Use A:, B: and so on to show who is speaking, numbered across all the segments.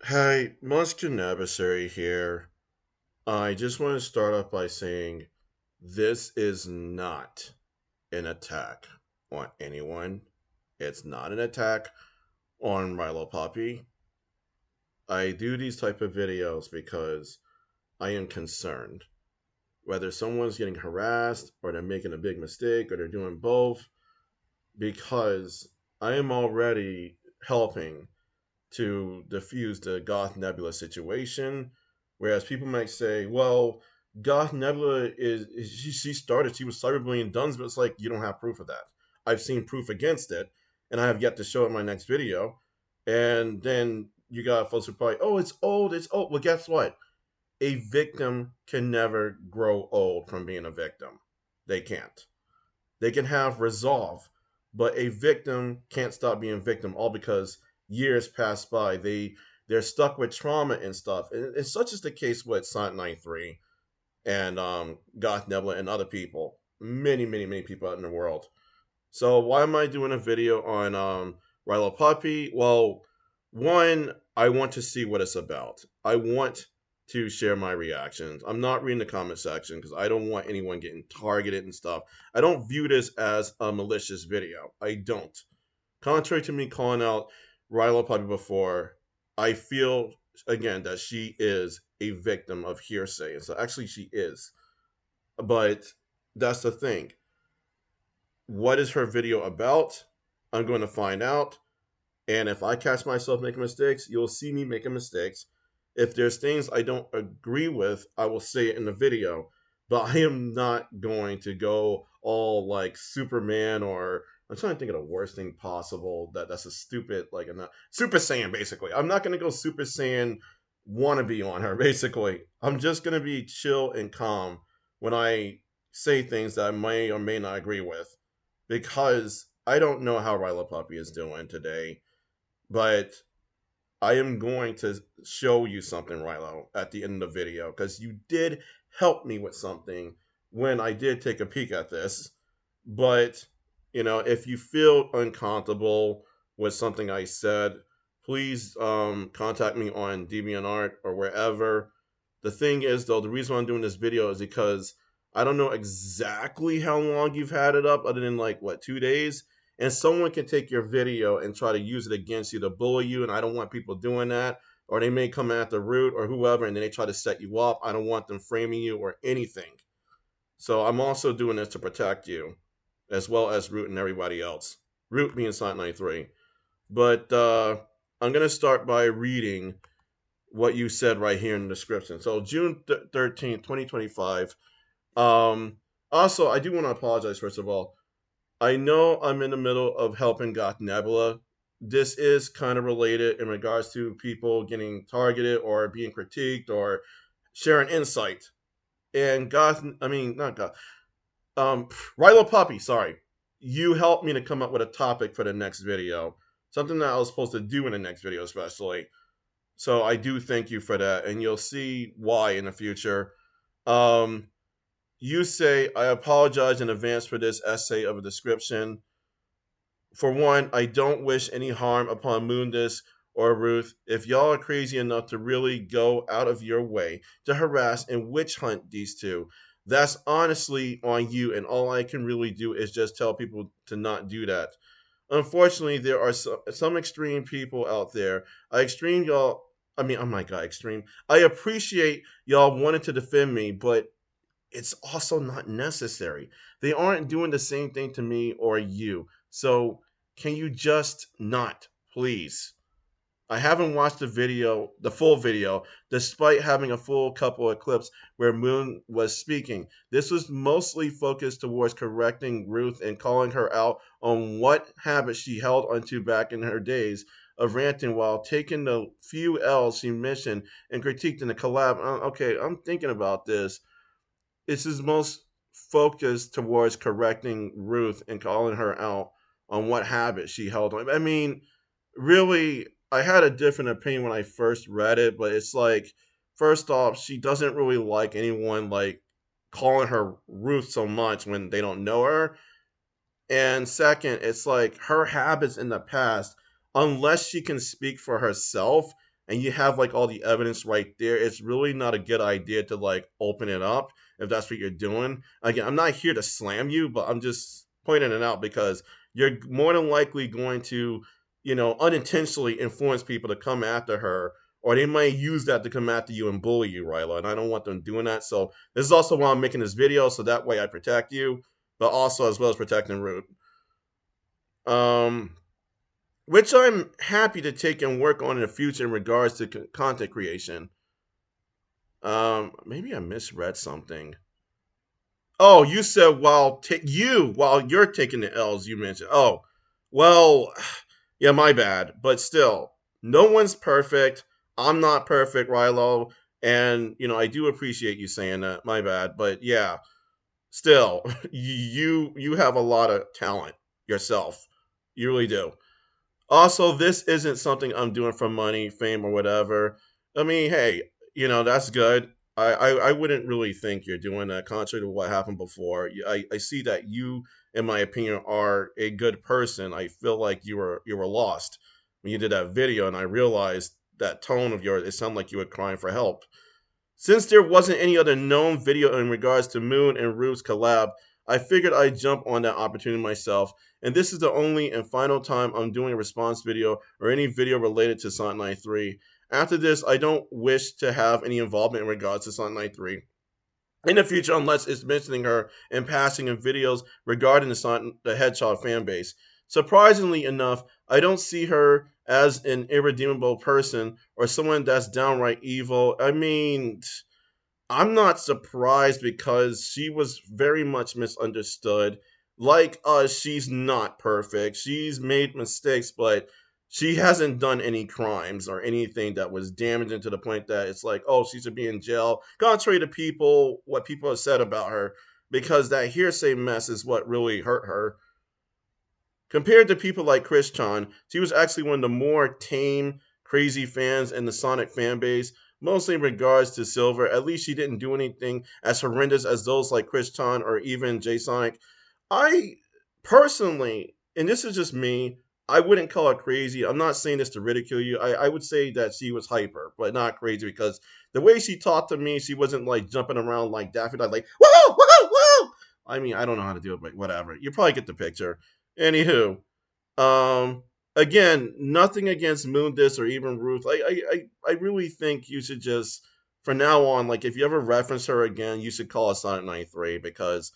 A: Hi, Moondisc Adversary here. I just want to start off by saying this is not an attack on anyone. It's not an attack on RioluPuppy. I do these type of videos because I am concerned. Whether someone's getting harassed or they're making a big mistake or they're doing both, because I am already helping to diffuse the Goth Nebula situation. Whereas people might say, well, Goth Nebula she started, she was cyberbullying Duns, but it's like, you don't have proof of that. I've seen proof against it, and I have yet to show it in my next video. And then you got folks who probably, oh, it's old, it's old. Well, guess what? A victim can never grow old from being a victim. They can't. They can have resolve, but a victim can't stop being a victim all because years pass by. They're stuck with trauma and stuff. And such is the case with Sonic93 and Goth Nebula and other people. Many people out in the world. So why am I doing a video on RioluPuppy? Well, one, I want to see what it's about. I want to share my reactions. I'm not reading the comment section because I don't want anyone getting targeted and stuff. I don't view this as a malicious video. I don't. Contrary to me calling out RioluPuppy before, I feel again that she is a victim of hearsay. And so actually she is. But that's the thing. What is her video about? I'm going to find out. And if I catch myself making mistakes, you'll see me making mistakes. If there's things I don't agree with, I will say it in the video. But I am not going to go all like Superman or I'm trying to think of the worst thing possible. That's a stupid like I'm not Super Saiyan basically. I'm not gonna go Super Saiyan wannabe on her basically. I'm just gonna be chill and calm when I say things that I may or may not agree with because I don't know how RioluPuppy is doing today, but I am going to show you something, Rilo, at the end of the video because you did help me with something when I did take a peek at this. But, if you feel uncomfortable with something I said, please contact me on DeviantArt or wherever. The thing is, though, the reason why I'm doing this video is because I don't know exactly how long you've had it up, other than like, what, 2 days? And someone can take your video and try to use it against you to bully you, and I don't want people doing that. Or they may come after Ruth or whoever, and then they try to set you up. I don't want them framing you or anything. So I'm also doing this to protect you, as well as Root and everybody else. Root being Sonic93. But I'm going to start by reading what you said right here in the description. So June 13th, 2025. Also, I do want to apologize, first of all. I know I'm in the middle of helping Goth Nebula. This is kind of related in regards to people getting targeted or being critiqued or sharing insight. And not Goth, RioluPuppy, sorry. You helped me to come up with a topic for the next video. Something that I was supposed to do in the next video, especially. So I do thank you for that, and you'll see why in the future. Um, you say, I apologize in advance for this essay of a description. For one, I don't wish any harm upon Moondisc or Ruth. If y'all are crazy enough to really go out of your way to harass and witch hunt these two, that's honestly on you, and all I can really do is just tell people to not do that. Unfortunately, there are some extreme people out there. Oh my god, extreme. I appreciate y'all wanting to defend me, but it's also not necessary. They aren't doing the same thing to me or you. So can you just not, please? I haven't watched the full video, despite having a full couple of clips where Moon was speaking. This was mostly focused towards correcting Ruth and calling her out on what habits she held onto back in her days of ranting while taking the few L's she mentioned and critiqued in the collab. Okay, I'm thinking about this. This is most focused towards correcting Ruth and calling her out on what habit she held on. I mean, really, I had a different opinion when I first read it, but it's like, first off, she doesn't really like anyone like calling her Ruth so much when they don't know her. And second, it's like her habits in the past, unless she can speak for herself, and you have like all the evidence right there, it's really not a good idea to like open it up if that's what you're doing. Again, I'm not here to slam you, but I'm just pointing it out because you're more than likely going to, unintentionally influence people to come after her, or they might use that to come after you and bully you, Ryla. And I don't want them doing that. So this is also why I'm making this video, so that way I protect you, but also as well as protecting Ruth. Which I'm happy to take and work on in the future in regards to content creation. Maybe I misread something. Oh, you said while you're taking the L's, you mentioned. Oh, well, yeah, my bad. But still, no one's perfect. I'm not perfect, Rilo, and I do appreciate you saying that. My bad, but yeah, still, you have a lot of talent yourself. You really do. Also, this isn't something I'm doing for money, fame, or whatever. I mean, hey, that's good. I wouldn't really think you're doing that, contrary to what happened before. I see that you, in my opinion, are a good person. I feel like you were lost when you did that video, and I realized that tone of yours. It sounded like you were crying for help. Since there wasn't any other known video in regards to Moon and Ruth's collab, I figured I'd jump on that opportunity myself, and this is the only and final time I'm doing a response video or any video related to Sonic93. After this, I don't wish to have any involvement in regards to Sonic93 in the future unless it's mentioning her in passing in videos regarding the Hedgehog fanbase. Surprisingly enough, I don't see her as an irredeemable person or someone that's downright evil. I mean, I'm not surprised because she was very much misunderstood. Like us, she's not perfect. She's made mistakes, but she hasn't done any crimes or anything that was damaging to the point that it's like, oh, she should be in jail. Contrary to what people have said about her, because that hearsay mess is what really hurt her. Compared to people like Chris-chan, she was actually one of the more tame, crazy fans in the Sonic fan base, mostly in regards to Silver. At least she didn't do anything as horrendous as those like Chris-chan or even J-Sonic. I personally, and this is just me, I wouldn't call her crazy. I'm not saying this to ridicule you. I would say that she was hyper, but not crazy because the way she talked to me, she wasn't like jumping around like Daffy Duck, like, whoa, whoa, whoa. I mean, I don't know how to do it, but whatever. You probably get the picture. Anywho, um, again, nothing against Moondisc or even Ruth. I really think you should just, from now on, like if you ever reference her again, you should call her Sonic93 because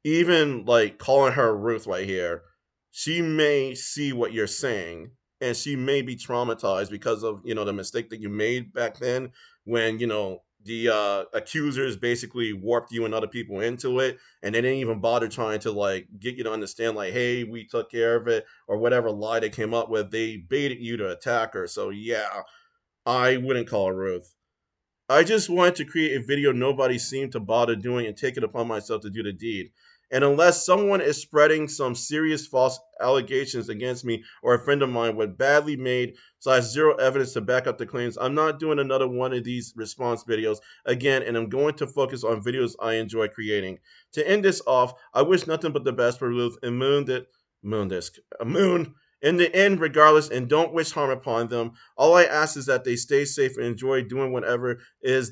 A: even like calling her Ruth right here, she may see what you're saying and she may be traumatized because of the mistake that you made back then when the accusers basically warped you and other people into it, and they didn't even bother trying to like get you to understand like, hey, we took care of it, or whatever lie they came up with. They baited you to attack her. So yeah, I wouldn't call her Ruth. I just wanted to create a video nobody seemed to bother doing and take it upon myself to do the deed. And unless someone is spreading some serious false allegations against me or a friend of mine with badly made zero evidence to back up the claims, I'm not doing another one of these response videos again, and I'm going to focus on videos I enjoy creating. To end this off, I wish nothing but the best for Ruth and Moon in the end, regardless, and don't wish harm upon them. All I ask is that they stay safe and enjoy doing whatever it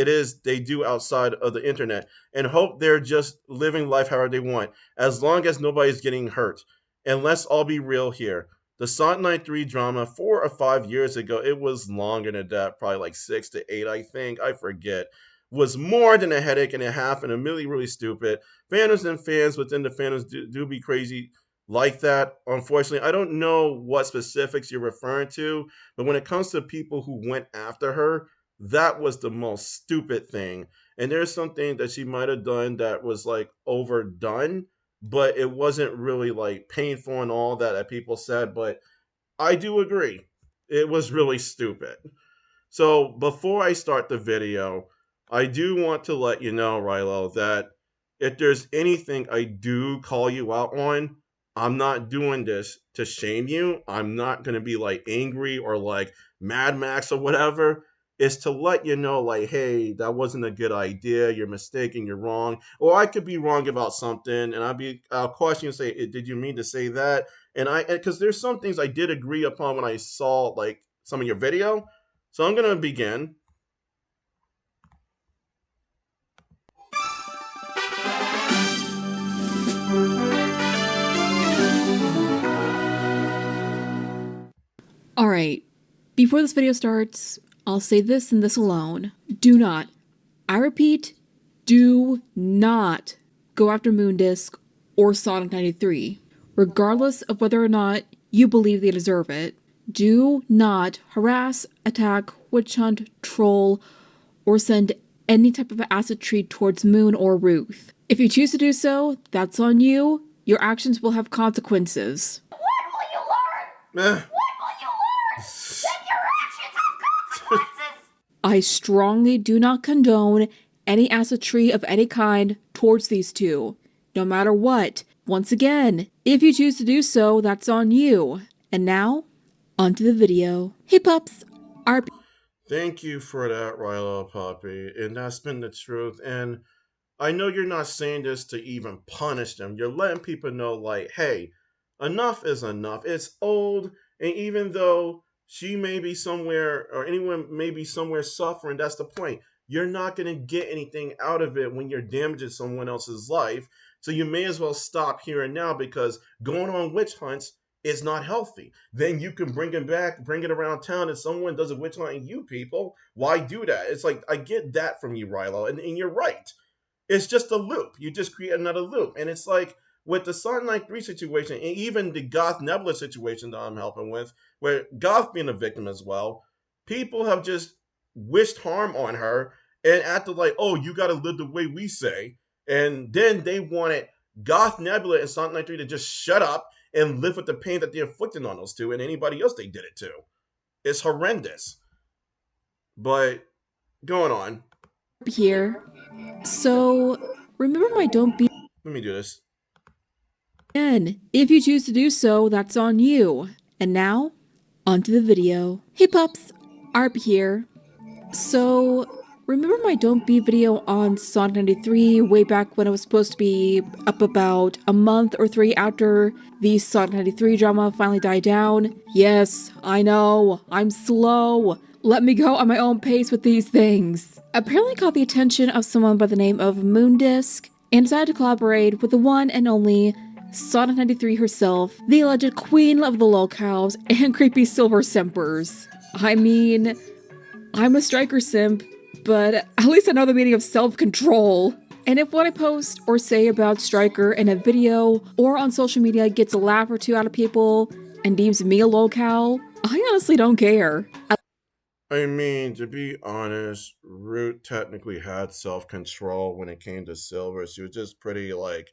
A: is they do outside of the internet, and hope they're just living life however they want, as long as nobody's getting hurt. And let's all be real here. The Sonic93 drama 4 or 5 years ago, it was longer than that, probably like 6 to 8, I think. I forget. Was more than a headache and a half and really, really stupid. Fandoms and fans within the fandoms do be crazy like that. Unfortunately, I don't know what specifics you're referring to, but when it comes to people who went after her, that was the most stupid thing. And there's something that she might have done that was like overdone, but it wasn't really like painful and all that people said. But I do agree, it was really stupid. So before I start the video, I do want to let you know, Rilo, that if there's anything I do call you out on, I'm not doing this to shame you. I'm not going to be like angry or like Mad Max or whatever. It's to let you know, like, hey, that wasn't a good idea. You're mistaken. You're wrong. Or I could be wrong about something, and I'll question you and say, did you mean to say that? And because there's some things I did agree upon when I saw like some of your video. So I'm going to begin.
B: Alright, before this video starts, I'll say this and this alone. Do not, I repeat, do not go after Moondisc or Sonic93, regardless of whether or not you believe they deserve it. Do not harass, attack, witch hunt, troll, or send any type of acid treat towards Moon or Ruth. If you choose to do so, that's on you. Your actions will have consequences.
C: When will you learn? When will you learn that your actions have consequences?
B: I strongly do not condone any acid treat of any kind towards these two, no matter what. Once again, if you choose to do so, that's on you. And now, onto the video. Hey pups, RP.
A: Thank you for that, RioluPuppy. And that's been the truth. And I know you're not saying this to even punish them. You're letting people know, like, hey, enough is enough. It's old. And even though she may be somewhere, or anyone may be somewhere suffering, that's the point. You're not going to get anything out of it when you're damaging someone else's life. So you may as well stop here and now, because going on witch hunts is not healthy. Then you can bring it back, bring it around town, and someone does a witch hunt on you people. Why do that? It's like, I get that from you, Rilo, and you're right. It's just a loop. You just create another loop. And it's like with the Sonic93 situation, and even the Goth Nebula situation that I'm helping with, where Goth being a victim as well, people have just wished harm on her and acted like, oh, you got to live the way we say. And then they wanted Goth Nebula and Sonic93 to just shut up and live with the pain that they inflicted on those two and anybody else they did it to. It's horrendous. But going on.
B: Here. So, remember my don't be.
A: Let me do this.
B: Again, if you choose to do so, that's on you. And now, onto the video. Hey pups, ARP here. So, remember my Don't Be video on Sonic93 way back when it was supposed to be up about a month or 3 after the Sonic93 drama finally died down? Yes, I know, I'm slow. Let me go at my own pace with these things. Apparently caught the attention of someone by the name of Moondisc and decided to collaborate with the one and only Sonic93 herself, the alleged queen of the lolcows and creepy silver simpers. I mean, I'm a striker simp, but at least I know the meaning of self-control. And if what I post or say about Striker in a video or on social media gets a laugh or two out of people and deems me a lolcow, I honestly don't care.
A: I mean, to be honest, Ruth technically had self-control when it came to Silver. She was just pretty, like,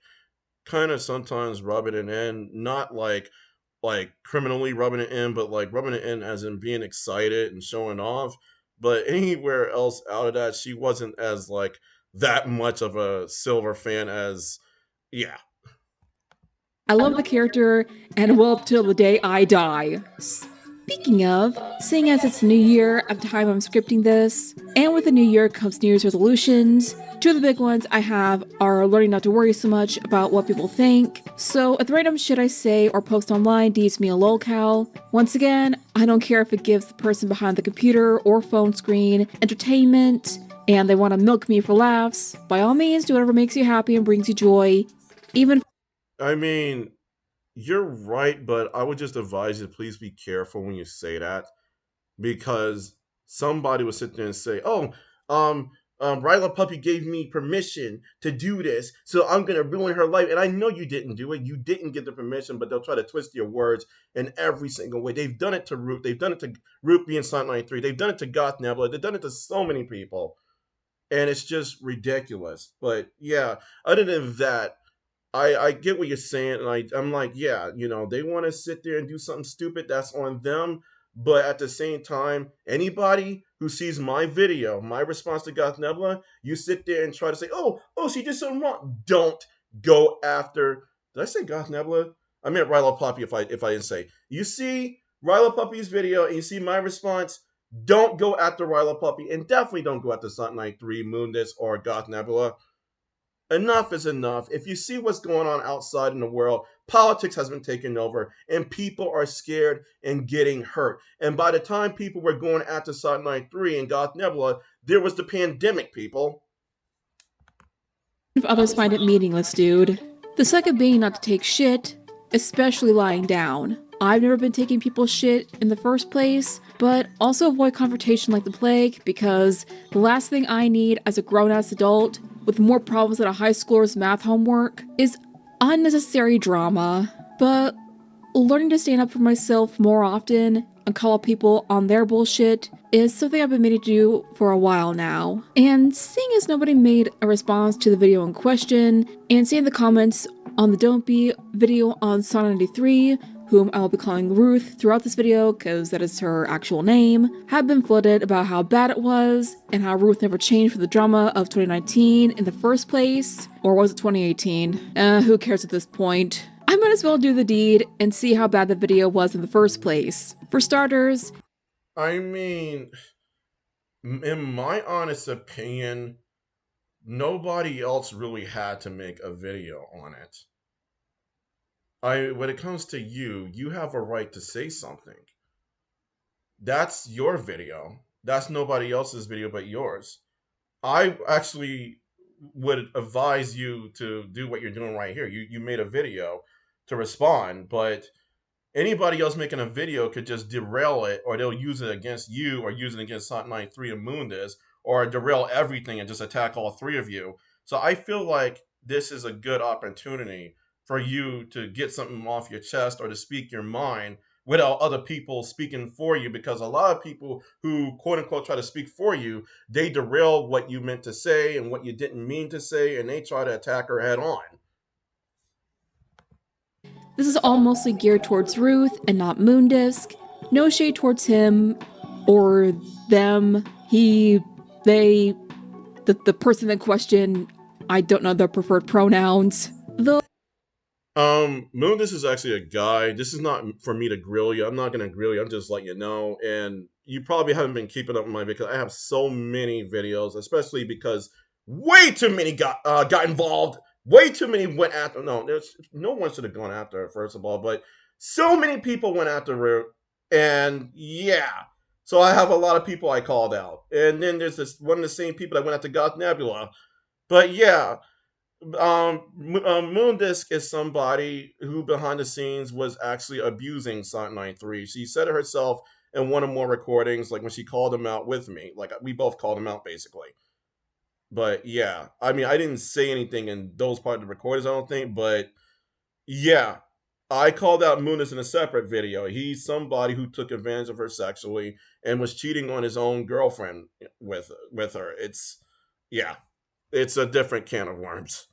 A: kind of sometimes rubbing it in, not like criminally rubbing it in, but like rubbing it in as in being excited and showing off. But anywhere else out of that, she wasn't as like that much of a Silver fan as, yeah.
B: I love the character and will till the day I die. Speaking of, seeing as it's New Year at the time I'm scripting this, and with the New Year comes New Year's resolutions, two of the big ones I have are learning not to worry so much about what people think. So if the random shit I say or post online deems me a lolcow, once again, I don't care if it gives the person behind the computer or phone screen entertainment, and they want to milk me for laughs. By all means, do whatever makes you happy and brings you joy, even.
A: I mean, you're right, but I would just advise you to please be careful when you say that, because somebody would sit there and say, "Oh, RioluPuppy gave me permission to do this, so I'm gonna ruin her life." And I know you didn't do it. You didn't get the permission, but they'll try to twist your words in every single way. They've done it to Ruth. They've done it to Ruth being Sonic93. They've done it to Goth Nebula. They've done it to so many people, and it's just ridiculous. But yeah, other than that, I get what you're saying, and I'm like, yeah, they want to sit there and do something stupid, that's on them. But at the same time, anybody who sees my video, my response to Goth Nebula, you sit there and try to say, oh, she did something wrong. Don't go after. Did I say Goth Nebula? I meant RioluPuppy if I didn't say. You see RioluPuppy's video and you see my response, don't go after RioluPuppy, and definitely don't go after Sonic93 Moondisc or Goth Nebula. enough is enough. If you see what's going on outside in the world, politics has been taken over and people are scared and getting hurt. And by the time people were going after Sonic93 and Goth Nebula, there was the pandemic, people.
B: If others find it meaningless, dude. The second being not to take shit, especially lying down. I've never been taking people's shit in the first place, but also avoid confrontation like the plague, because the last thing I need as a grown-ass adult with more problems than a high schooler's math homework is unnecessary drama. But learning to stand up for myself more often and call out people on their bullshit is something I've been meaning to do for a while now. And seeing as nobody made a response to the video in question, and seeing the comments on the Don't Be video on Sonic93, whom I will be calling Ruth throughout this video because that is her actual name, have been flooded about how bad it was and how Ruth never changed for the drama of 2019 in the first place. Or was it 2018? Who cares at this point? I might as well do the deed and see how bad the video was in the first place. For starters,
A: I mean, in my honest opinion, nobody else really had to make a video on it. When it comes to you, you have a right to say something. That's your video. That's nobody else's video but yours. I actually would advise you to do what you're doing right here. You made a video to respond, but anybody else making a video could just derail it, or they'll use it against you, or use it against Sonic93 and Moondisc, or derail everything and just attack all three of you. So I feel like this is a good opportunity for you to get something off your chest or to speak your mind without other people speaking for you, because a lot of people who quote unquote try to speak for you, they derail what you meant to say and what you didn't mean to say, and they try to attack her head on.
B: this is all mostly geared towards Ruth and not Moondisc. No shade towards him or them, he, they, the person in question. I don't know their preferred pronouns. Though
A: Moondisc is actually a guy. This is not for me to grill you. I'm not going to grill you. I'm just letting you know. And you probably haven't been keeping up with my, because I have so many videos, especially because way too many got involved. Way too many went after. No one should have gone after her, first of all. But so many people went after her. And yeah. So I have a lot of people I called out. And then there's this one of the same people that went after Goth Nebula. But yeah. Moondisc is somebody who behind the scenes was actually abusing Sonic93. She said it herself in one or more recordings, like when she called him out with me. Like, we both called him out, basically. But yeah, I mean, I didn't say anything in those part of the recordings, I don't think, but yeah, I called out Moondisc in a separate video. He's somebody who took advantage of her sexually and was cheating on his own girlfriend with her. It's a different can of worms.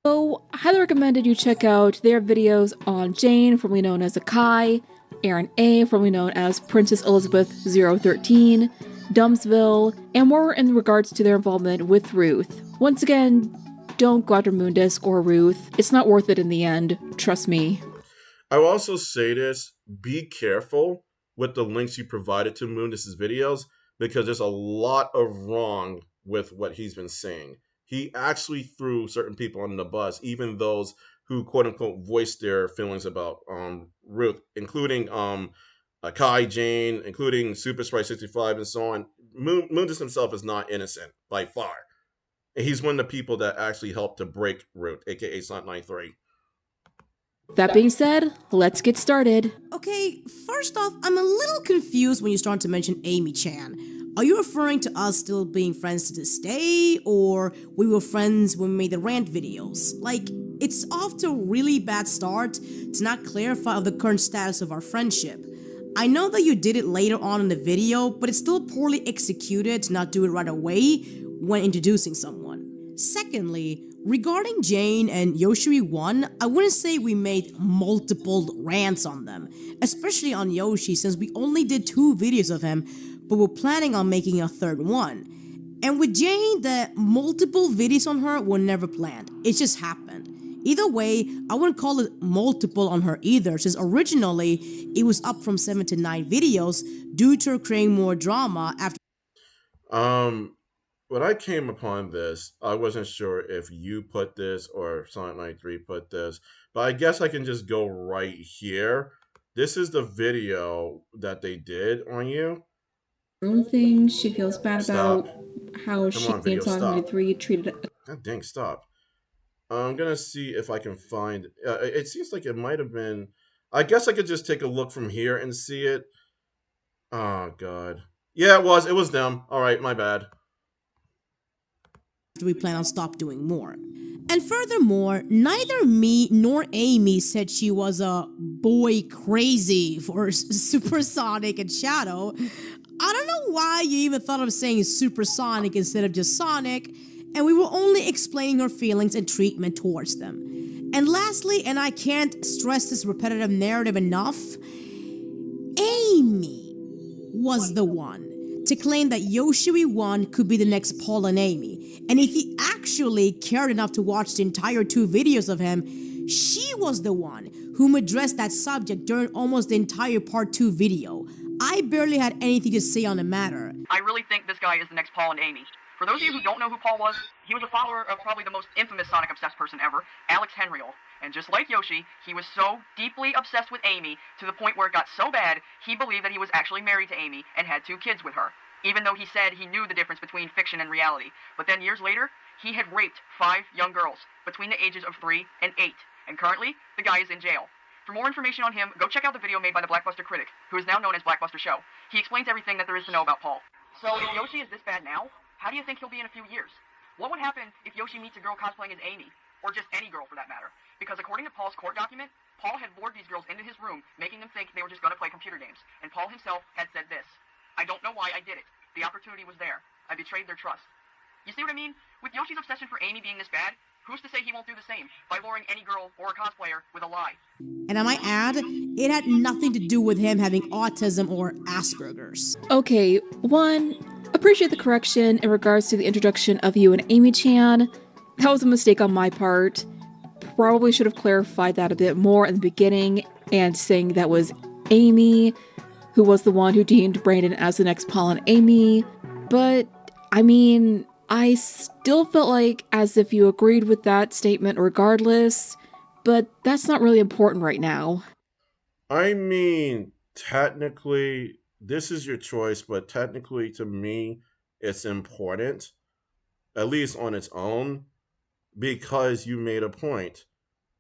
B: So, I highly recommended you check out their videos on Jane, formerly known as Akai, Aaron A., formerly known as Princess Elizabeth 013, Dumbsville, and more in regards to their involvement with Ruth. Once again, don't go after Moondisc or Ruth. It's not worth it in the end. Trust me.
A: I will also say this, be careful with the links you provided to Moondisc's videos, because there's a lot of wrong with what he's been saying. He actually threw certain people on the bus, even those who quote unquote voiced their feelings about Ruth, including Akai Jane, including Super Sprite 65 and so on. Moondisc himself is not innocent by far. And he's one of the people that actually helped to break Ruth, aka Sonic93.
B: That being said, let's get started.
D: Okay, first off, I'm a little confused when you start to mention Amy-Chan. Are you referring to us still being friends to this day, or we were friends when we made the rant videos? Like, it's off to a really bad start to not clarify the current status of our friendship. I know that you did it later on in the video, but it's still poorly executed to not do it right away when introducing someone. Secondly, regarding Jane and YoshiWii1, I wouldn't say we made multiple rants on them, especially on Yoshi since we only did 2 videos of him, but we're planning on making a 3rd one. And with Jane, the multiple videos on her were never planned, it just happened. Either way, I wouldn't call it multiple on her either, since originally it was up from 7 to 9 videos due to her creating more drama after.
A: when I came upon this, I wasn't sure if you put this or Sonic93 put this, but I guess I can just go right here. This is the video that they did on you.
B: Own thing. She feels bad
A: Stop.
B: about how
A: Come
B: she
A: on,
B: and
A: video, stop.
B: Sonic93 treated.
A: God dang, stop. I'm gonna see if I can find. It seems like it might have been. I guess I could just take a look from here and see it. Oh god. Yeah, it was. It was them. All right, my bad.
D: We plan on stop doing more. And furthermore, neither me nor Amy said she was a boy crazy for Supersonic and Shadow. I don't know why you even thought of saying Supersonic instead of just Sonic, and we were only explaining her feelings and treatment towards them. And lastly, and I can't stress this repetitive narrative enough, Amy was the one to claim that YoshiWii1 could be the next Paul&Amy. And if he actually cared enough to watch the entire 2 videos of him, she was the one whom addressed that subject during almost the entire part 2 video. I barely had anything to say on the matter.
E: I really think this guy is the next Paul&Amy. For those of you who don't know who Paul was, he was a follower of probably the most infamous Sonic-obsessed person ever, Alex Henriel. And just like Yoshi, he was so deeply obsessed with Amy to the point where it got so bad, he believed that he was actually married to Amy and had 2 kids with her. Even though he said he knew the difference between fiction and reality. But then years later, he had raped 5 young girls between the ages of 3 and 8. And currently, the guy is in jail. For more information on him, go check out the video made by the Blackbuster critic, who is now known as Blackbuster Show. He explains everything that there is to know about Paul. So if Yoshi is this bad now, how do you think he'll be in a few years? What would happen if Yoshi meets a girl cosplaying as Amy? Or just any girl for that matter? Because according to Paul's court document, Paul had lured these girls into his room, making them think they were just going to play computer games. And Paul himself had said this: "I don't know why I did it. The opportunity was there. I betrayed their trust." You see what I mean? With Yoshi's obsession for Amy being this bad, who's to say he won't do the same by luring any girl or a cosplayer with a lie?
D: And I might add, it had nothing to do with him having autism or Asperger's.
B: Okay, 1, appreciate the correction in regards to the introduction of you and Amy-Chan. That was a mistake on my part. Probably should have clarified that a bit more in the beginning and saying that was Amy who was the one who deemed Brandon as the next Paul&Amy. But, I mean, I still felt like as if you agreed with that statement regardless, but that's not really important right now.
A: I mean, technically, this is your choice, but technically, to me, it's important, at least on its own, because you made a point.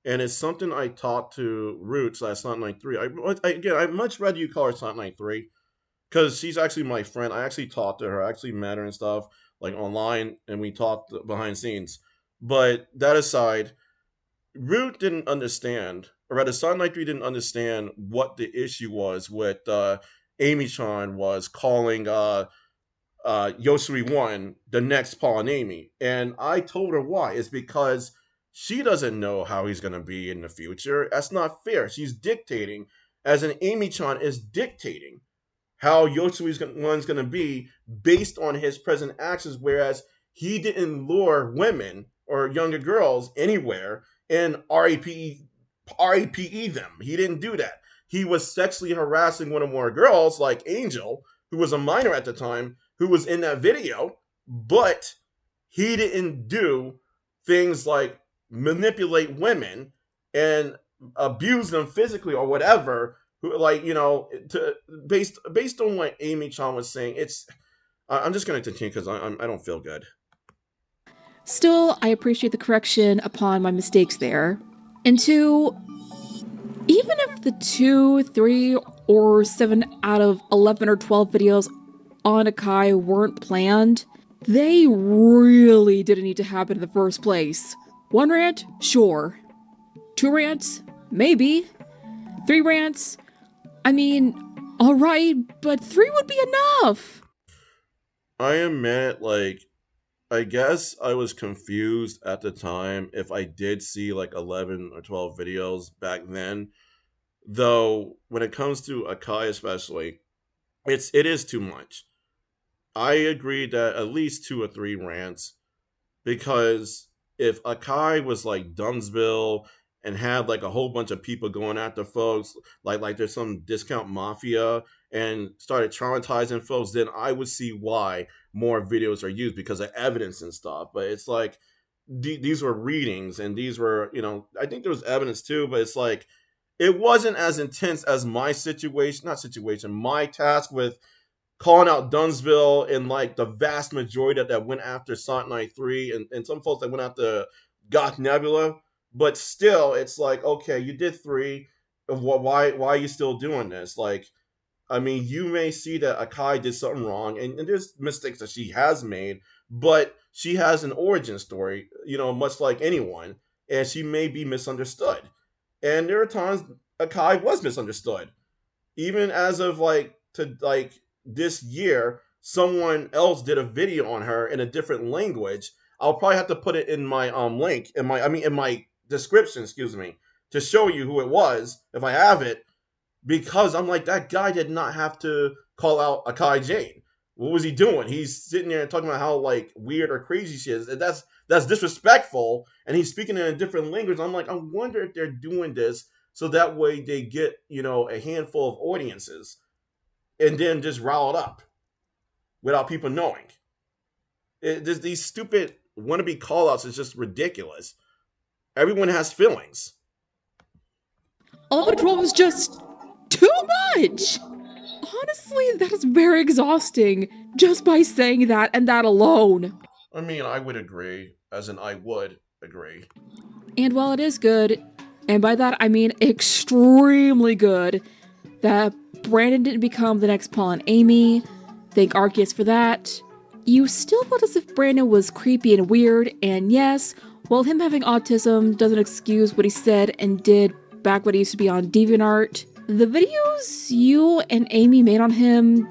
A: And it's something I talked to Ruth / Sonic93. I much rather you call her Sonic93 because she's actually my friend. I actually talked to her. I actually met her and stuff, like online, and we talked behind scenes. But that aside, Ruth didn't understand, or rather, Sonic93 didn't understand what the issue was with Amy-Chan was calling YoshiWii1 the next Paul&Amy. And I told her why. It's because she doesn't know how he's going to be in the future. That's not fair. She's dictating, as an Amy-Chan is dictating how YoshiWii1's going to be based on his present actions, whereas he didn't lure women or younger girls anywhere and RAPE them. He didn't do that. He was sexually harassing one or more girls, like Angel, who was a minor at the time, who was in that video, but he didn't do things like manipulate women and abuse them physically or whatever, who, like, you know, based on what Amy-Chan was saying. I'm just going to continue because I don't feel good.
B: Still, I appreciate the correction upon my mistakes there. And 2, even if the 2, 3, or 7 out of 11 or 12 videos on Akai weren't planned, they really didn't need to happen in the first place. 1 rant? Sure. 2 rants? Maybe. 3 rants? I mean, alright, but 3 would be enough!
A: I admit, like, I guess I was confused at the time if I did see like 11 or 12 videos back then. Though, when it comes to Akai especially, it is too much. I agree that at least 2 or 3 rants, because if Akai was like Dumbsville and had like a whole bunch of people going after folks, like there's some discount mafia, and started traumatizing folks, then I would see why more videos are used because of evidence and stuff. But it's like these were readings, and these were, I think there was evidence too, but it's like it wasn't as intense as my situation, not situation, my task with calling out Dumbsville, and like the vast majority that went after Sonic93, and some folks that went after Goth Nebula. But still, it's like, okay, you did 3. Why are you still doing this? Like, I mean, you may see that Akai did something wrong, and there's mistakes that she has made, but she has an origin story, much like anyone, and she may be misunderstood. And there are times Akai was misunderstood. Even as of this year, someone else did a video on her in a different language. I'll probably have to put it in my link, in my description, excuse me, to show you who it was if I have it, because I'm like, that guy did not have to call out Akai Jane. What was he doing? He's sitting there talking about how like weird or crazy she is, and that's disrespectful. And he's speaking in a different language. I'm like, I wonder if they're doing this so that way they get a handful of audiences, and then just rile it up without people knowing. These stupid wannabe callouts is just ridiculous. Everyone has feelings.
B: All the control was just too much! Honestly, that is very exhausting, just by saying that and that alone.
A: I mean, I would agree, as in I would agree.
B: And while it is good, and by that I mean extremely good, that Brandon didn't become the next Paul&Amy, thank Arceus for that, you still felt as if Brandon was creepy and weird, and yes, while him having autism doesn't excuse what he said and did back when he used to be on DeviantArt, the videos you and Amy made on him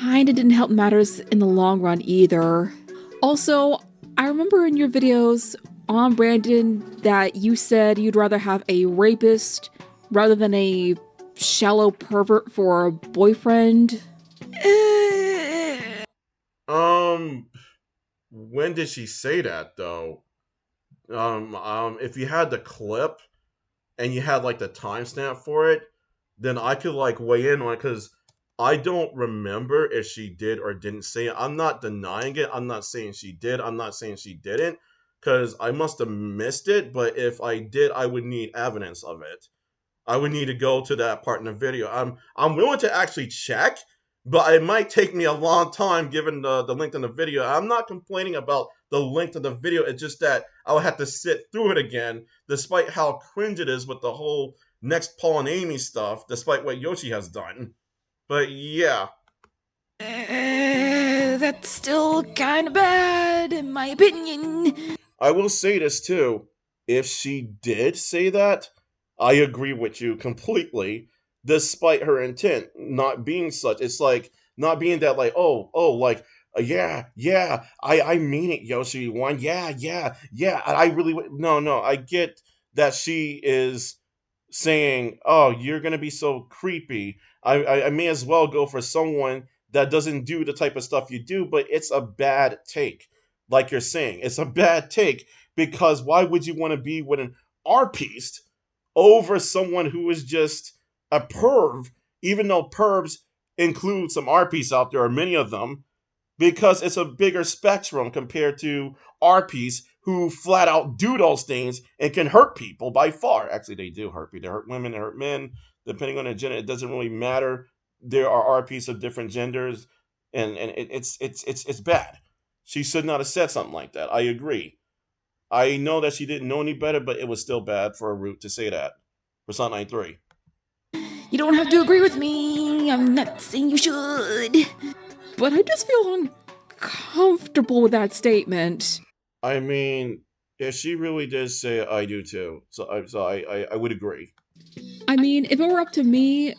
B: kinda didn't help matters in the long run either. Also, I remember in your videos on Brandon that you said you'd rather have a rapist rather than a shallow pervert for a boyfriend.
A: When did she say that though? If you had the clip and you had like the timestamp for it, then I could like weigh in on it, because I don't remember if she did or didn't say it. I'm not denying it. I'm not saying she did. I'm not saying she didn't, because I must have missed it. But if I did, I would need evidence of it. I would need to go to that part in the video. I'm willing to actually check, but it might take me a long time given the length of the video. I'm not complaining about the length of the video. It's just that I would have to sit through it again, despite how cringe it is with the whole NextPaul&Amy stuff, despite what Yoshi has done. But yeah.
B: That's still kinda bad, in my opinion.
A: I will say this too. If she did say that, I agree with you completely, despite her intent not being such. It's like, not being that like, like, yeah, I mean it, YoshiWii1, yeah, I really, no, I get that she is saying, oh, you're gonna be so creepy. I may as well go for someone that doesn't do the type of stuff you do, but it's a bad take. Like you're saying, it's a bad take, because why would you want to be with an artiste over someone who is just a perv, even though pervs include some artists out there, or many of them, because it's a bigger spectrum compared to artists who flat out do those things and can hurt people by far. Actually, they do hurt people. They hurt women, they hurt men, depending on their gender. It doesn't really matter. There are artists of different genders, and it's bad. She should not have said something like that. I agree. I know that she didn't know any better, but it was still bad for a Ruth to say that for Sonic93.
B: You don't have to agree with me. I'm not saying you should. But I just feel uncomfortable with that statement.
A: I mean, if she really did say it, I do too. So I would agree.
B: I mean, if it were up to me,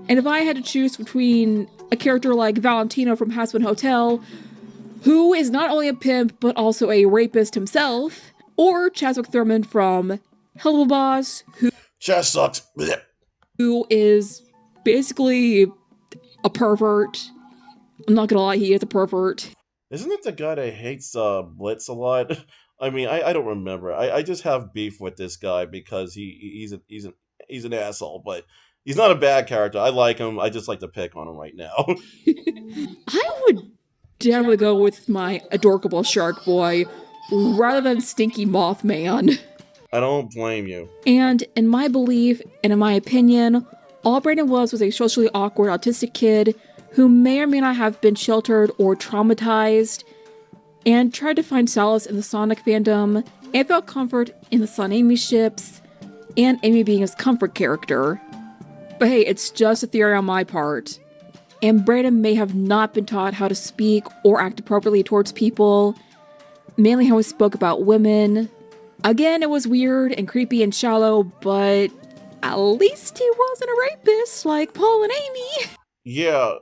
B: and if I had to choose between a character like Valentino from Hazbin Hotel, who is not only a pimp, but also a rapist himself, or Chadwick Thurman from Hell of a Boss,
A: Chaz sucks.
B: who is basically a pervert. I'm not gonna lie, he is a pervert.
A: Isn't it the guy that hates Blitz a lot? I mean, I don't remember. I just have beef with this guy because he's an asshole, but he's not a bad character. I like him. I just like to pick on him right now.
B: I would definitely go with my adorable shark boy rather than stinky Mothman.
A: I don't blame you.
B: And in my belief, and in my opinion, all Brandon was a socially awkward autistic kid who may or may not have been sheltered or traumatized, and tried to find solace in the Sonic fandom, and felt comfort in the Son Amy ships, and Amy being his comfort character. But hey, it's just a theory on my part. And Brandon may have not been taught how to speak or act appropriately towards people, mainly how he spoke about women. Again, it was weird and creepy and shallow, but at least he wasn't a rapist like Paul and Amy.
A: Yeah,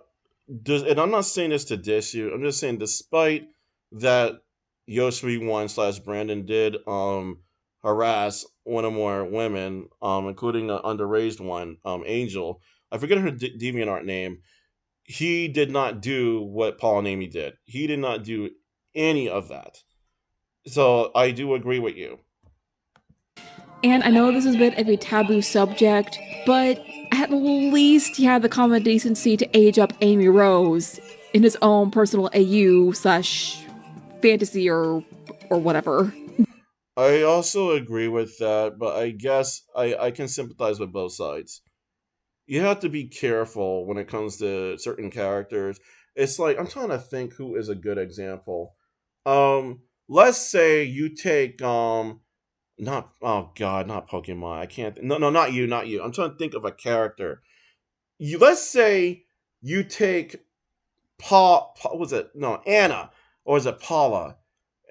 A: and I'm not saying this to diss you. I'm just saying, despite that YoshiWii1 / Brandon did harass one or more women, including an underaged one, Angel. I forget her DeviantArt name. He did not do what Paul and Amy did. He did not do any of that. So I do agree with you.
B: And I know this is a bit of a taboo subject, but at least he had the common decency to age up Amy Rose in his own personal AU / fantasy or whatever.
A: I also agree with that, but I guess I can sympathize with both sides. You have to be careful when it comes to certain characters. It's like, I'm trying to think who is a good example. Let's say you take not, oh god, not Pokemon. I can't. No, not you, not you. I'm trying to think of a character. Let's say you take was it no Anna, or is it Paula?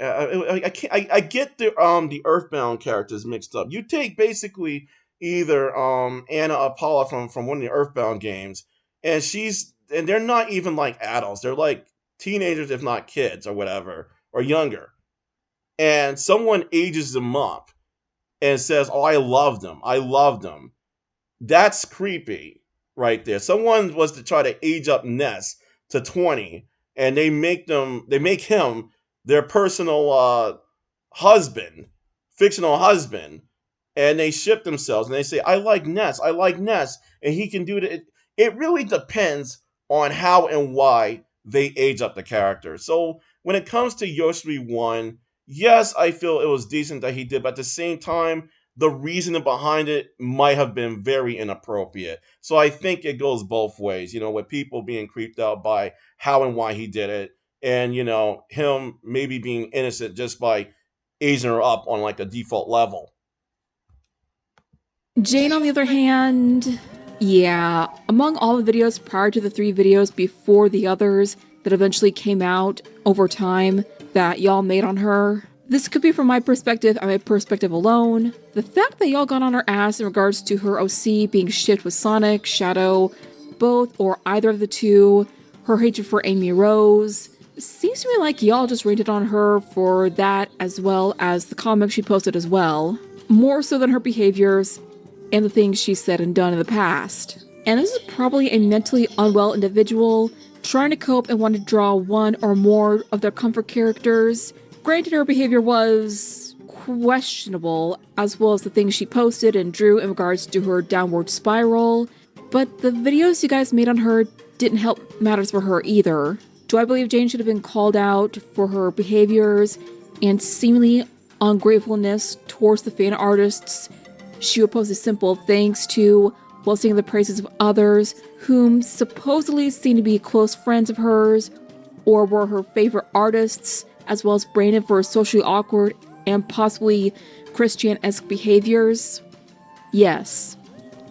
A: I get the Earthbound characters mixed up. You take basically either Anna or Paula from one of the Earthbound games, and they're not even like adults. They're like teenagers, if not kids, or whatever, or younger. And someone ages them up and says, "Oh, I loved them. I loved them." That's creepy right there. Someone was to try to age up Ness to 20, and they make him their personal husband, fictional husband, and they ship themselves, and they say, I like Ness, and he can do it. It really depends on how and why they age up the character. So when it comes to YoshiWii1, yes, I feel it was decent that he did, but at the same time, the reasoning behind it might have been very inappropriate. So I think it goes both ways, with people being creeped out by how and why he did it, and, him maybe being innocent just by aging her up on like a default level.
B: Jane, on the other hand, yeah, among all the videos prior to the 3 videos before the others that eventually came out over time that y'all made on her, this could be from my perspective and my perspective alone. The fact that y'all got on her ass in regards to her OC being shipped with Sonic, Shadow, both or either of the two, her hatred for Amy Rose, seems to me like y'all just rated on her for that, as well as the comics she posted as well. More so than her behaviors and the things she said and done in the past. And this is probably a mentally unwell individual trying to cope and want to draw one or more of their comfort characters. Granted, her behavior was questionable, as well as the things she posted and drew in regards to her downward spiral, but the videos you guys made on her didn't help matters for her either. Do I believe Jane should have been called out for her behaviors and seemingly ungratefulness towards the fan artists she would post a simple thanks to while singing the praises of others whom supposedly seemed to be close friends of hers or were her favorite artists, as well as Brandon for his socially awkward and possibly Christian-esque behaviors? Yes.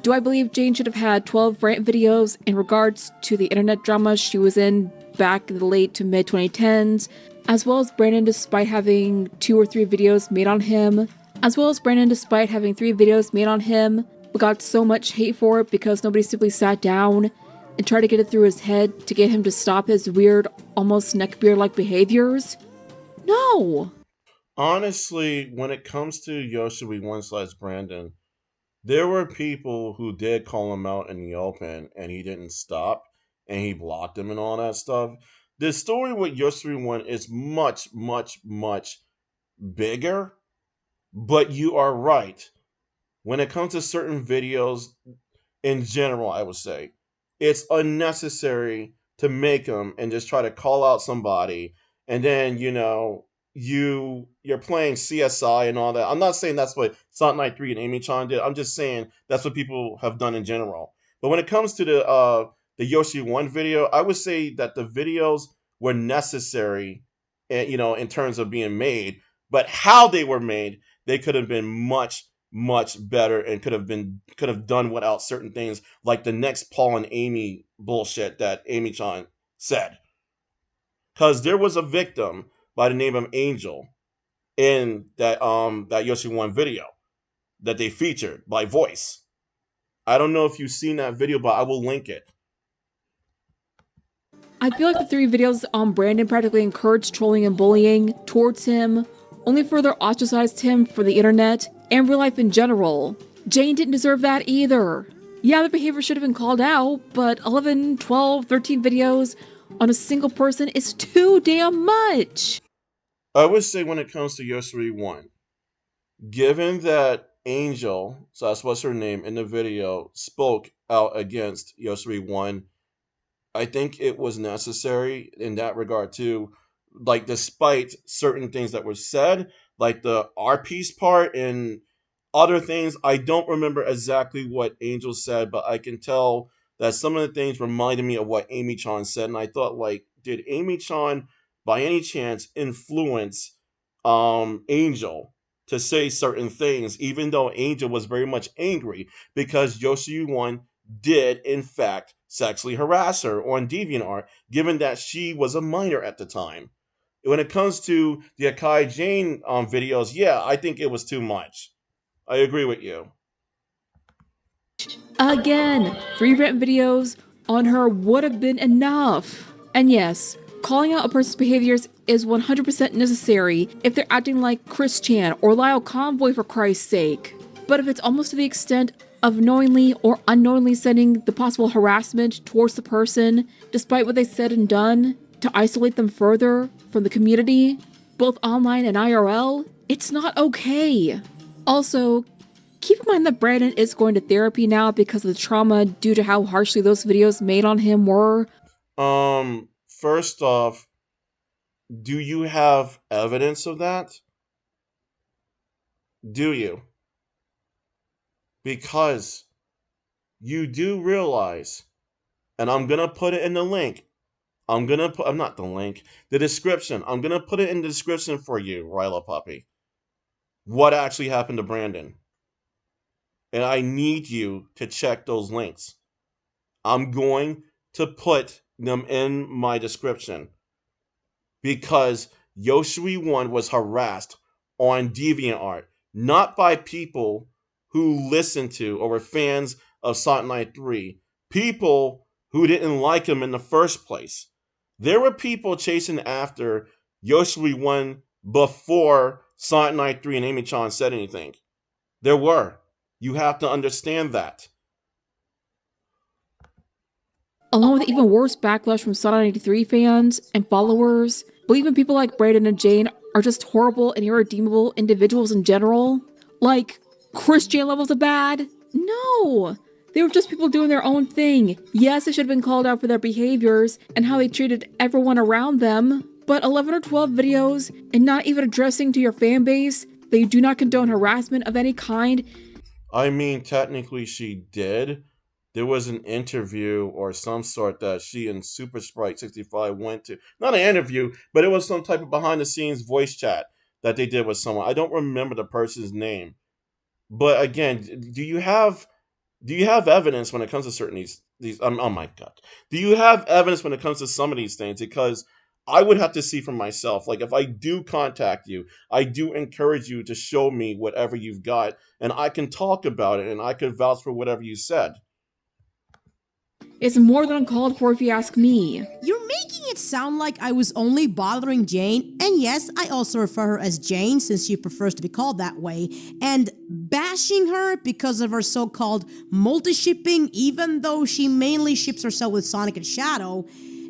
B: Do I believe Jane should have had 12 rant videos in regards to the internet drama she was in back in the late to mid 2010s, as well as Brandon despite having 2 or 3 videos made on him, but got so much hate for it because nobody simply sat down and tried to get it through his head to get him to stop his weird, almost neckbeard-like behaviors? No!
A: Honestly, when it comes to YoshiWii1 / Brandon, there were people who did call him out in the open, and he didn't stop, and he blocked him and all that stuff. The story with YoshiWii1 is much, much, much bigger, but you are right. When it comes to certain videos, in general, I would say, it's unnecessary to make them and just try to call out somebody, and then you're playing CSI and all that. I'm not saying that's what Sonic93 and Amy-Chan did. I'm just saying that's what people have done in general. But when it comes to the YoshiWii1 video, I would say that the videos were necessary, in terms of being made. But how they were made, they could have been much, much better, and could have done without certain things like the NextPaul&Amy bullshit that Amy-Chan said. Because there was a victim by the name of Angel in that YoshiWii1 video that they featured by voice. I don't know if you've seen that video, but I will link it.
B: I feel like the 3 videos on Brandon practically encouraged trolling and bullying towards him, only further ostracized him for the internet and real life in general. Jane didn't deserve that either. Yeah, the behavior should have been called out, but 11, 12, 13 videos on a single person is too damn much.
A: I would say when it comes to YoshiWii1, given that Angel, so that's what's her name in the video, spoke out against YoshiWii1, I think it was necessary in that regard too. Like, despite certain things that were said, like the R piece part and other things, I don't remember exactly what Angel said, but I can tell that some of the things reminded me of what Amy-Chan said, and I thought, like, did Amy-Chan by any chance influence Angel to say certain things, even though Angel was very much angry because YoshiWii1 did in fact sexually harass her on DeviantArt, given that she was a minor at the time. When it comes to the Akai Jane videos, yeah, I think it was too much. I agree with you.
B: Again, 3 written videos on her would have been enough. And yes, calling out a person's behaviors is 100% necessary if they're acting like Chris Chan or Lyle Convoy, for Christ's sake. But if it's almost to the extent of knowingly or unknowingly sending the possible harassment towards the person, despite what they said and done, to isolate them further from the community, both online and IRL, it's not okay. Also, keep in mind that Brandon is going to therapy now because of the trauma due to how harshly those videos made on him were.
A: First off, do you have evidence of that? Do you? Because you do realize, and I'm gonna put it in the link. The description. I'm gonna put it in the description for you, RioluPuppy. What actually happened to Brandon? And I need you to check those links. I'm going to put them in my description because YoshiWii1 was harassed on DeviantArt, not by people who listened to or were fans of Sonic93, people who didn't like him in the first place. There were people chasing after YoshiWii1 before Sonic93 and Amy-Chan said anything. There were. You have to understand that.
B: Along with even worse backlash from Sonic93 fans and followers, but even people like Brandon and Jane are just horrible and irredeemable individuals in general. Like, Christian levels of bad? No! They were just people doing their own thing. Yes, they should have been called out for their behaviors and how they treated everyone around them, but 11 or 12 videos and not even addressing to your fan base that you do not condone harassment of any kind.
A: I mean, technically she did. There was an interview or some sort that she and Super Sprite 65 went to. Not an interview, but it was some type of behind the scenes voice chat that they did with someone. I don't remember the person's name. But again, do you have evidence when it comes to certain these oh my god. Do you have evidence when it comes to some of these things? Because I would have to see for myself. Like, if I do contact you, I do encourage you to show me whatever you've got, and I can talk about it, and I can vouch for whatever you said.
B: It's more than uncalled for if you ask me.
D: You're making it sound like I was only bothering Jane, and yes, I also refer her as Jane since she prefers to be called that way, and bashing her because of her so-called multi-shipping, even though she mainly ships herself with Sonic and Shadow,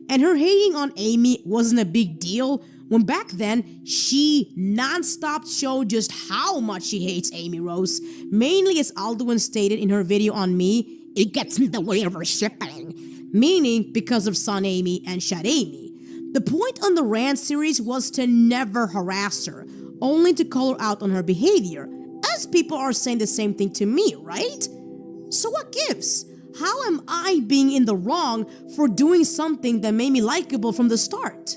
D: and her hating on Amy wasn't a big deal, when back then, she non-stop showed just how much she hates Amy Rose, mainly as Alduin stated in her video on me, "It gets in the way of her shipping. meaning because of Amy and Amy. The point on the rant series was to never harass her, only to call her out on her behavior, as people are saying the same thing to me, right? So what gives? How am I being in the wrong for doing something that made me likable from the start?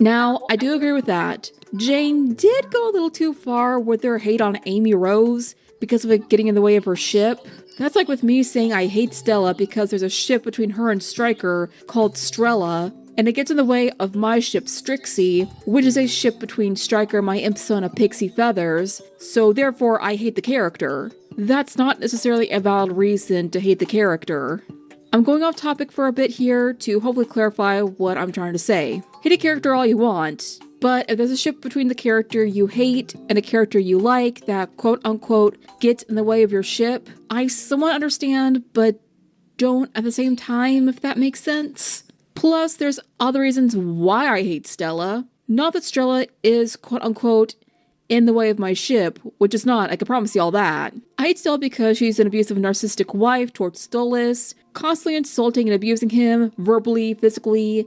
B: Now, I do agree with that. Jane did go a little too far with her hate on Amy Rose because of it getting in the way of her ship. That's like with me saying I hate Stella because there's a ship between her and Stryker called Strella, and it gets in the way of my ship Strixie, which is a ship between Stryker, my imp Sona Pixie Feathers, so therefore I hate the character. That's not necessarily a valid reason to hate the character. I'm going off topic for a bit here to hopefully clarify what I'm trying to say. Hate a character all you want, but if there's a ship between the character you hate and a character you like that quote-unquote gets in the way of your ship, I somewhat understand, but don't at the same time, if that makes sense. Plus, there's other reasons why I hate Stella. Not that Stella is quote-unquote in the way of my ship, which is not, I can promise you all that. I hate Stella because she's an abusive narcissistic wife towards Stolas, constantly insulting and abusing him, verbally, physically,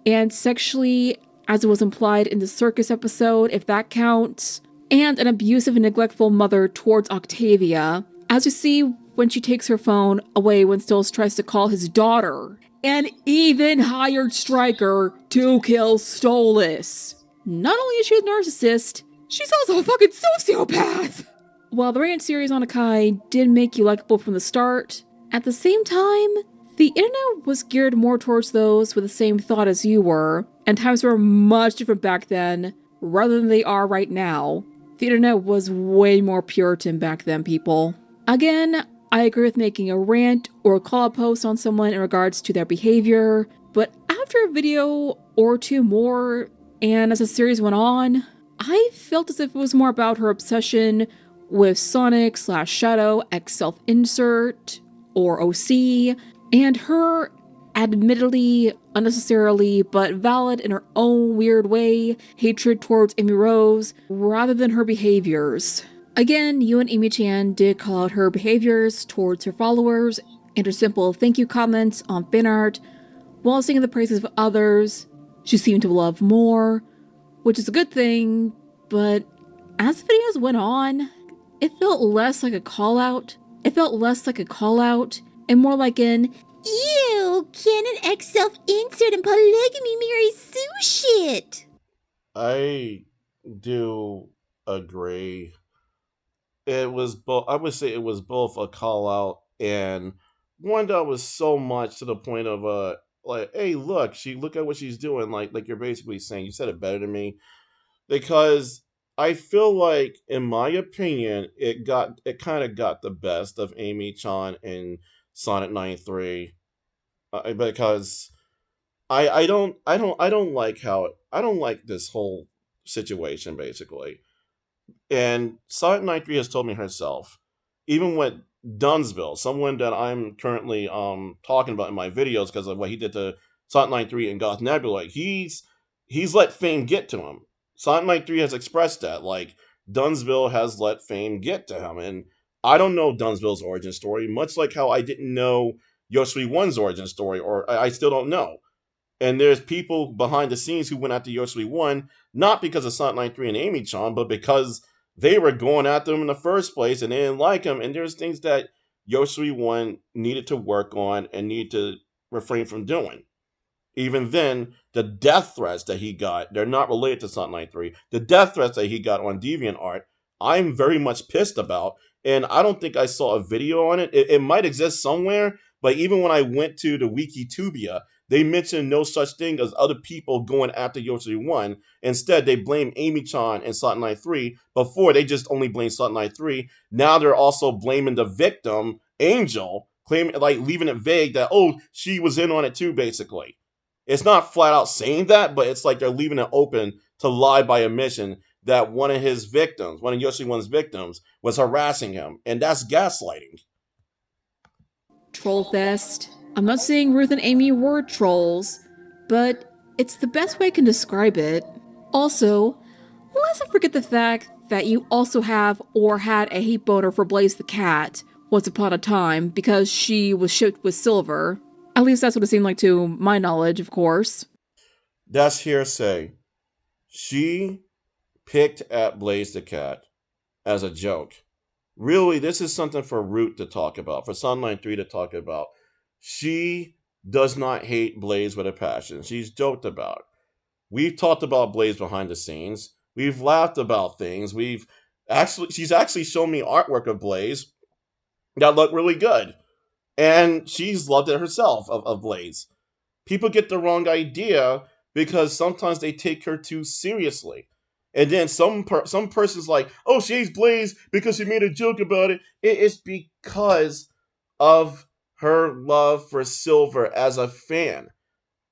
B: and sexually, as it was implied in the circus episode, if that counts, and an abusive and neglectful mother towards Octavia, as you see when she takes her phone away when Stolas tries to call his daughter, and even hired Stryker to kill Stolas. Not only is she a narcissist, she's also a fucking sociopath! While the rant series on Akai did make you likable from the start, at the same time, the internet was geared more towards those with the same thought as you were, and times were much different back then, rather than they are right now. The internet was way more Puritan back then, people. Again, I agree with making a rant or a call-out post on someone in regards to their behavior, but after a video or two more, and as the series went on, I felt as if it was more about her obsession with Sonic/Shadow X self-insert, or OC, and her admittedly, unnecessarily, but valid in her own weird way, hatred towards Amy Rose, rather than her behaviors. Again, you and Amy-Chan did call out her behaviors towards her followers, and her simple thank you comments on fanart, while singing the praises of others she seemed to love more, which is a good thing, but as the videos went on, it felt less like a call-out. It felt less like a call-out, and more like an, ew, canon X self-insert and polygamy marry Sue shit.
A: I do agree. It was both. I would say it was both a call out and one that was so much to the point of like, hey, look at what she's doing. Like you're basically saying, you said it better than me, because I feel like, in my opinion, it kind of got the best of Amy-Chan and Sonic93, because I don't like this whole situation basically. And Sonic93 has told me herself, even with Dumbsville, someone that I'm currently talking about in my videos because of what he did to Sonic93 and Goth Nebula, he's let fame get to him. Sonic93 has expressed that, like, Dumbsville has let fame get to him, and I don't know Dumbsville's origin story, much like how I didn't know YoshiWii1's origin story, or I still don't know. And there's people behind the scenes who went after YoshiWii1, not because of Sonic93 and Amy-Chan, but because they were going after him in the first place and they didn't like him. And there's things that YoshiWii1 needed to work on and needed to refrain from doing. Even then, the death threats that he got, they're not related to Sonic93. The death threats that he got on DeviantArt, I'm very much pissed about. And I don't think I saw a video on it. It might exist somewhere, but even when I went to the Wikitubia, they mentioned no such thing as other people going after YoshiWii1. Instead, they blame Amy-Chan and Sonic93. Before, they just only blamed Sonic93. Now they're also blaming the victim, Angel, claiming, like, leaving it vague that, oh, she was in on it too, basically. It's not flat out saying that, but it's like they're leaving it open to lie by omission that one of his victims, one of YoshiWii1's victims, was harassing him. And that's gaslighting.
B: Trollfest. I'm not saying Ruth and Amy were trolls, but it's the best way I can describe it. Also, let's not forget the fact that you also have or had a hate boner for Blaze the Cat once upon a time because she was shipped with Silver. At least that's what it seemed like to my knowledge, of course.
A: That's hearsay. She picked at Blaze the Cat as a joke. Really, this is something for Ruth to talk about, for Sonic93 to talk about. She does not hate Blaze with a passion. She's joked about. We've talked about Blaze behind the scenes. We've laughed about things. She's actually shown me artwork of Blaze that looked really good. And she's loved it herself of Blaze. People get the wrong idea because sometimes they take her too seriously. And then some person's like, oh, she hates Blaze because she made a joke about it. It is because of her love for Silver as a fan.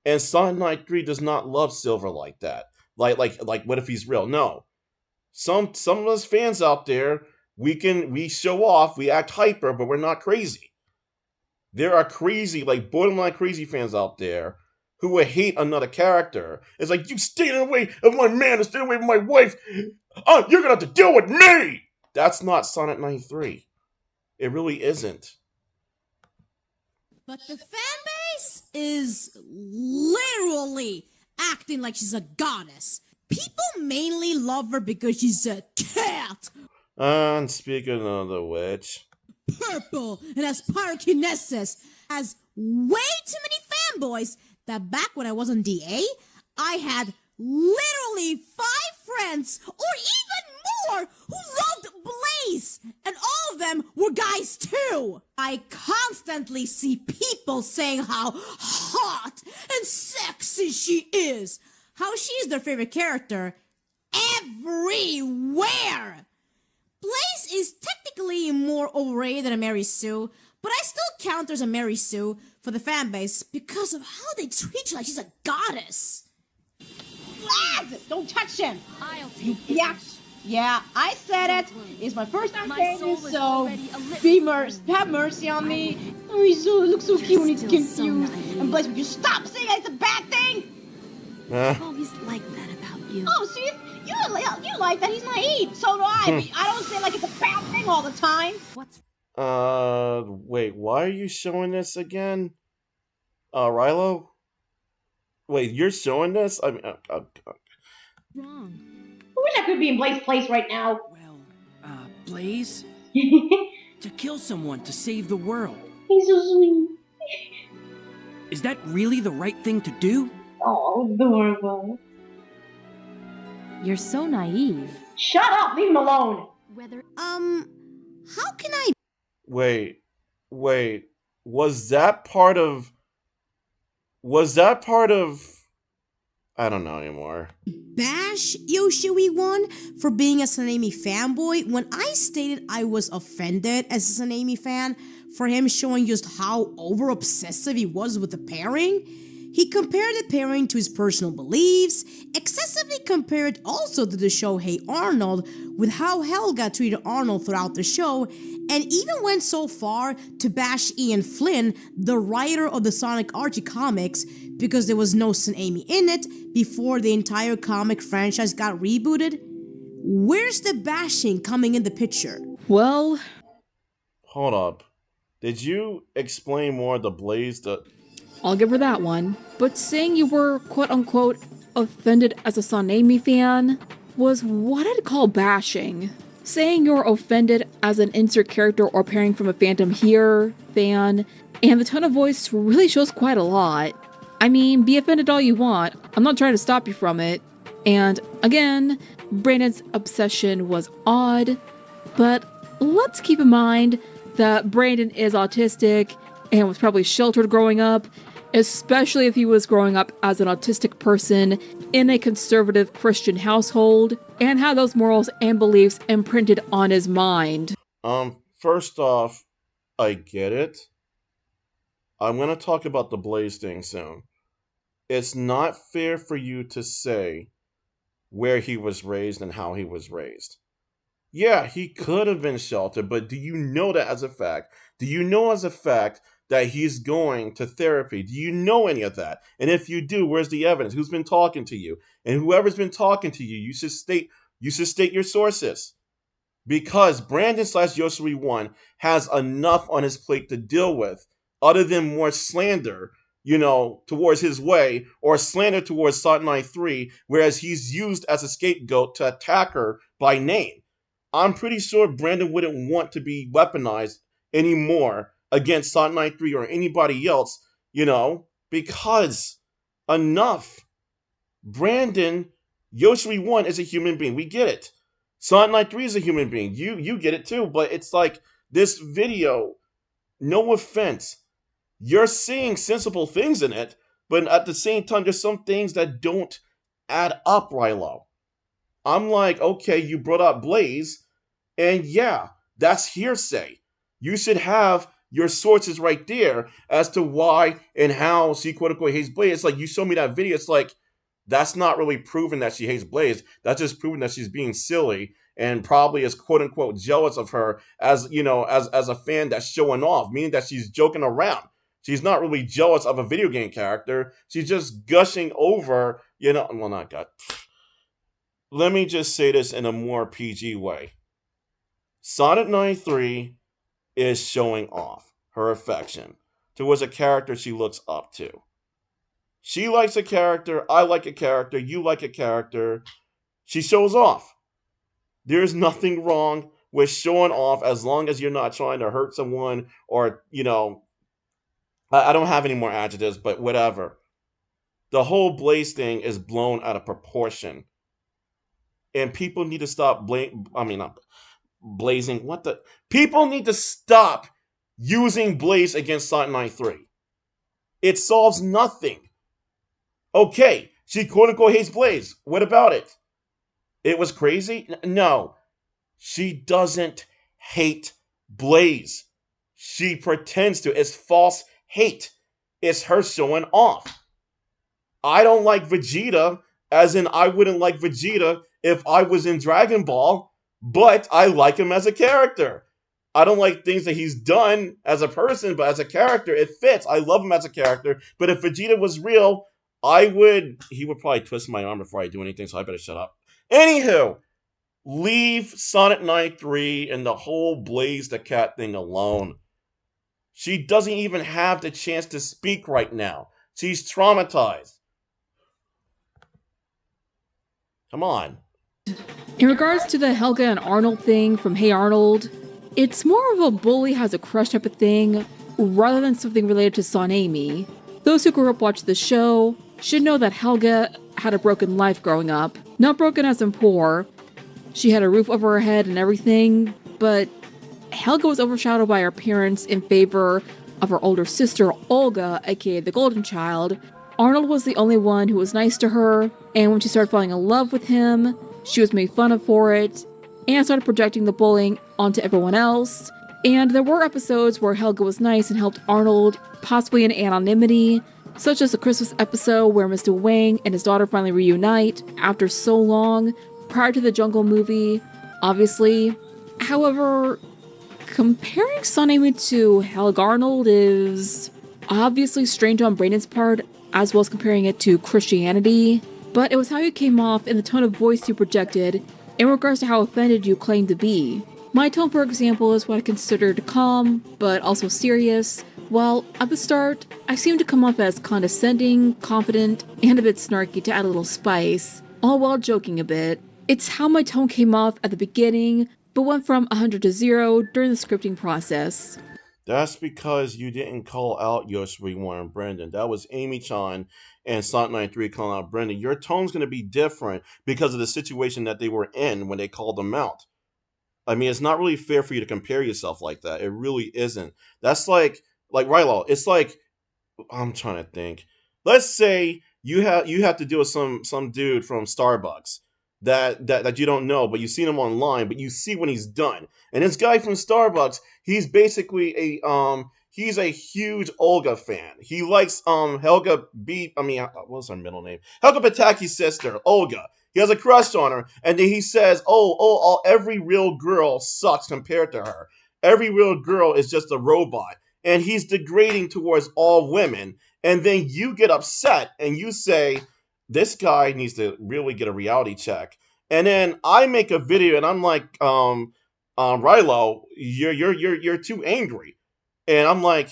A: And Sonic93 does not love Silver like that. Like what if he's real? No. Some of us fans out there, we show off, we act hyper, but we're not crazy. There are crazy, like borderline crazy fans out there who would hate another character. It's like, you stay away of my man and stay away from my wife. Oh, you're gonna have to deal with me. That's not Sonic93. It really isn't.
D: But the fan base is literally acting like she's a goddess. People mainly love her because she's a cat.
A: And speaking of the witch,
D: Purple and has pyrokinesis, has way too many fanboys that back when I was on DA, I had literally 5 friends or even more who loved Blaze, and all of them were guys too. I constantly see people saying how hot and sexy she is, how she's their favorite character everywhere. Blaze is technically more overrated than a Mary Sue, but I still count her as a Mary Sue for the fanbase because of how they treat her like she's a goddess.
C: Lads, don't touch him.
F: I'll take
C: Yeah, I said it. It's my first time saying this, so have mercy on me. Oh, he looks so cute when he's confused.
F: So
C: and Blaze, would you stop saying it's a bad thing?
F: I've always liked that about you.
C: Oh, see, you like that he's naive. So do I. But I don't say like it's a bad thing all the time.
F: What's
A: wait, why are you showing this again? Riolu? Wait, you're showing this? I mean,
F: wrong?
C: I wish I could be in Blaze's place right now.
G: Well, Blaze? To kill someone to save the world.
C: He's so sweet.
G: Is that really the right thing to do?
C: Oh, adorable.
F: You're so naive.
C: Shut up, leave him alone.
F: Whether
D: How can I
A: wait, was that part of I don't know anymore.
D: bash YoshiWii1 for being a Sonic93 fanboy when I stated I was offended as a Sonic93 fan for him showing just how over-obsessive he was with the pairing? He compared the pairing to his personal beliefs, excessively compared also to the show Hey Arnold with how Helga treated Arnold throughout the show, and even went so far to bash Ian Flynn, the writer of the Sonic Archie comics, because there was no Son Amy in it before the entire comic franchise got rebooted. Where's the bashing coming in the picture?
B: Well,
A: Hold up. Did you explain more the Blaze that
B: I'll give her that one. But saying you were quote-unquote offended as a Sonic93 fan was what I'd call bashing. Saying you're offended as an insert character or pairing from a Phantom here fan, and the tone of voice really shows quite a lot. I mean, be offended all you want. I'm not trying to stop you from it. And again, Brandon's obsession was odd, but let's keep in mind that Brandon is autistic and was probably sheltered growing up, especially if he was growing up as an autistic person in a conservative Christian household, and had those morals and beliefs imprinted on his mind.
A: First off, I get it. I'm gonna talk about the Blaze thing soon. It's not fair for you to say where he was raised and how he was raised. Yeah, he could have been sheltered, but do you know that as a fact? Do you know as a fact that he's going to therapy? Do you know any of that? And if you do, where's the evidence? Who's been talking to you? And whoever's been talking to you, you should state your sources. Because Brandon / YoshiWii1 has enough on his plate to deal with other than more slander, towards his way, or slander towards Sonic93, whereas he's used as a scapegoat to attack her by name. I'm pretty sure Brandon wouldn't want to be weaponized anymore against Sonic93 or anybody else, because enough. Brandon YoshiWii1 is a human being. We get it. Sonic93 is a human being. You get it too, but it's like this video, no offense, you're seeing sensible things in it, but at the same time, there's some things that don't add up, Rielu. I'm like, okay, you brought up Blaze, and yeah, that's hearsay. You should have your sources right there as to why and how she quote-unquote hates Blaze. It's like, you show me that video, it's like, that's not really proving that she hates Blaze. That's just proving that she's being silly and probably is quote-unquote jealous of her as a fan that's showing off, meaning that she's joking around. She's not really jealous of a video game character. She's just gushing over, well, not gut. Let me just say this in a more PG way. Sonic93 is showing off her affection towards a character she looks up to. She likes a character, I like a character, you like a character. She shows off. There's nothing wrong with showing off as long as you're not trying to hurt someone or, I don't have any more adjectives, but whatever. The whole Blaze thing is blown out of proportion. And people need to stop blazing. People need to stop using Blaze against Sonic93. It solves nothing. Okay, she quote-unquote hates Blaze. What about it? It was crazy? No. She doesn't hate Blaze. She pretends to. It's false hate. It's her showing off. I don't like Vegeta, as in I wouldn't like Vegeta if I was in Dragon Ball, but I like him as a character. I don't like things that he's done as a person, but as a character, it fits. I love him as a character, but if Vegeta was real, he would probably twist my arm before I do anything, so I better shut up. Anywho, leave Sonic93 and the whole Blaze the Cat thing alone. She doesn't even have the chance to speak right now. She's traumatized. Come on.
B: In regards to the Helga and Arnold thing from Hey Arnold, it's more of a bully has a crush type of thing, rather than something related to Son Amy. Those who grew up watching the show should know that Helga had a broken life growing up. Not broken as in poor. She had a roof over her head and everything, but Helga was overshadowed by her parents in favor of her older sister, Olga, aka the Golden Child. Arnold was the only one who was nice to her, and when she started falling in love with him, she was made fun of for it, and started projecting the bullying onto everyone else. And there were episodes where Helga was nice and helped Arnold, possibly in anonymity, such as the Christmas episode where Mr. Wang and his daughter finally reunite after so long, prior to the Jungle movie, obviously. However, comparing Son Amy to Helga Arnold is obviously strange on Brandon's part, as well as comparing it to Christianity, but it was how you came off and the tone of voice you projected in regards to how offended you claimed to be. My tone, for example, is what I considered calm, but also serious, while at the start, I seemed to come off as condescending, confident, and a bit snarky to add a little spice, all while joking a bit. It's how my tone came off at the beginning, but went from 100 to 0 during the scripting process.
A: That's because you didn't call out YoshiWii1 and Brendan. That was Amy-Chan and Sonic93 calling out Brendan. Your tone's going to be different because of the situation that they were in when they called them out. I mean, it's not really fair for you to compare yourself like that. It really isn't. That's like Rielu, it's like, I'm trying to think. Let's say you have to deal with some dude from Starbucks that you don't know, but you've seen him online, but you see when he's done. And this guy from Starbucks, he's basically he's a huge Olga fan. He likes Helga what's her middle name? Helga Pataki's sister, Olga. He has a crush on her, and then he says, every real girl sucks compared to her. Every real girl is just a robot. And he's degrading towards all women. And then you get upset and you say, this guy needs to really get a reality check. And then I make a video and I'm like, Rielu, you're too angry. And I'm like,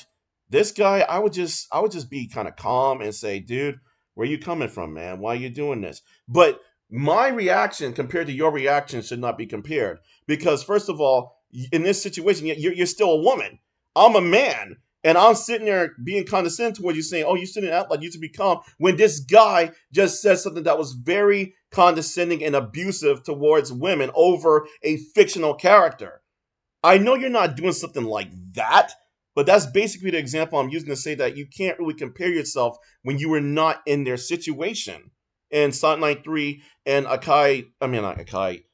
A: This guy, I would just be kind of calm and say, dude, where you coming from, man? Why are you doing this? But my reaction compared to your reaction should not be compared, because first of all, in this situation, you're still a woman. I'm a man. And I'm sitting there being condescending towards you, saying, oh, you shouldn't act like you should be calm, when this guy just said something that was very condescending and abusive towards women over a fictional character. I know you're not doing something like that, but that's basically the example I'm using to say that you can't really compare yourself when you were not in their situation. And Sonic93 and not Akai,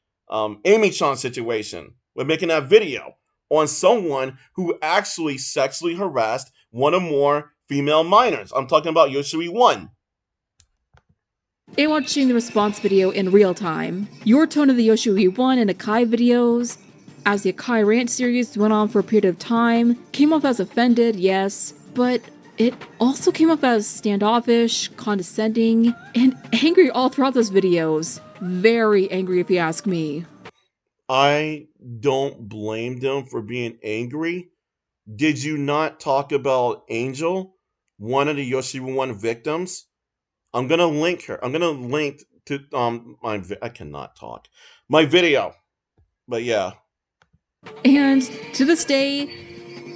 A: Amy-Chan situation with making that video on someone who actually sexually harassed one or more female minors. I'm talking about YoshiWii1.
B: And watching the response video in real time, your tone of the YoshiWii1 and Akai videos, as the Akai rant series went on for a period of time, came off as offended, yes, but it also came off as standoffish, condescending, and angry all throughout those videos. Very angry if you ask me.
A: I don't blame them for being angry. Did you not talk about Angel, one of the YoshiWii1 victims? I'm gonna link her. I'm gonna link to I cannot talk. My video. But yeah.
B: And to this day,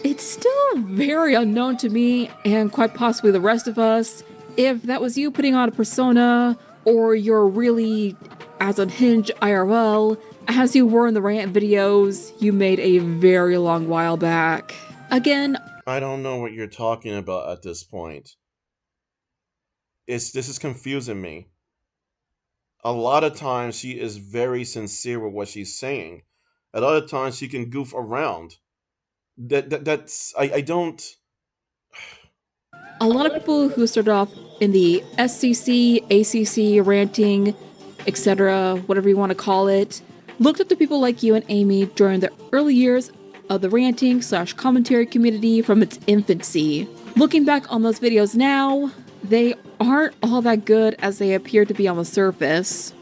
B: it's still very unknown to me, and quite possibly the rest of us, if that was you putting on a persona, or you're really as unhinged IRL as you were in the rant videos you made a very long while back. Again,
A: I don't know what you're talking about at this point. This is confusing me. A lot of times she is very sincere with what she's saying. A lot of times she can goof around. I don't.
B: A lot of people who started off in the SCC, ACC, ranting, etc., whatever you want to call it, looked up to people like you and Amy during the early years of the ranting/commentary community from its infancy. Looking back on those videos now, they aren't all that good as they appear to be on the surface.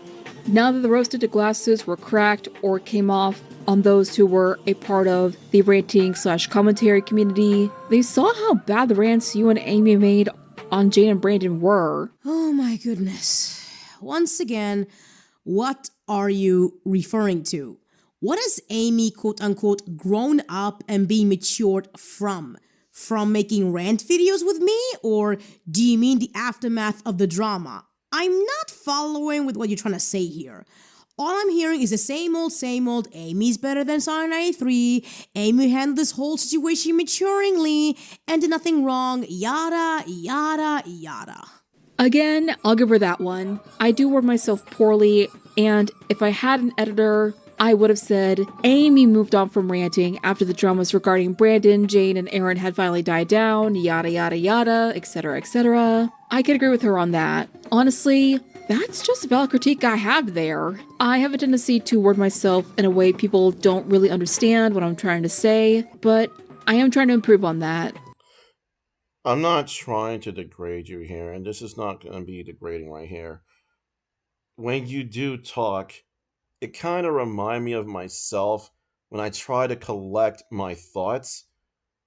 B: Now that the roasted glasses were cracked or came off on those who were a part of the ranting/commentary community, they saw how bad the rants you and Amy made on Jane and Brandon were.
D: Oh my goodness. Once again, what are you referring to? What has Amy quote-unquote grown up and been matured from? From making rant videos with me? Or do you mean the aftermath of the drama? I'm not following with what you're trying to say here. All I'm hearing is the same old, Amy's better than Sonic93, Amy handled this whole situation maturingly, and did nothing wrong, yada, yada, yada.
B: Again, I'll give her that one. I do word myself poorly, and if I had an editor, I would have said Amy moved on from ranting after the dramas regarding Brandon, Jane, and Aaron had finally died down, yada yada yada, etc, etc. I could agree with her on that. Honestly, that's just a valid critique I have there. I have a tendency to word myself in a way people don't really understand what I'm trying to say, but I am trying to improve on that.
A: I'm not trying to degrade you here, and this is not going to be degrading right here. When you do talk, it kind of reminds me of myself when I try to collect my thoughts.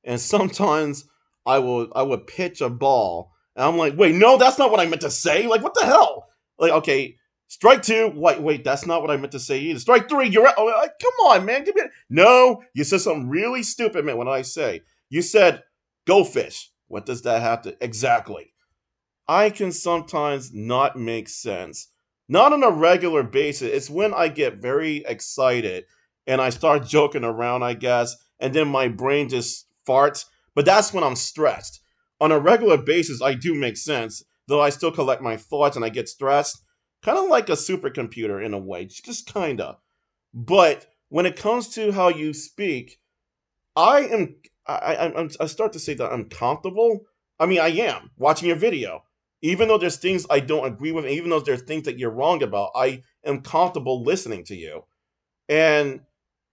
A: And sometimes I would pitch a ball, and I'm like, wait, no, that's not what I meant to say. Like, what the hell? Like, okay, strike two. Wait, that's not what I meant to say either. Strike three. You're come on, man. Give me no. You said something really stupid, man. What did I say? You said go fish. What does that have to exactly? I can sometimes not make sense. Not on a regular basis. It's when I get very excited and I start joking around, I guess, and then my brain just farts. But that's when I'm stressed. On a regular basis, I do make sense, though I still collect my thoughts and I get stressed. Kind of like a supercomputer in a way, just kinda. But when it comes to how you speak, I start to say that I'm comfortable. I mean, I am watching your video. Even though there's things I don't agree with, and even though there's things that you're wrong about, I am comfortable listening to you. And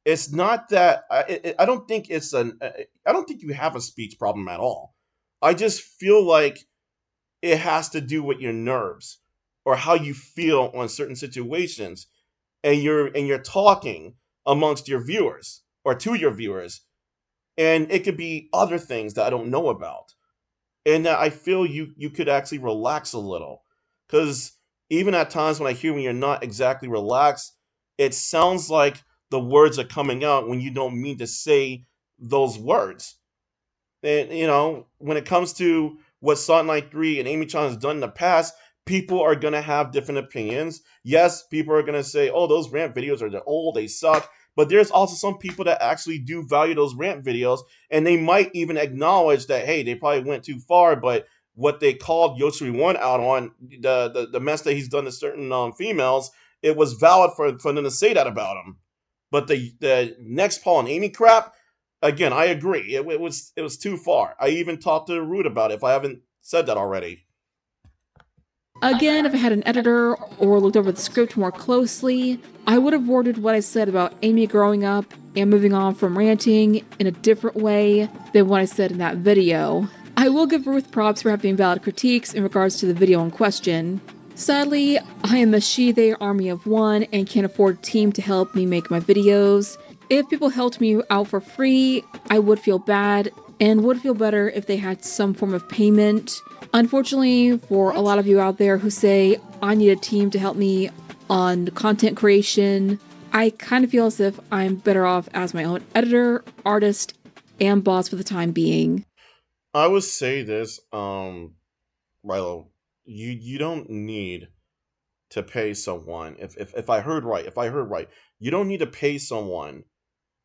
A: it's not that I don't think I don't think you have a speech problem at all. I just feel like it has to do with your nerves or how you feel on certain situations, and you're talking amongst your viewers or to your viewers, And it could be other things that I don't know about. And that I feel you could actually relax a little. Because even at times when I hear when you're not exactly relaxed, it sounds like the words are coming out when you don't mean to say those words. And when it comes to what Sonic93 and Amy-Chan has done in the past, people are gonna have different opinions. Yes, people are gonna say, "Oh, those rant videos are old, they suck." But there's also some people that actually do value those rant videos, and they might even acknowledge that, hey, they probably went too far. But what they called YoshiWii1 out on, the mess that he's done to certain females, it was valid for them to say that about him. But the NextPaul&Amy crap, again, I agree. It was too far. I even talked to Ruth about it, if I haven't said that already.
B: Again, if I had an editor or looked over the script more closely, I would have worded what I said about Amy growing up and moving on from ranting in a different way than what I said in that video. I will give Ruth props for having valid critiques in regards to the video in question. Sadly, I am a she-they army of one and can't afford a team to help me make my videos. If people helped me out for free, I would feel bad and would feel better if they had some form of payment. Unfortunately, for a lot of you out there who say, I need a team to help me on content creation, I kind of feel as if I'm better off as my own editor, artist, and boss for the time being.
A: I would say this, Rilo, you don't need to pay someone. If I heard right, you don't need to pay someone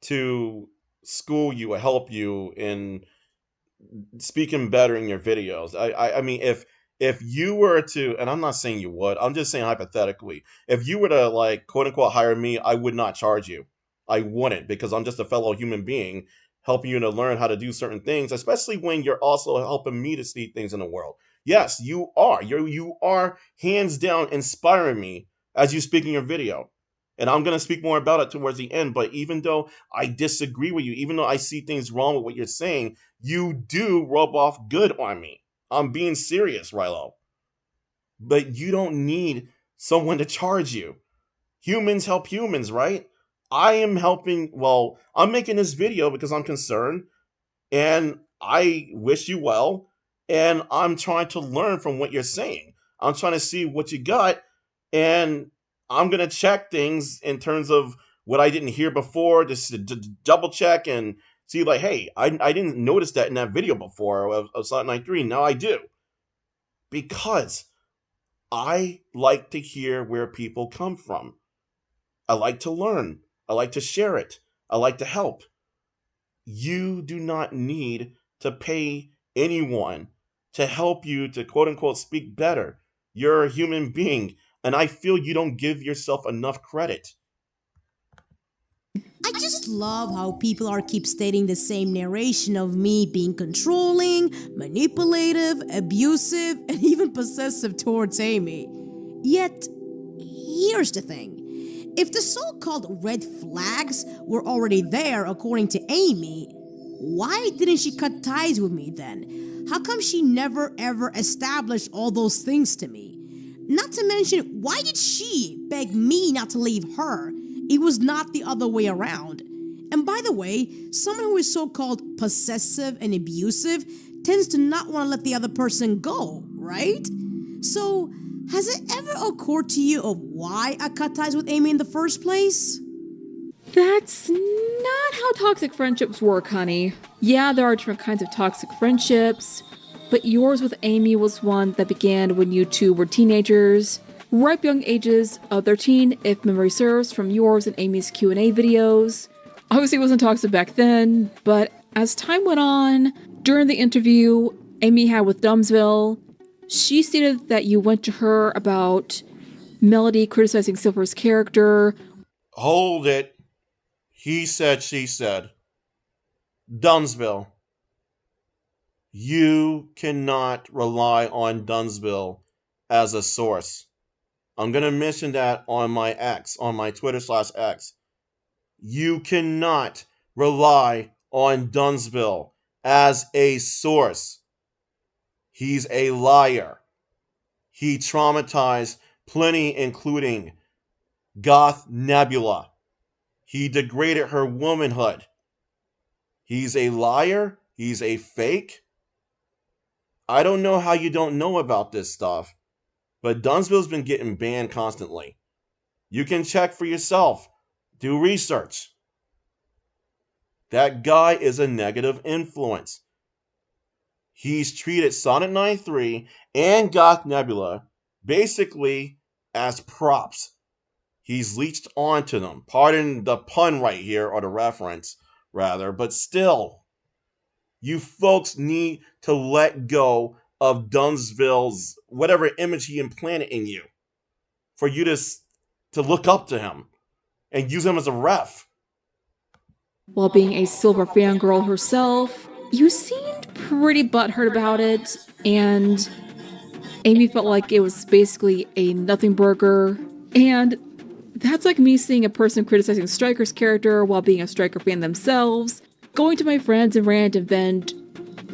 A: to school you or help you in speaking better in your videos. I mean, if you were to, and I'm not saying you would, I'm just saying hypothetically, if you were to, like, quote unquote hire me, I would not charge you. I wouldn't, because I'm just a fellow human being helping you to learn how to do certain things, especially when you're also helping me to see things in the world. Yes, you are. You are hands down inspiring me as you speak in your video. And I'm going to speak more about it towards the end. But even though I disagree with you, even though I see things wrong with what you're saying, you do rub off good on me. I'm being serious, Rilo. But you don't need someone to charge you. Humans help humans, right? I am helping, well, I'm making this video because I'm concerned, and I wish you well, and I'm trying to learn from what you're saying. I'm trying to see what you got, and I'm going to check things in terms of what I didn't hear before, just to double check and see, like, hey, I didn't notice that in that video before of Sonic93. Now I do. Because I like to hear where people come from. I like to learn. I like to share it. I like to help. You do not need to pay anyone to help you to quote unquote speak better. You're a human being, and I feel you don't give yourself enough credit.
D: I just love how people keep stating the same narration of me being controlling, manipulative, abusive, and even possessive towards Amy. Yet, here's the thing. If the so-called red flags were already there according to Amy, why didn't she cut ties with me then? How come she never ever established all those things to me? Not to mention, why did she beg me not to leave her? It was not the other way around. And by the way, someone who is so-called possessive and abusive tends to not want to let the other person go, right? So, has it ever occurred to you of why I cut ties with Amy in the first place?
B: That's not how toxic friendships work, honey. Yeah, there are different kinds of toxic friendships, but yours with Amy was one that began when you two were teenagers, ripe young ages of 13, if memory serves, from yours and Amy's Q&A videos. Obviously it wasn't toxic back then, but as time went on, during the interview Amy had with Dumbsville, she stated that you went to her about Melody criticizing Silver's character.
A: Hold it. He said, she said. Dumbsville. You cannot rely on Dumbsville as a source. I'm going to mention that on my X, on my Twitter/X. You cannot rely on Dumbsville as a source. He's a liar. He traumatized plenty, including Goth Nebula. He degraded her womanhood. He's a liar. He's a fake. I don't know how you don't know about this stuff, but Dumbsville's been getting banned constantly. You can check for yourself. Do research. That guy is a negative influence. He's treated Sonic93 and Goth Nebula basically as props. He's leached onto them. Pardon the pun right here, or the reference, rather, but still, you folks need to let go of Dumbsville's whatever image he implanted in you for you to look up to him and use him as a ref.
B: While being a Silver fangirl herself, you seemed pretty butthurt about it, and Amy felt like it was basically a nothing burger, and that's like me seeing a person criticizing Stryker's character while being a Stryker fan themselves, going to my friends and rant and vent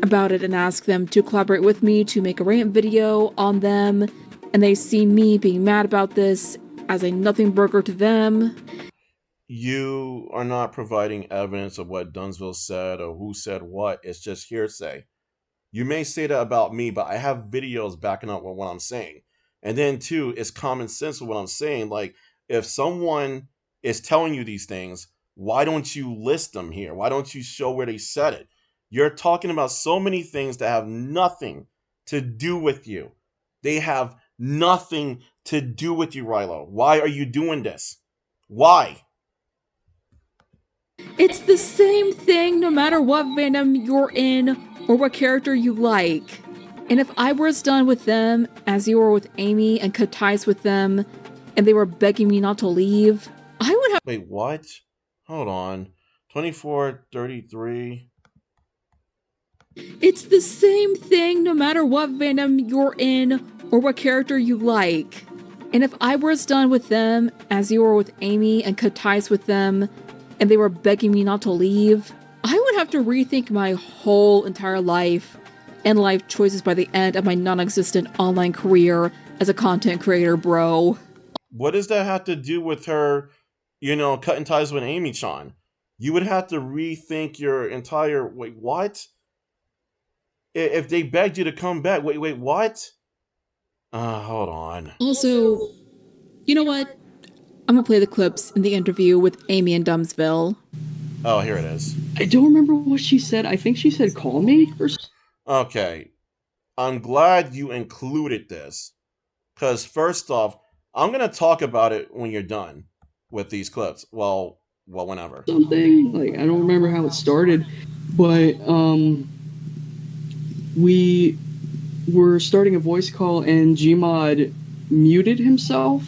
B: about it and ask them to collaborate with me to make a rant video on them, and they see me being mad about this as a nothing burger to them.
A: You are not providing evidence of what Dumbsville said or who said what. It's just hearsay. You may say that about me, but I have videos backing up what I'm saying. And then, too, it's common sense with what I'm saying. Like, if someone is telling you these things, why don't you list them here? Why don't you show where they said it? You're talking about so many things that have nothing to do with you. They have nothing to do with you, Rielu. Why are you doing this? Why?
B: It's the same thing no matter what fandom you're in or what character you like. And if I were as done with them as you were with Amy and cut ties with them, and they were begging me not to leave, I would have—
A: Wait, what? Hold on. 2433.
B: It's the same thing no matter what fandom you're in or what character you like. And if I were as done with them as you were with Amy and cut ties with them, and they were begging me not to leave, I would have to rethink my whole entire life and life choices by the end of my non-existent online career as a content creator, bro.
A: What does that have to do with her, cutting ties with Amy-Chan? You would have to rethink your entire— wait, what? If they begged you to come back, wait, what? Hold on.
B: Also, you know what? I'm gonna play the clips in the interview with Amy and Dumbsville.
A: Oh, here it is.
H: I don't remember what she said. I think she said call me or something.
A: Okay. I'm glad you included this. Because first off, I'm going to talk about it when you're done with these clips. Well, whenever.
H: Something. Like, I don't remember how it started. But, we were starting a voice call and Gmod muted himself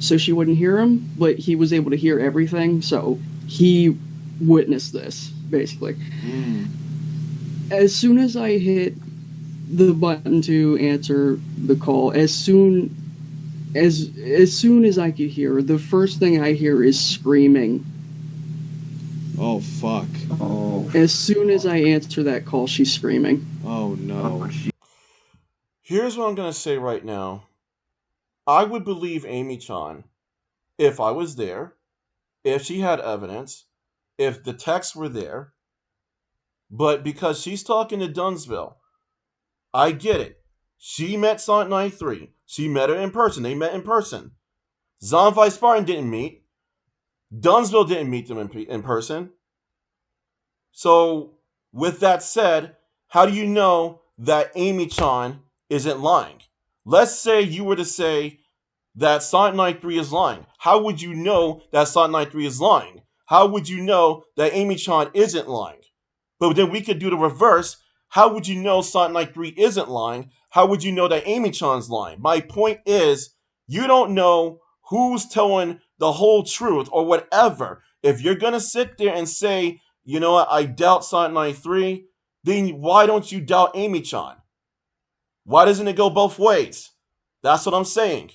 H: so she wouldn't hear him, but he was able to hear everything, so he witnessed this, basically. As soon as I hit the button to answer the call, as soon as I could hear, the first thing I hear is screaming.
I: Oh, fuck.
H: Oh. As soon as I answer that call, she's screaming.
I: Oh, no.
A: Here's what I'm going to say right now. I would believe Amy-Chan if I was there, if she had evidence, if the texts were there. But because she's talking to Dumbsville, I get it. She met Sonic93. She met her in person. They met in person. Zombified Spartan didn't meet. Dumbsville didn't meet them in person. So, with that said, how do you know that Amy-Chan isn't lying? Let's say you were to say that Sonic93 is lying. How would you know that Sonic93 is lying? How would you know that Amy-Chan isn't lying? But then we could do the reverse. How would you know Sonic93 isn't lying? How would you know that Amy-Chan's lying? My point is, you don't know who's telling the whole truth or whatever. If you're going to sit there and say, you know what, I doubt Sonic93, then why don't you doubt Amy-Chan? Why doesn't it go both ways? That's what I'm saying.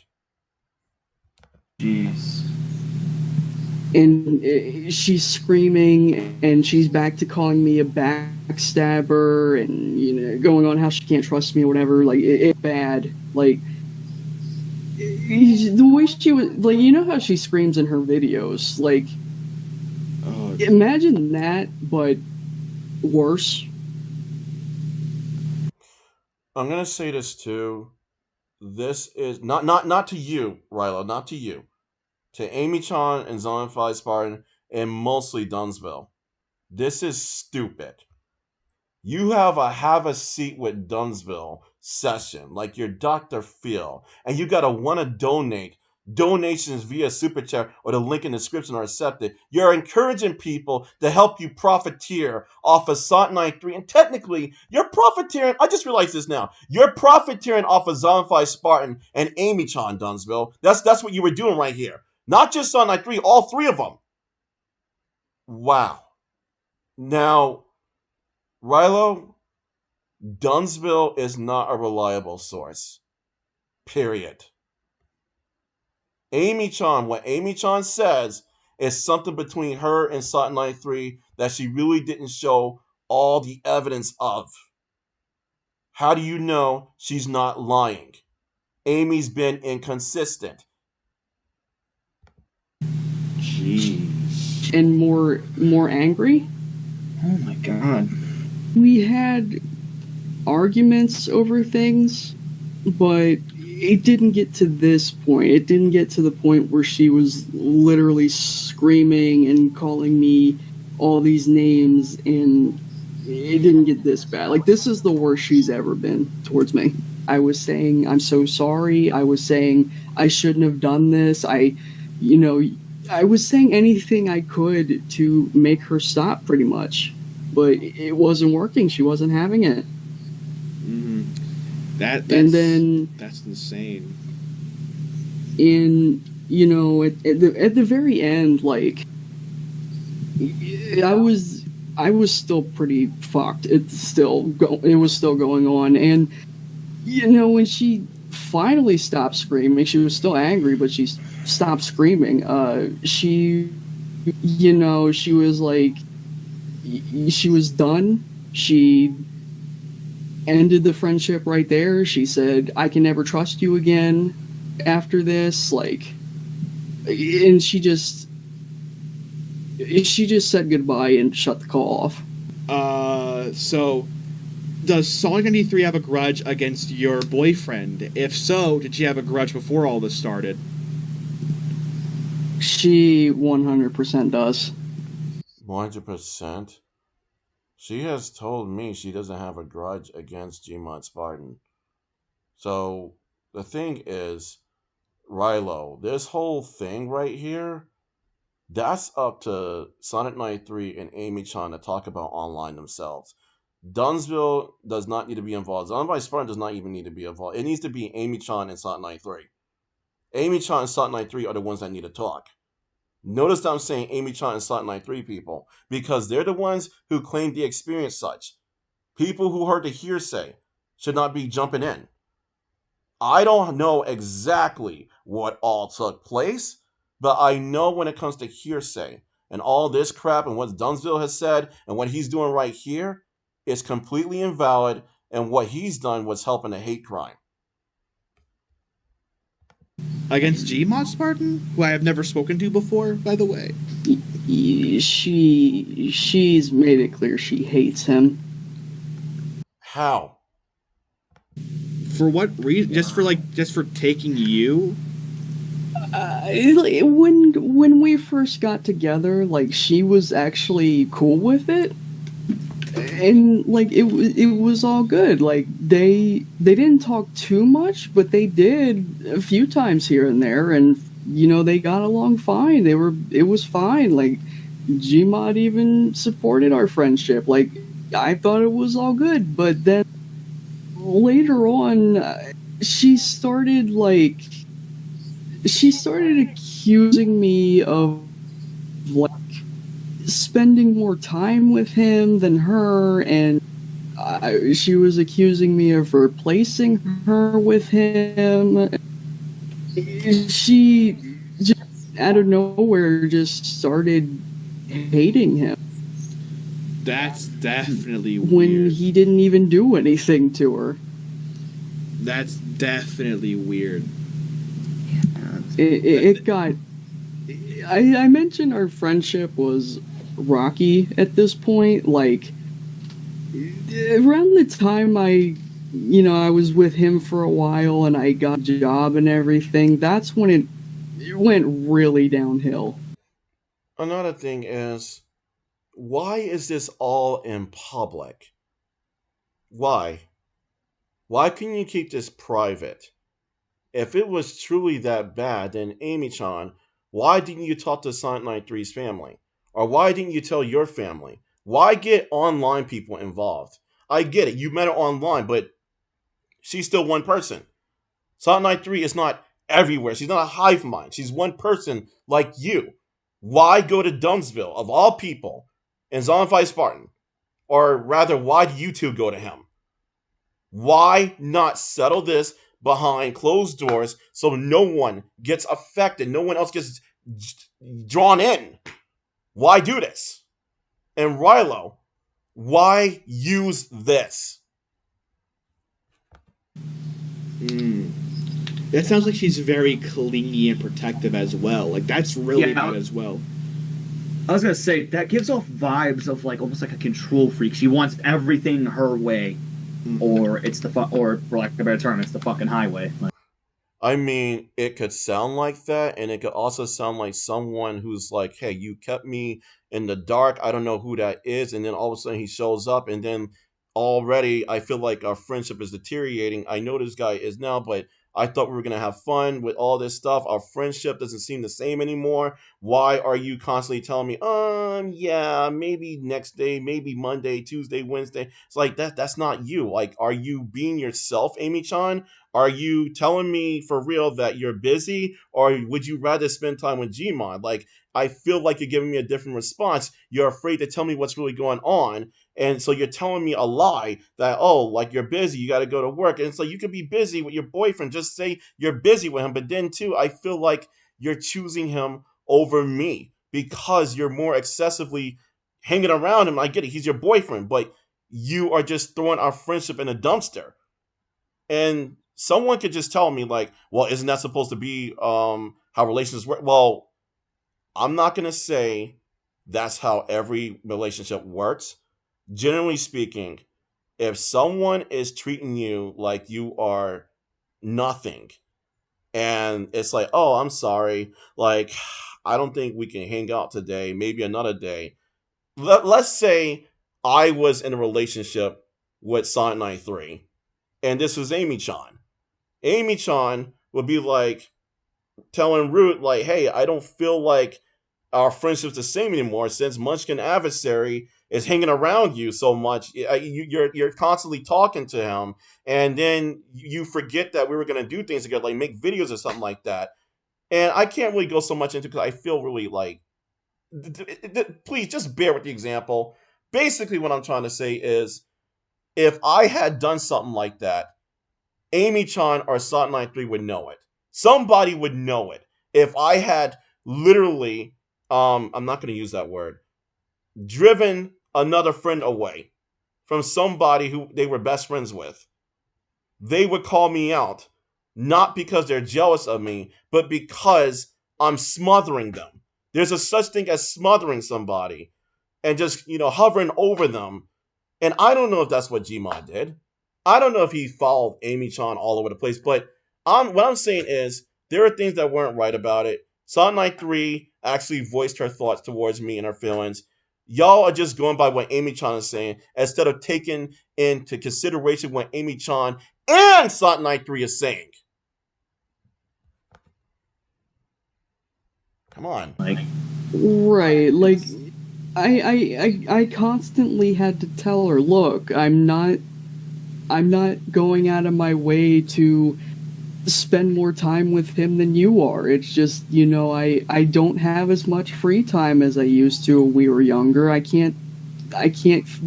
I: Jeez.
H: And she's screaming, and she's back to calling me a backstabber, and going on how she can't trust me or whatever. Like, it's bad. Like, the way she was, like, you know how she screams in her videos. Like, imagine that, but worse.
A: I'm gonna say this too. This is not to you, Rilo, not to you. To Amy-Chan and Zombified Spartan and mostly Dumbsville. This is stupid. You have a seat with Dumbsville session, like your Dr. Phil, and you gotta wanna donate. Donations via Super Chat or the link in the description are accepted. You're encouraging people to help you profiteer off of Sonic93, and technically, you're profiteering. I just realized this now. You're profiteering off of Zombified Spartan and Amy-Chan Dumbsville. That's what you were doing right here. Not just Sonic93, all three of them. Wow. Now, Rilo, Dumbsville is not a reliable source. Period. Amy-Chan, what Amy-Chan says is something between her and Sonic93 that she really didn't show all the evidence of. How do you know she's not lying? Amy's been inconsistent.
I: Jeez.
H: And more angry.
I: Oh my god.
H: We had arguments over things, but it didn't get to this point. It didn't get to the point where she was literally screaming and calling me all these names, and it didn't get this bad. Like, this is the worst she's ever been towards me. I was saying, I'm so sorry. I was saying, I shouldn't have done this. I was saying anything I could to make her stop, pretty much. But it wasn't working. She wasn't having it.
I: Mm-hmm. That's insane.
H: And at the very end, like, I was still pretty fucked. It was still going on, and when she finally stopped screaming, she was still angry, but she stopped screaming. She was like, she was done. She ended the friendship right there. She said, I can never trust you again after this. Like, and she just said goodbye and shut the call off.
J: So does Sonic93 have a grudge against your boyfriend? If so, did she have a grudge before all this started?
H: She 100% does.
A: 100%? She has told me she doesn't have a grudge against Gmod Spartan. So, the thing is, Rilo, this whole thing right here, that's up to Sonic93 and Amy-Chan to talk about online themselves. Dumbsville does not need to be involved. Zombified Spartan does not even need to be involved. It needs to be Amy-Chan and Sonic93. Amy-Chan and Sonic93 are the ones that need to talk. Notice that I'm saying Amy-Chan and Sonic93 people, because they're the ones who claim the experience such. People who heard the hearsay should not be jumping in. I don't know exactly what all took place, but I know when it comes to hearsay and all this crap and what Dumbsville has said and what he's doing right here is completely invalid, and what he's done was helping a hate crime.
J: Against Gmod Spartan, who I have never spoken to before, by the way.
H: She's made it clear she hates him.
A: How?
J: For what reason? Just for taking you?
H: When we first got together, like, she was actually cool with it, and like it was all good. Like, they didn't talk too much, but they did a few times here and there, and they got along fine. It was fine. Like, Gmod even supported our friendship. Like, I thought it was all good, but then later on, she started accusing me of, like, spending more time with him than her, and she was accusing me of replacing her with him. She just out of nowhere just started hating him.
J: That's definitely weird.
H: When he didn't even do anything to her.
J: That's definitely weird.
H: It got... I mentioned our friendship was rocky at this point. Like, around the time I was with him for a while and I got a job and everything, that's when it went really downhill.
A: Another thing is, why is this all in public? Why? Why couldn't you keep this private? If it was truly that bad, then Amy-Chan, why didn't you talk to Sonic93's family? Or why didn't you tell your family? Why get online people involved? I get it, you met her online, but she's still one person. Sonic93 is not everywhere. She's not a hive mind. She's one person like you. Why go to Dumbsville, of all people, and Zombified Spartan? Or rather, why do you two go to him? Why not settle this behind closed doors so no one gets affected, no one else gets drawn in? Why do this? And Riolu, why use this?
J: That sounds like she's very clingy and protective as well. Like, that's really bad as well.
K: I was gonna say, that gives off vibes of, like, almost like a control freak. She wants everything her way. Or it's the or for lack of a better term, it's the fucking highway.
A: I mean, it could sound like that, and it could also sound like someone who's like, hey, you kept me in the dark, I don't know who that is, and then all of a sudden he shows up, and then already I feel like our friendship is deteriorating. I know this guy is now, but I thought we were going to have fun with all this stuff. Our friendship doesn't seem the same anymore. Why are you constantly telling me, yeah, maybe next day, maybe Monday, Tuesday, Wednesday? It's like, that's not you. Like, are you being yourself, Amy-Chan? Are you telling me for real that you're busy? Or would you rather spend time with Gmod? Like, I feel like you're giving me a different response. You're afraid to tell me what's really going on. And so you're telling me a lie that, oh, like you're busy, you got to go to work. And so you could be busy with your boyfriend. Just say you're busy with him. But then, too, I feel like you're choosing him over me because you're more excessively hanging around him. I get it. He's your boyfriend. But you are just throwing our friendship in a dumpster. And someone could just tell me, like, well, isn't that supposed to be how relations work? Well, I'm not going to say that's how every relationship works. Generally speaking, if someone is treating you like you are nothing, and it's like, oh, I'm sorry, like, I don't think we can hang out today, maybe another day. Let's say I was in a relationship with Sonic93, and this was Amy-Chan. Amy-Chan would be like, telling Ruth, like, hey, I don't feel like our friendship's the same anymore since Munchkin Adversary is hanging around you so much. You're constantly talking to him, and then you forget that we were going to do things together, like make videos or something like that. And I can't really go so much into it because I feel really like, please just bear with the example. Basically what I'm trying to say is, if I had done something like that, Amy-Chan or Sonic93 would know it. Somebody would know it. If I had literally, I'm not going to use that word, driven another friend away from somebody who they were best friends with, they would call me out, not because they're jealous of me, but because I'm smothering them. There's a such thing as smothering somebody and just, hovering over them. And I don't know if that's what Gmod did. I don't know if he followed Amy-Chan all over the place, but what I'm saying is there are things that weren't right about it. Sonic93 actually voiced her thoughts towards me and her feelings. Y'all are just going by what Amy-Chan is saying instead of taking into consideration what Amy-Chan and Sonic93 is saying. Come on.
H: Right, like, I constantly had to tell her, look, I'm not going out of my way to spend more time with him than you are. It's just, I don't have as much free time as I used to when we were younger. I can't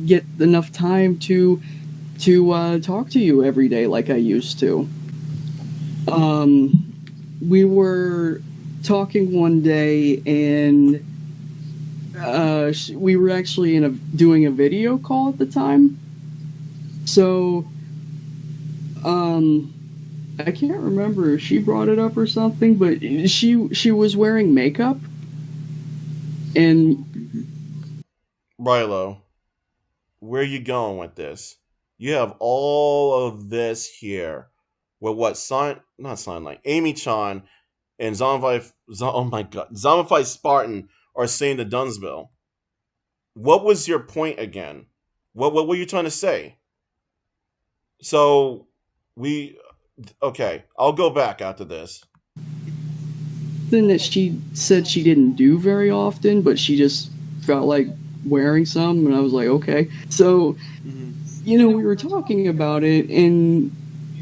H: get enough time to talk to you every day like I used to. We were talking one day, and we were actually doing a video call at the time. So, I can't remember if she brought it up or something, but she was wearing makeup, and
A: Riolu, where are you going with this? You have all of this here. With what Amy-Chan and Zombified Spartan are saying to Dumbsville. What was your point again? What were you trying to say? So okay, I'll go back after this.
H: Thing that she said she didn't do very often, but she just felt like wearing some, and I was like, okay. So, we were talking about it, and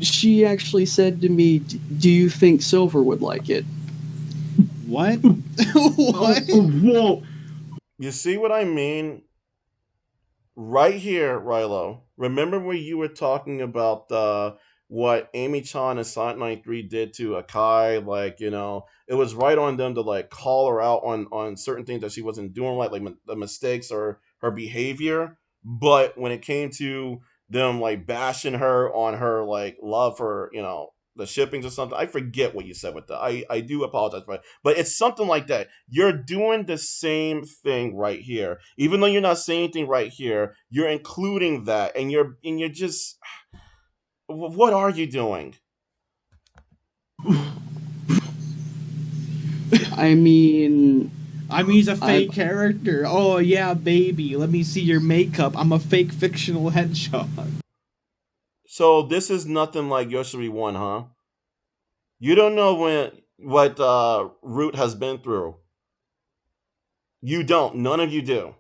H: she actually said to me, do you think Silver would like it?
J: What? What?
K: Whoa!
A: You see what I mean? Right here, Rielu. Remember when you were talking about what Amy-Chan and Sonic93 did to Akai? Like, it was right on them to like call her out on certain things that she wasn't doing right, like the mistakes or her behavior. But when it came to them like bashing her on her like love for the shippings or something, I forget what you said with that. I do apologize for it, but it's something like that. You're doing the same thing right here, even though you're not saying anything right here. You're including that, and you're just, what are you doing?
H: I mean,
J: he's a fake character. Oh yeah, baby. Let me see your makeup. I'm a fake fictional headshot.
A: So this is nothing like YoshiWii1, huh? You don't know what Ruth has been through. You don't. None of you do.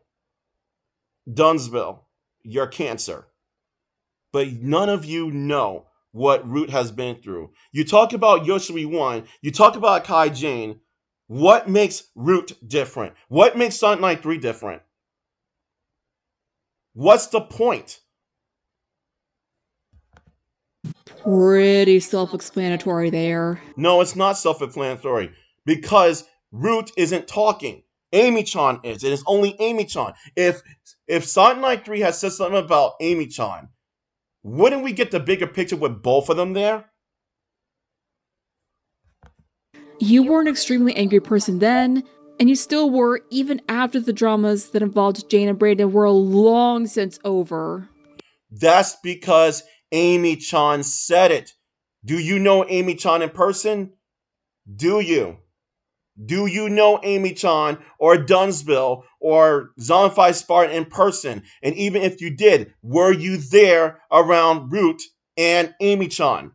A: Dumbsville, you're cancer. But none of you know what Ruth has been through. You talk about YoshiWii1. You talk about Akai Jane. What makes Ruth different? What makes Sonic93 different? What's the point?
B: Pretty self-explanatory there.
A: No, it's not self-explanatory. Because Ruth isn't talking. Amy-Chan is. It is only Amy-Chan. If Sonic93 had said something about Amy-Chan, wouldn't we get the bigger picture with both of them there?
B: You were an extremely angry person then, and you still were even after the dramas that involved Jane and Brandon were long since over.
A: That's because Amy-Chan said it. Do you know Amy-Chan in person? Do you? Do you know Amy-Chan or Dumbsville or Zombified Spartan in person? And even if you did, were you there around Ruth and Amy-Chan?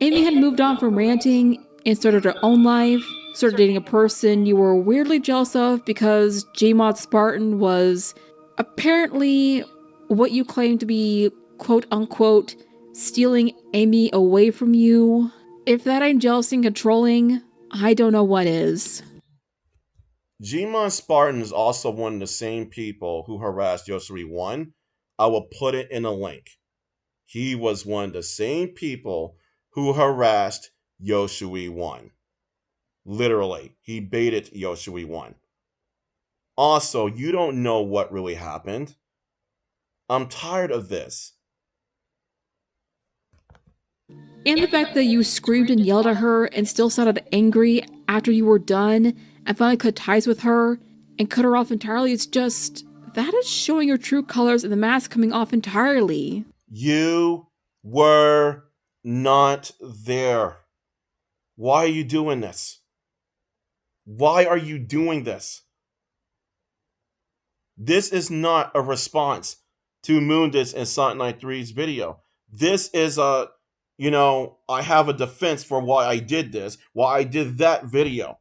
B: Amy had moved on from ranting and started her own life, started dating a person you were weirdly jealous of because Gmod Spartan was apparently what you claim to be quote-unquote stealing Amy away from you. If that ain't jealousy and controlling, I don't know what is.
A: Gmod Spartan is also one of the same people who harassed YoshiWii1. I will put it in a link. He was one of the same people who harassed YoshiWii1. Literally, he baited YoshiWii1. Also, you don't know what really happened. I'm tired of this.
B: And the fact that you screamed and yelled at her and still sounded angry after you were done and finally cut ties with her and cut her off entirely, it's just, that is showing your true colors and the mask coming off entirely.
A: You were not there. Why are you doing this? Why are you doing this? This is not a response to Moondisc and Sonic93's video. This is I have a defense for why I did this, why I did that video.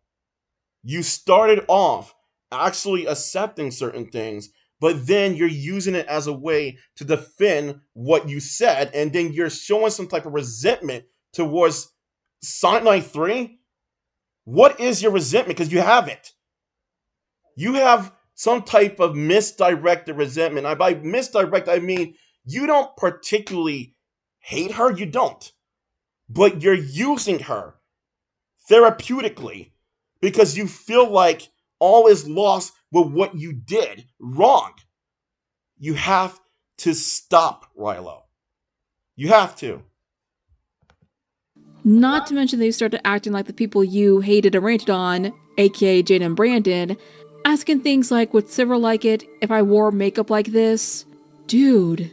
A: You started off actually accepting certain things, but then you're using it as a way to defend what you said, and then you're showing some type of resentment towards Sonic93? What is your resentment? Because you have it. You have some type of misdirected resentment. By misdirect, I mean you don't particularly hate her, you don't. But you're using her therapeutically because you feel like all is lost with what you did wrong. You have to stop, Rielu. You have to.
B: Not to mention they started acting like the people you hated and ranted on, aka Jane and Brandon, asking things like, would Silver like it if I wore makeup like this? Dude,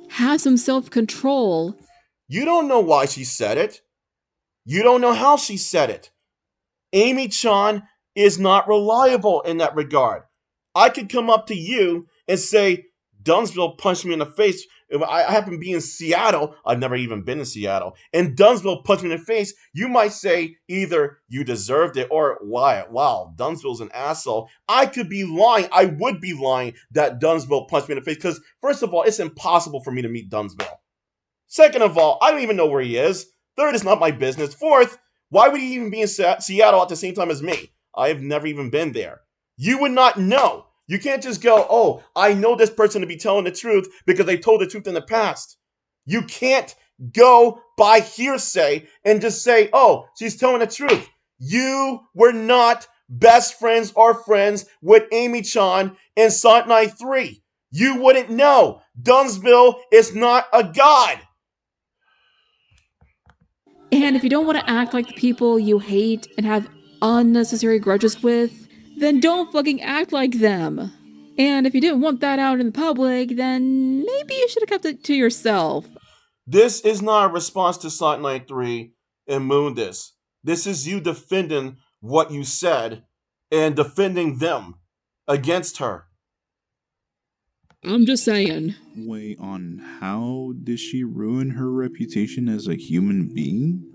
B: have some self-control.
A: You don't know why she said it. You don't know how she said it. Amy-Chan is not reliable in that regard. I could come up to you and say, Dumbsville punched me in the face. If I happen to be in Seattle, I've never even been in Seattle, and Dumbsville punched me in the face, you might say either you deserved it or wow, Dumbsville's an asshole. I could be lying. I would be lying that Dumbsville punched me in the face because, first of all, it's impossible for me to meet Dumbsville. Second of all, I don't even know where he is. Third, it's not my business. Fourth, why would he even be in Seattle at the same time as me? I have never even been there. You would not know. You can't just go, oh, I know this person to be telling the truth because they told the truth in the past. You can't go by hearsay and just say, oh, she's telling the truth. You were not best friends or friends with Amy-Chan and Sonic93. You wouldn't know. Dumbsville is not a god.
B: And if you don't want to act like the people you hate and have unnecessary grudges with, then don't fucking act like them. And if you didn't want that out in the public, then maybe you should have kept it to yourself.
A: This is not a response to Sonic93 and Moondisc. This is you defending what you said and defending them against her.
B: I'm just saying.
L: Wait, on how did she ruin her reputation as a human being?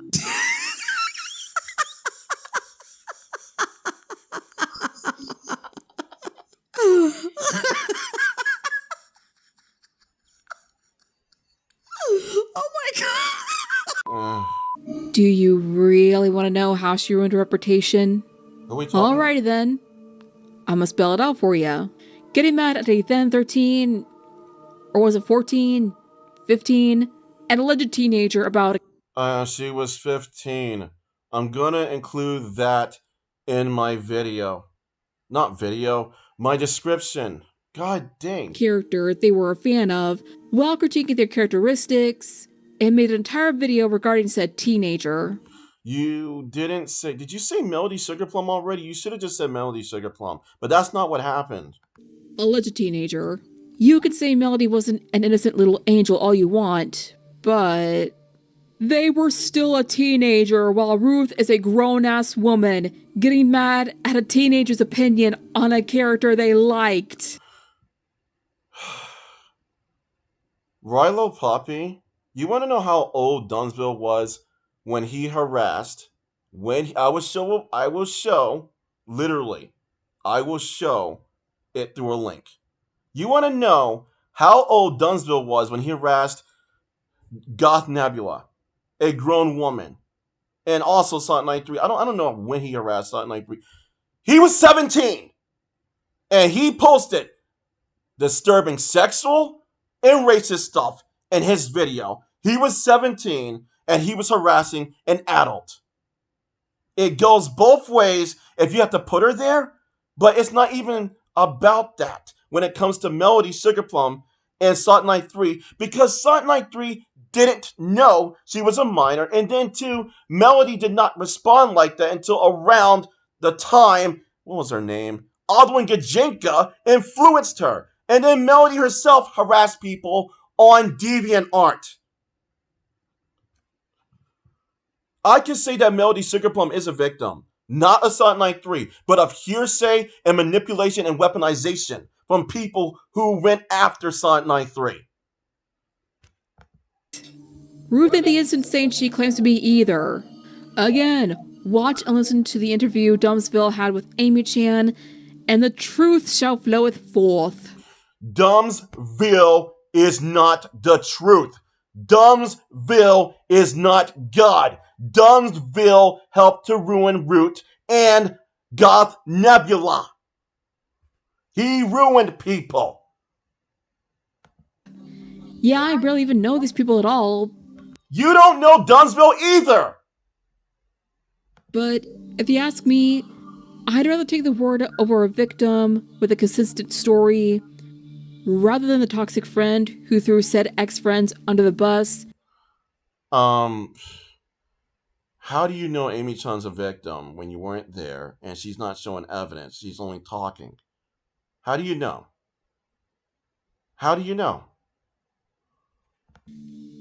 D: Oh my
B: god! Do you really want to know how she ruined her reputation? Alrighty then. I'm gonna spell it out for you. Getting mad at a then 13, or was it 14, 15, an alleged teenager about
A: She was 15. I'm gonna include that in my video. Not video, my description. God dang.
B: Character they were a fan of, while critiquing their characteristics, and made an entire video regarding said teenager.
A: You didn't say, did you say Melody Sugarplum already? You should have just said Melody Sugarplum, but that's not what happened.
B: Alleged teenager. You could say Melody wasn't an innocent little angel all you want, but they were still a teenager while Ruth is a grown-ass woman getting mad at a teenager's opinion on a character they liked.
A: RioluPuppy, you want to know how old Dumbsville was when he harassed? I will show it through a link. You want to know how old Dumbsville was when he harassed Goth Nebula, a grown woman, and also Sonic93. I don't know when he harassed Sonic93. He was 17, and he posted disturbing sexual and racist stuff in his video. He was 17, and he was harassing an adult. It goes both ways if you have to put her there, but it's not even about that when it comes to Melody Sugarplum and Sonic93, because Sonic93 didn't know she was a minor, and then too, Melody did not respond like that until around the time, what was her name? Aldwin Gajenka influenced her, and then Melody herself harassed people on DeviantArt. I can say that Melody Sugarplum is a victim, not of Sonic93, but of hearsay and manipulation and weaponization from people who went after Sonic93.
B: Ruth ain't the instant saint she claims to be either. Again, watch and listen to the interview Dumbsville had with Amy-Chan, and the truth shall floweth forth.
A: Dumbsville is not the truth. Dumbsville is not God. Dumbsville helped to ruin Ruth and Goth Nebula. He ruined people.
B: Yeah, I barely even know these people at all.
A: You don't know Dumbsville either!
B: But if you ask me, I'd rather take the word over a victim with a consistent story, rather than the toxic friend who threw said ex-friends under the bus.
A: How do you know Amy-Chan's a victim when you weren't there and she's not showing evidence? She's only talking. How do you know? How do you know?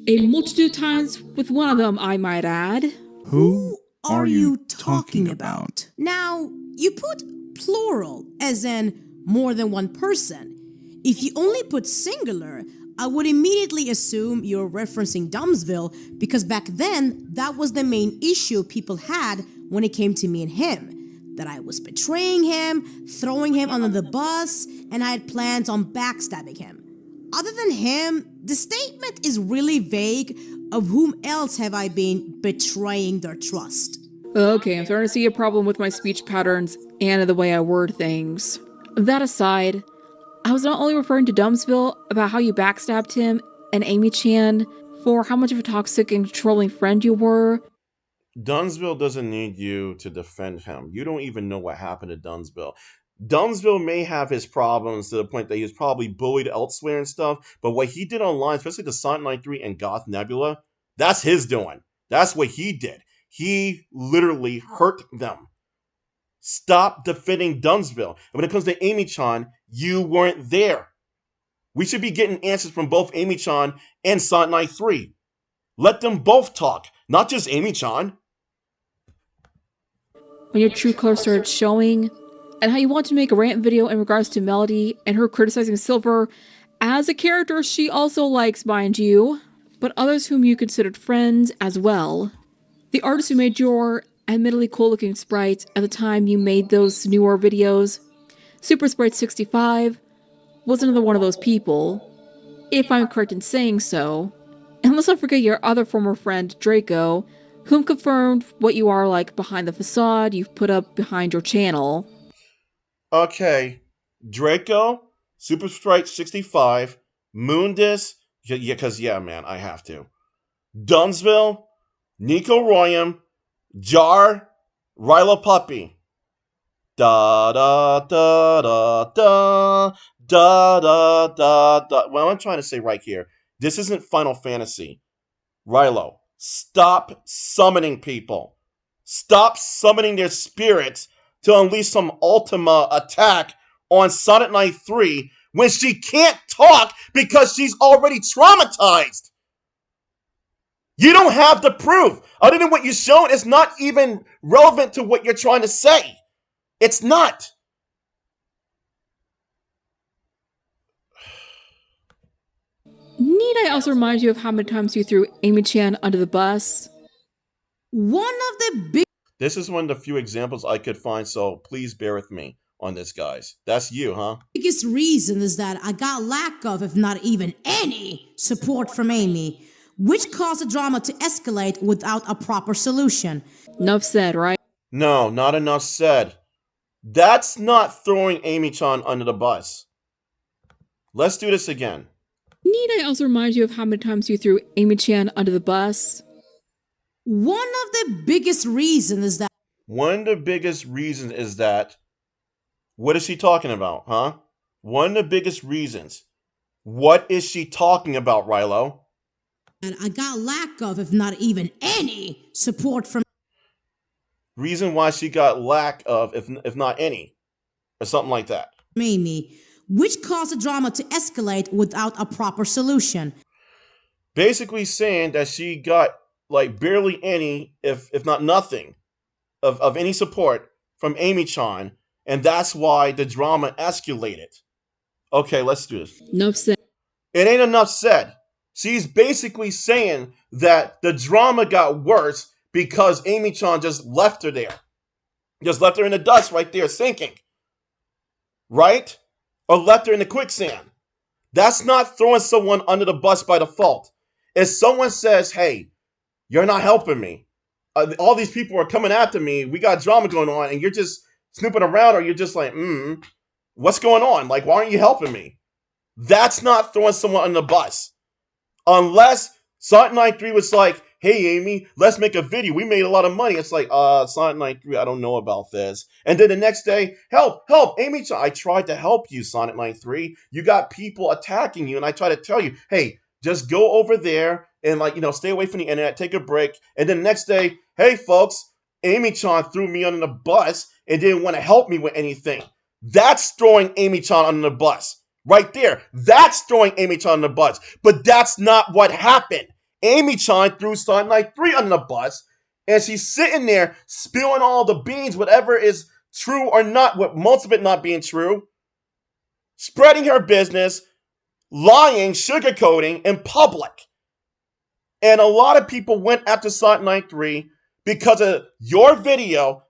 B: A multitude times with one of them, I might add.
L: Who
D: are you talking about? Now, you put plural, as in more than one person. If you only put singular, I would immediately assume you're referencing Dumbsville, because back then, that was the main issue people had when it came to me and him. That I was betraying him, throwing him under the bus, and I had plans on backstabbing him. Other than him, the statement is really vague. Of whom else have I been betraying their trust?
B: Okay, I'm starting to see a problem with my speech patterns and the way I word things. That aside, I was not only referring to Dumbsville about how you backstabbed him and Amy-Chan for how much of a toxic and controlling friend you were.
A: Dumbsville doesn't need you to defend him. You don't even know what happened to Dumbsville. Dumbsville may have his problems to the point that he was probably bullied elsewhere and stuff, but what he did online, especially the Sonic93 and Goth Nebula, that's his doing. That's what he did. He literally hurt them. Stop defending Dumbsville. And when it comes to Amy-Chan, you weren't there. We should be getting answers from both Amy-Chan and Sonic93. Let them both talk, not just Amy-Chan.
B: When your true colors started showing, and how you want to make a rant video in regards to Melody and her criticizing Silver as a character she also likes, mind you, but others whom you considered friends as well. The artist who made your admittedly cool-looking sprites at the time you made those newer videos, Super Sprite 65, was another one of those people, if I'm correct in saying so. And let's not forget your other former friend, Draco, whom confirmed what you are like behind the facade you've put up behind your channel.
A: Okay, Draco, Super Sprite 65, Moondisc, yeah, man, I have to. Dumbsville, Nico Royam, Jar, RioluPuppy. Da da da da da da da da da. What I'm trying to say right here, this isn't Final Fantasy. Rielu, stop summoning people. Stop summoning their spirits to unleash some Ultima attack on Sonic93 when she can't talk because she's already traumatized. You don't have the proof. Other than what you've shown, it's not even relevant to what you're trying to say. It's not.
B: Need I also remind you of how many times you threw Amy-Chan under the bus?
D: One of the big...
A: This is one of the few examples I could find, so please bear with me on this, guys. That's you, huh?
D: Biggest reason is that I got lack of, if not even any, support from Amy, which caused the drama to escalate without a proper solution.
B: Enough said, right?
A: No, not enough said. That's not throwing Amy-Chan under the bus. Let's do this again.
B: Need I also remind you of how many times you threw Amy-Chan under the bus?
D: One of the biggest reasons is that...
A: One of the biggest reasons is that... What is she talking about, huh? One of the biggest reasons. What is she talking about, Rielu?
D: And I got lack of, if not even any, support from...
A: Reason why she got lack of, if not any. Or something like that.
D: Amy, which caused the drama to escalate without a proper solution.
A: Basically saying that she got like barely any, if not nothing, of any support from Amy-Chan, and that's why the drama escalated. Okay, let's do this.
B: Enough said.
A: It ain't enough said. She's basically saying that the drama got worse because Amy-Chan just left her there. Just left her in the dust right there sinking. Right? Or left her in the quicksand. That's not throwing someone under the bus by default. If someone says, hey, you're not helping me. All these people are coming after me. We got drama going on, and you're just snooping around, or you're just like, what's going on? Like, why aren't you helping me? That's not throwing someone under the bus. Unless Sonic93 was like, hey, Amy, let's make a video. We made a lot of money. It's like, Sonic93, I don't know about this. And then the next day, help, Amy-Chan. I tried to help you, Sonic93. You got people attacking you, and I try to tell you, hey, just go over there and, like, stay away from the internet, take a break. And then the next day, hey folks, Amy-Chan threw me under the bus and didn't want to help me with anything. That's throwing Amy-Chan under the bus. Right there. That's throwing Amy-Chan under the bus. But that's not what happened. Amy-Chan threw Sonic93 under the bus, and she's sitting there spilling all the beans, whatever is true or not, with most of it not being true, spreading her business, lying, sugarcoating in public. And a lot of people went after Sonic93 because of your video,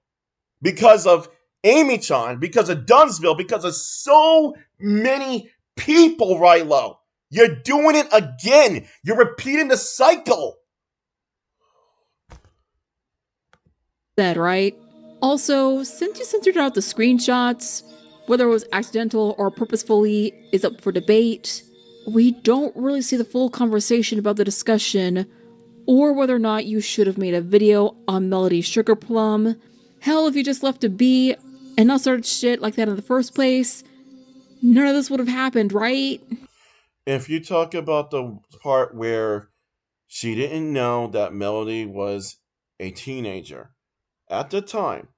A: because of Amy-Chan, because of Dumbsville, because of so many people, Riolu. You're doing it again. You're repeating the cycle.
B: Said, right? Also, since you censored out the screenshots, whether it was accidental or purposefully is up for debate, we don't really see the full conversation about the discussion, or whether or not you should have made a video on Melody Sugar Plum. Hell, if you just left it be and not started shit like that in the first place, none of this would have happened, right?
A: If you talk about the part where she didn't know that Melody was a teenager at the time,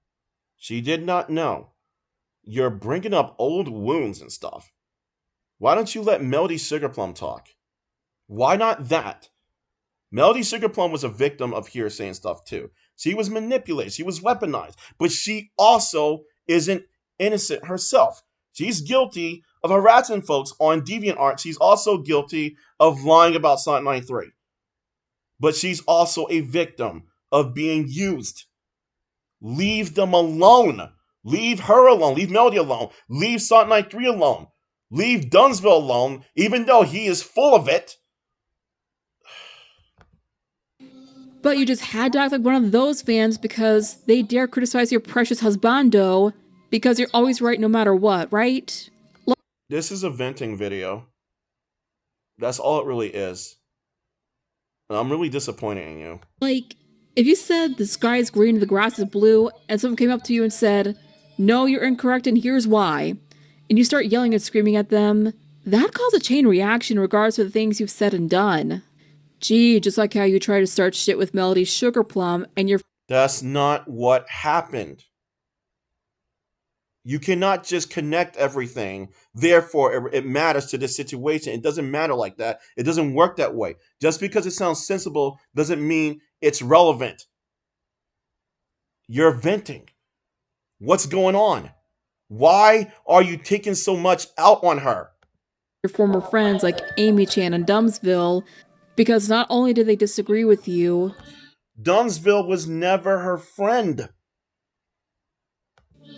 A: she did not know. You're bringing up old wounds and stuff. Why don't you let Melody Sugar Plum talk? Why not that? Melody Sugar Plum was a victim of hearsay and stuff too. She was manipulated. She was weaponized. But she also isn't innocent herself. She's guilty of harassing folks on DeviantArt. She's also guilty of lying about Sonic93. But she's also a victim of being used. Leave them alone. Leave her alone. Leave Melody alone. Leave Sonic93 alone. Leave Dumbsville alone, even though he is full of it.
B: But you just had to act like one of those fans because they dare criticize your precious husbando because you're always right no matter what, right?
A: This is a venting video. That's all it really is. And I'm really disappointed in you.
B: Like, if you said the sky is green and the grass is blue, and someone came up to you and said, no, you're incorrect and here's why, and you start yelling and screaming at them, that caused a chain reaction regardless of the things you've said and done. Gee, just like how you try to start shit with Melody Sugar Plum and you're—
A: That's not what happened. You cannot just connect everything. Therefore, it matters to this situation. It doesn't matter like that. It doesn't work that way. Just because it sounds sensible doesn't mean it's relevant. You're venting. What's going on? Why are you taking so much out on her?
B: Your former friends like Amy-Chan and Dumbsville, because not only did they disagree with you,
A: Dumbsville was never her friend.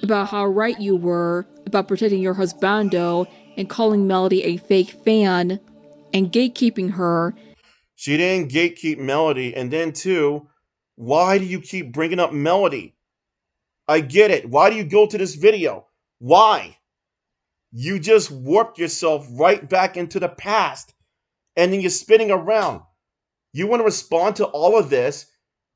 B: About how right you were about protecting your husbando and calling Melody a fake fan and gatekeeping her.
A: She didn't gatekeep Melody, and then too, why do you keep bringing up Melody? I get it. Why do you go to this video? Why? You just warped yourself right back into the past, and then you're spinning around. You want to respond to all of this,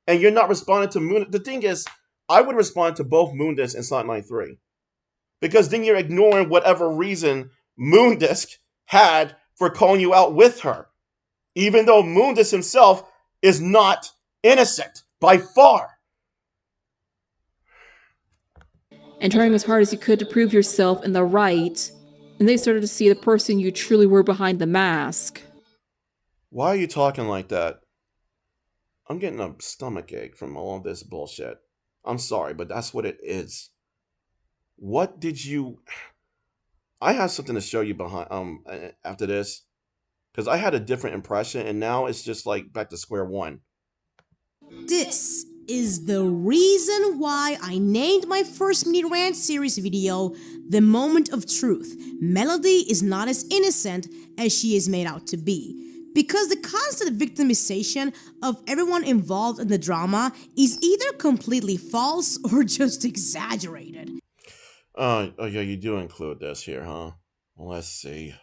A: and you're not responding to Moondisc. The thing is, I would respond to both Moondisc and Sonic93. Because then you're ignoring whatever reason Moondisc had for calling you out with her. Even though Moondisc himself is not innocent, by far.
B: And trying as hard as you could to prove yourself in the right, and they started to see the person you truly were behind the mask.
A: Why are you talking like that? I'm getting a stomachache from all of this bullshit. I'm sorry, but that's what it is. What did you... I have something to show you behind after this. Because I had a different impression, and now it's just like back to square one.
D: This is the reason why I named my first mini rant series video The Moment of Truth. Melody is not as innocent as she is made out to be. Because the constant victimization of everyone involved in the drama is either completely false or just exaggerated.
A: Oh yeah, you do include this here, huh? Well, let's see.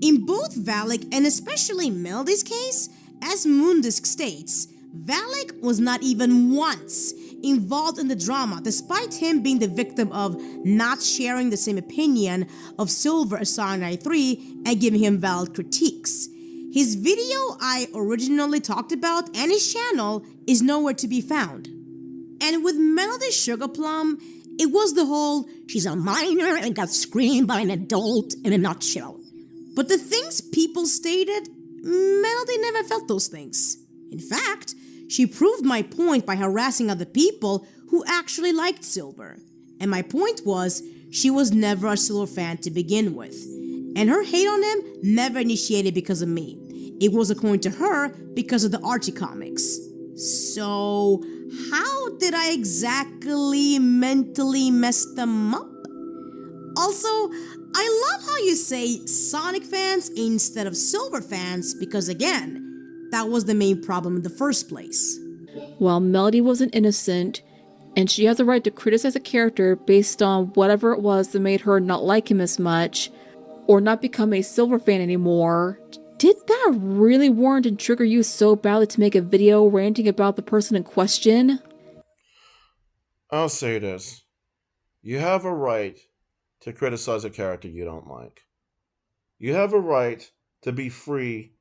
D: In both Valak and especially Melody's case, as Moondisc states, Valak was not even once involved in the drama, despite him being the victim of not sharing the same opinion of Silver as Sonic93 and giving him valid critiques. His video I originally talked about and his channel is nowhere to be found. And with Melody Sugarplum, it was the whole, she's a minor and got screamed by an adult in a nutshell. But the things people stated, Melody never felt those things. In fact, she proved my point by harassing other people who actually liked Silver. And my point was, she was never a Silver fan to begin with. And her hate on him never initiated because of me. It was, according to her, because of the Archie comics. So, how did I exactly mentally mess them up? Also, I love how you say Sonic fans instead of Silver fans because, again, that was the main problem in the first place.
B: Well, Melody wasn't innocent, and she has a right to criticize a character based on whatever it was that made her not like him as much, or not become a Silver fan anymore. Did that really warrant and trigger you so badly to make a video ranting about the person in question?
A: I'll say this. You have a right to criticize a character you don't like. You have a right to be free,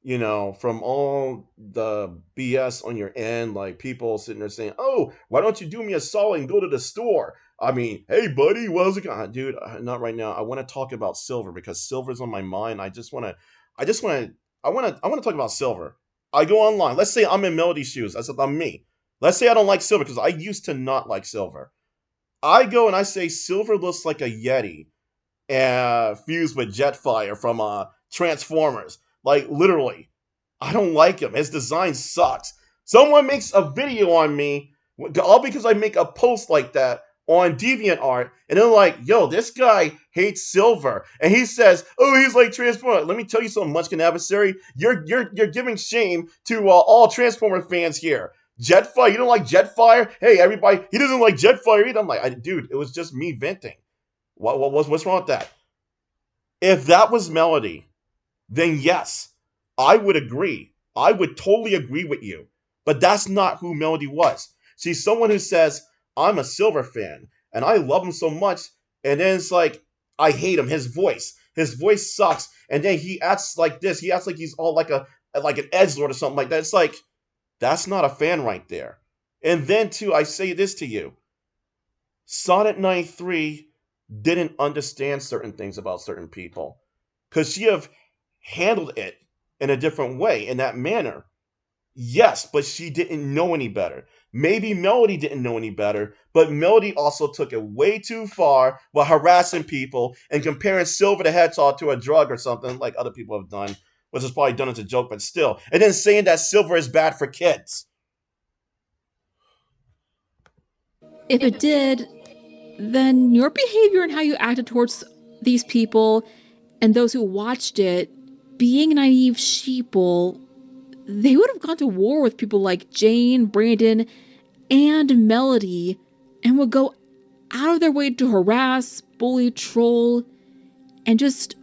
A: from all the BS on your end, like people sitting there saying, oh, why don't you do me a solid and go to the store? I mean, hey, buddy, how's it going? Dude, not right now. I want to talk about Silver because Silver's on my mind. I want to talk about Silver. I go online. Let's say I'm in Melody's shoes. I said, I'm me. Let's say I don't like Silver because I used to not like Silver. I go and I say Silver looks like a Yeti fused with Jetfire from Transformers. Like, literally. I don't like him. His design sucks. Someone makes a video on me, all because I make a post like that on DeviantArt, and they're like, yo, this guy hates Silver. And he says, oh, he's like Transformer. Let me tell you something, Munchkin Adversary. You're giving shame to all Transformer fans here. Jetfire, you don't like Jetfire? Hey, everybody, he doesn't like Jetfire either. I'm like, dude, it was just me venting. What's wrong with that? If that was Melody, then yes, I would agree. I would totally agree with you. But that's not who Melody was. She's someone who says, I'm a Silver fan, and I love him so much, and then it's like, I hate him. His voice sucks, and then he acts like this. He acts like he's all like an edgelord or something like that. It's like, that's not a fan right there. And then, too, I say this to you. Sonic93 didn't understand certain things about certain people. Because she have handled it in a different way, in that manner. Yes, but she didn't know any better. Maybe Melody didn't know any better, but Melody also took it way too far while harassing people and comparing Silver the Hedgehog to a drug or something like other people have done, which is probably done as a joke, but still. And then saying that Silver is bad for kids.
B: If it did, then your behavior and how you acted towards these people and those who watched it, being naive sheeple, they would have gone to war with people like Jane, Brandon, and Melody, and would go out of their way to harass, bully, troll, and just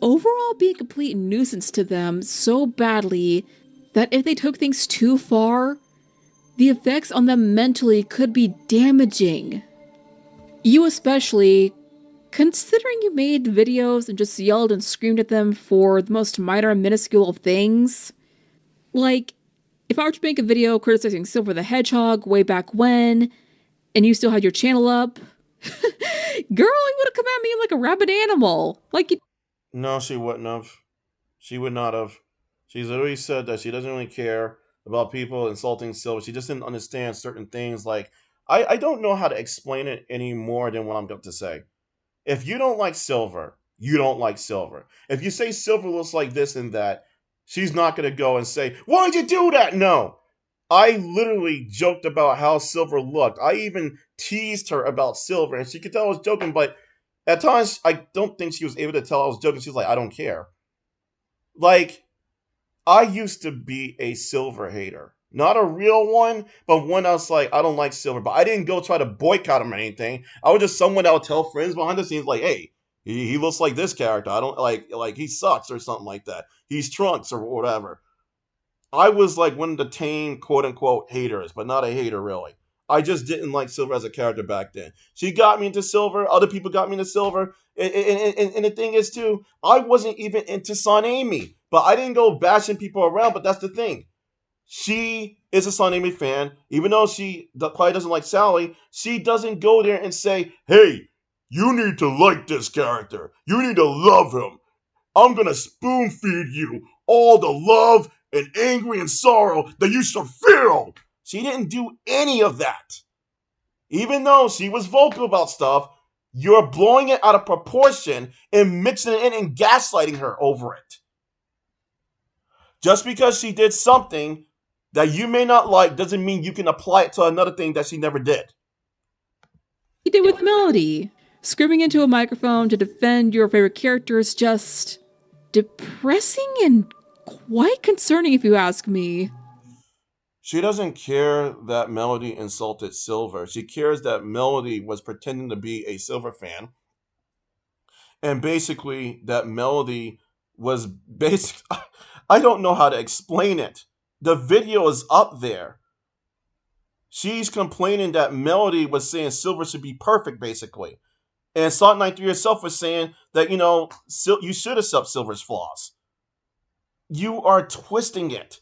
B: overall be a complete nuisance to them so badly that if they took things too far, the effects on them mentally could be damaging. You especially, considering you made videos and just yelled and screamed at them for the most minor and minuscule of things. Like, if I were to make a video criticizing Silver the Hedgehog way back when, and you still had your channel up, girl, you would have come at me like a rabid animal.
A: No, she wouldn't have. She would not have. She's literally said that she doesn't really care about people insulting Silver. She just didn't understand certain things. Like, I don't know how to explain it any more than what I'm going to say. If you don't like Silver, you don't like Silver. If you say Silver looks like this and that, she's not going to go and say, why'd you do that? No. I literally joked about how Silver looked. I even teased her about Silver, and she could tell I was joking, but at times, I don't think she was able to tell I was joking. She was like, I don't care. Like, I used to be a Silver hater. Not a real one, but one that was like, I don't like Silver. But I didn't go try to boycott him or anything. I was just someone that would tell friends behind the scenes, like, hey, he looks like this character. I don't like he sucks or something like that. He's Trunks or whatever. I was like one of the tame, quote unquote, haters, but not a hater really. I just didn't like Silver as a character back then. She got me into Silver. Other people got me into Silver. And the thing is, too, I wasn't even into Son Amy. But I didn't go bashing people around, but that's the thing. she is a Sonic93 fan. Even though she probably doesn't like Sally, she doesn't go there and say, hey, you need to like this character. You need to love him. I'm going to spoon feed you all the love and angry and sorrow that you should feel. She didn't do any of that. Even though she was vocal about stuff, you're blowing it out of proportion and mixing it in and gaslighting her over it. Just because she did something that you may not like doesn't mean you can apply it to another thing that she never did.
B: You did with Melody. Screaming into a microphone to defend your favorite character is just depressing and quite concerning if you ask me.
A: She doesn't care that Melody insulted Silver. She cares that Melody was pretending to be a Silver fan. And basically that Melody was I don't know how to explain it. The video is up there. She's complaining that Melody was saying Silver should be perfect, basically. And Sonic93 herself was saying that, you should accept Silver's flaws. You are twisting it.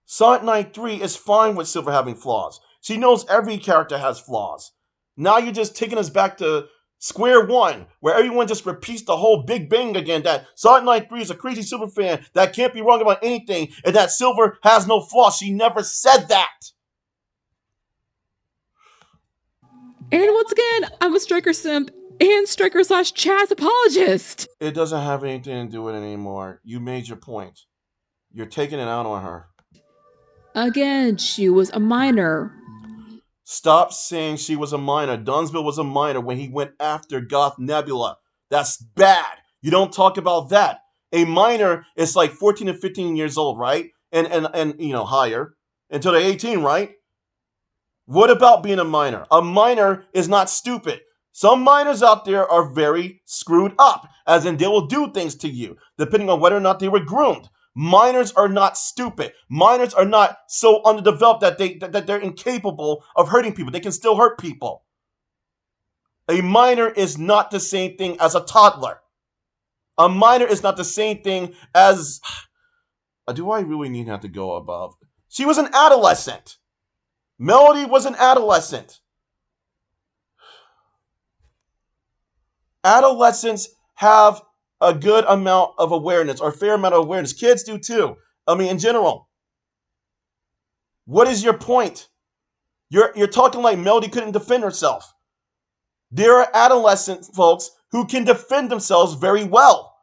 A: Sonic93 is fine with Silver having flaws. She knows every character has flaws. Now you're just taking us back to square one, where everyone just repeats the whole Big Bang again, that Sonic93 is a crazy Silver fan that can't be wrong about anything, and that Silver has no flaws. She never said that.
B: And once again, I'm a Striker simp and Striker/Chaz apologist.
A: It doesn't have anything to do with it anymore. You made your point. You're taking it out on her.
B: Again, she was a minor.
A: Stop saying she was a minor. Dumbsville was a minor when he went after Goth Nebula. That's bad. You don't talk about that. A minor is like 14 to 15 years old, right? And higher. Until they're 18, right? What about being a minor? A minor is not stupid. Some minors out there are very screwed up, as in they will do things to you, depending on whether or not they were groomed. Minors are not stupid. Minors are not so underdeveloped that they're incapable of hurting people. They can still hurt people. A minor is not the same thing as a toddler. A minor is not the same thing as... Do I really need to have to go above? She was an adolescent. Melody was an adolescent. Adolescents have a good amount of awareness, or a fair amount of awareness. Kids do too. In general. What is your point? You're talking like Melody couldn't defend herself. There are adolescent folks who can defend themselves very well.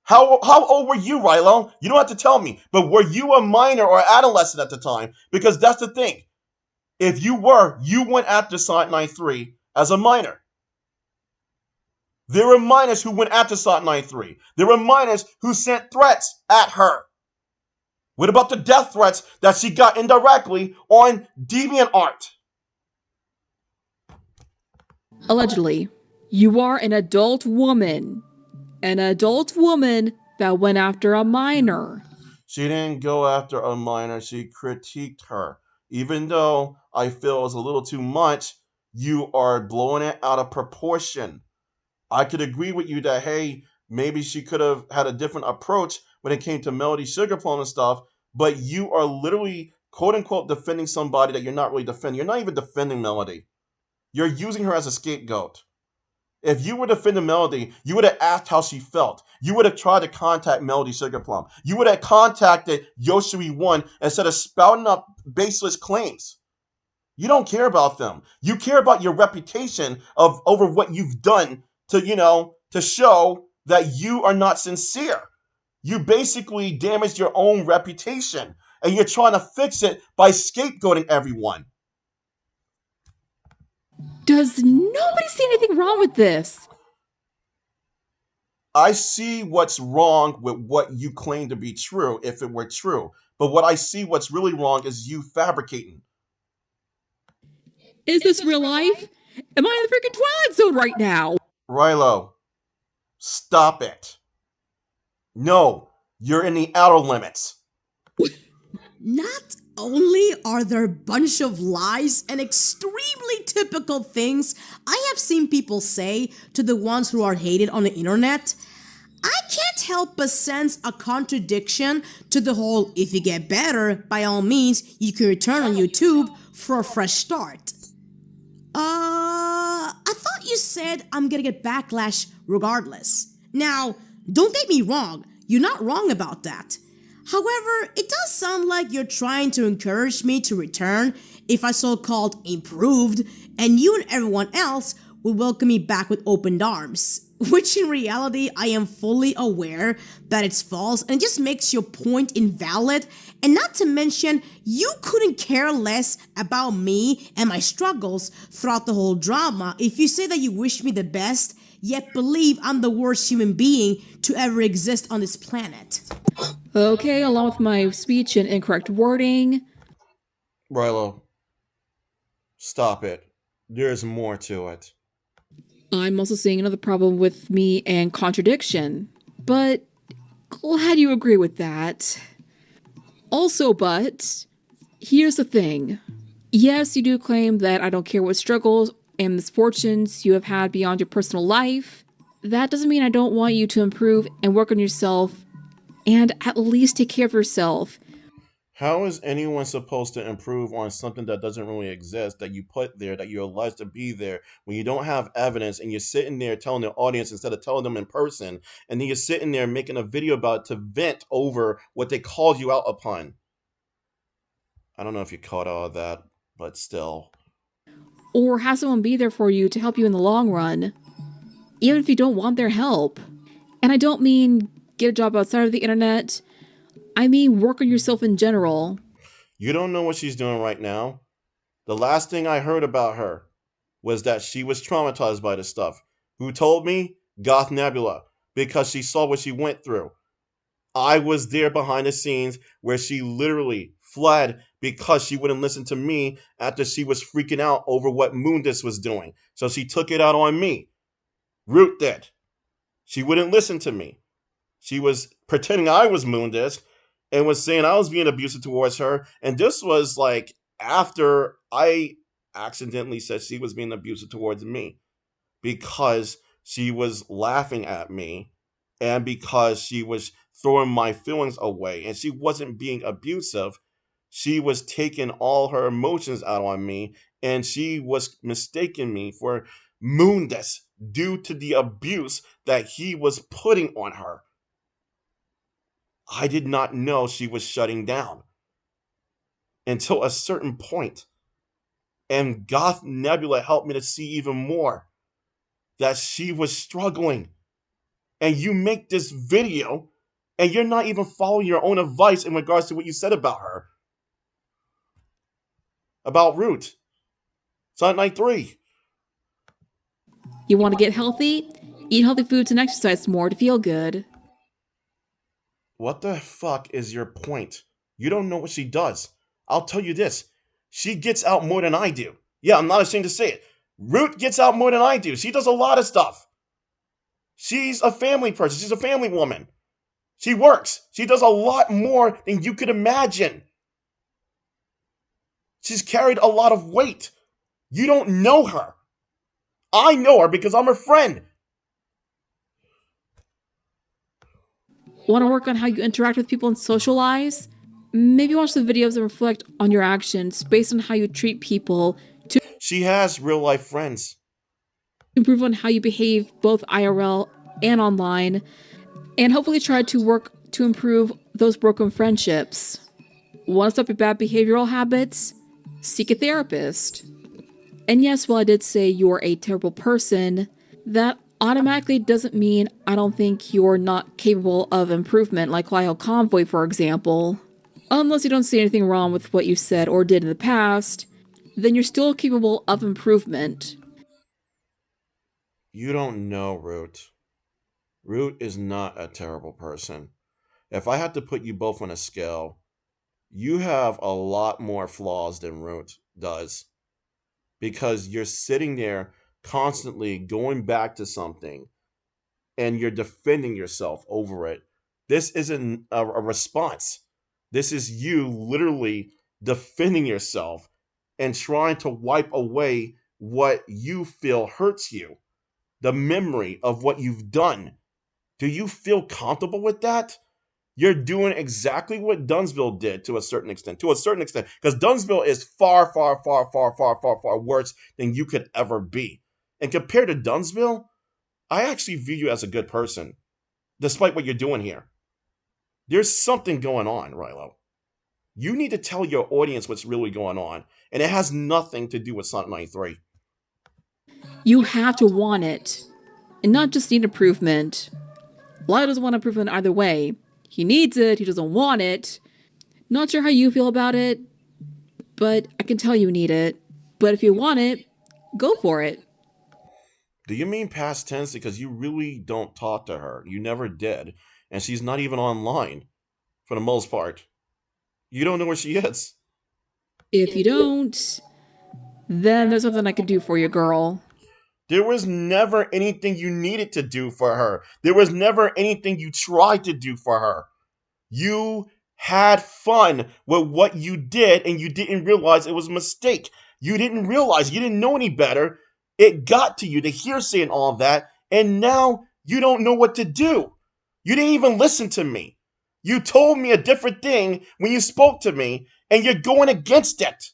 A: How old were you, Rielu? You don't have to tell me, but were you a minor or adolescent at the time? Because that's the thing. If you were, you went after Sonic93 as a minor. There were minors who went after Sonic93. There were minors who sent threats at her. What about the death threats that she got indirectly on DeviantArt?
B: Allegedly, you are an adult woman. An adult woman that went after a minor.
A: She didn't go after a minor. She critiqued her. Even though I feel it's a little too much, you are blowing it out of proportion. I could agree with you that, hey, maybe she could have had a different approach when it came to Melody Sugar Plum and stuff, but you are literally, quote-unquote, defending somebody that you're not really defending. You're not even defending Melody. You're using her as a scapegoat. If you were defending Melody, you would have asked how she felt. You would have tried to contact Melody Sugar Plum. You would have contacted YoshiWii1 instead of spouting up baseless claims. You don't care about them. You care about your reputation over what you've done to show that you are not sincere. You basically damaged your own reputation, and you're trying to fix it by scapegoating everyone.
B: Does nobody see anything wrong with this?
A: I see what's wrong with what you claim to be true, if it were true. But what I see what's really wrong is you fabricating.
B: Is this real life? Am I in the freaking Twilight Zone right now?
A: Rielu, stop it. No, you're in the outer limits.
D: Not only are there a bunch of lies and extremely typical things I have seen people say to the ones who are hated on the internet, I can't help but sense a contradiction to the whole if you get better, by all means, you can return on YouTube for a fresh start. I thought you said I'm gonna get backlash regardless. Now, don't take me wrong, you're not wrong about that. However, it does sound like you're trying to encourage me to return if I so-called improved, and you and everyone else will welcome me back with open arms. Which in reality, I am fully aware that it's false and it just makes your point invalid. And not to mention, you couldn't care less about me and my struggles throughout the whole drama if you say that you wish me the best, yet believe I'm the worst human being to ever exist on this planet.
B: Okay, along with my speech and incorrect wording.
A: Riolu, stop it. There's more to it.
B: I'm also seeing another problem with me and contradiction, but glad you agree with that. Also, but here's the thing. Yes, you do claim that I don't care what struggles and misfortunes you have had beyond your personal life. That doesn't mean I don't want you to improve and work on yourself and at least take care of yourself.
A: How is anyone supposed to improve on something that doesn't really exist, that you put there, that you're alleged to be there, when you don't have evidence and you're sitting there telling the audience instead of telling them in person, and then you're sitting there making a video about it to vent over what they called you out upon? I don't know if you caught all of that, but still.
B: Or have someone be there for you to help you in the long run, even if you don't want their help. And I don't mean get a job outside of the internet. I mean, work on yourself in general.
A: You don't know what she's doing right now. The last thing I heard about her was that she was traumatized by this stuff. Who told me? Goth Nebula, because she saw what she went through. I was there behind the scenes where she literally fled because she wouldn't listen to me after she was freaking out over what Moondisc was doing. So she took it out on me. Ruth did. She wouldn't listen to me. She was pretending I was Moondisc and was saying I was being abusive towards her. And this was like after I accidentally said she was being abusive towards me, because she was laughing at me and because she was throwing my feelings away. And she wasn't being abusive. She was taking all her emotions out on me, and she was mistaking me for Moondisc due to the abuse that he was putting on her. I did not know she was shutting down until a certain point. And Goth Nebula helped me to see even more that she was struggling. And you make this video and you're not even following your own advice in regards to what you said about her. About Ruth. Sonic93.
B: You want to get healthy? Eat healthy foods and exercise more to feel good.
A: What the fuck is your point? You don't know what she does. I'll tell you this. She gets out more than I do. Yeah, I'm not ashamed to say it. Ruth gets out more than I do. She does a lot of stuff. She's a family person. She's a family woman. She works. She does a lot more than you could imagine. She's carried a lot of weight. You don't know her. I know her because I'm her friend.
B: Want to work on how you interact with people and socialize? Maybe watch the videos and reflect on your actions based on how you treat people to
A: She has real life friends.
B: improve on how you behave both IRL and online, and hopefully try to work to improve those broken friendships. Want to stop your bad behavioral habits? Seek a therapist. And yes, while I did say you're a terrible person, that automatically doesn't mean I don't think you're not capable of improvement, like Lyle Convoy, for example. Unless you don't see anything wrong with what you said or did in the past, then you're still capable of improvement.
A: You don't know Ruth. Ruth is not a terrible person. If I had to put you both on a scale, you have a lot more flaws than Ruth does. Because you're sitting there constantly going back to something and you're defending yourself over it. This isn't a response. This is you literally defending yourself and trying to wipe away what you feel hurts you, the memory of what you've done. Do you feel comfortable with that? You're doing exactly what Dumbsville did to a certain extent. To a certain extent. Because Dumbsville is far, far, far, far, far, far, far worse than you could ever be. And compared to Dumbsville, I actually view you as a good person. Despite what you're doing here. There's something going on, Rielu. You need to tell your audience what's really going on. And it has nothing to do with Sonic93.
B: You have to want it. And not just need improvement. Lyle doesn't want improvement either way. He needs it, he doesn't want it. Not sure how you feel about it, but I can tell you need it. But if you want it, go for it.
A: Do you mean past tense? Because you really don't talk to her. You never did. And she's not even online, for the most part. You don't know where she is.
B: If you don't, then there's something I can do for you, girl.
A: There was never anything you needed to do for her. There was never anything you tried to do for her. You had fun with what you did, and you didn't realize it was a mistake. You didn't realize, you didn't know any better. It got to you, the hearsay and all that, and now you don't know what to do. You didn't even listen to me. You told me a different thing when you spoke to me, and you're going against it.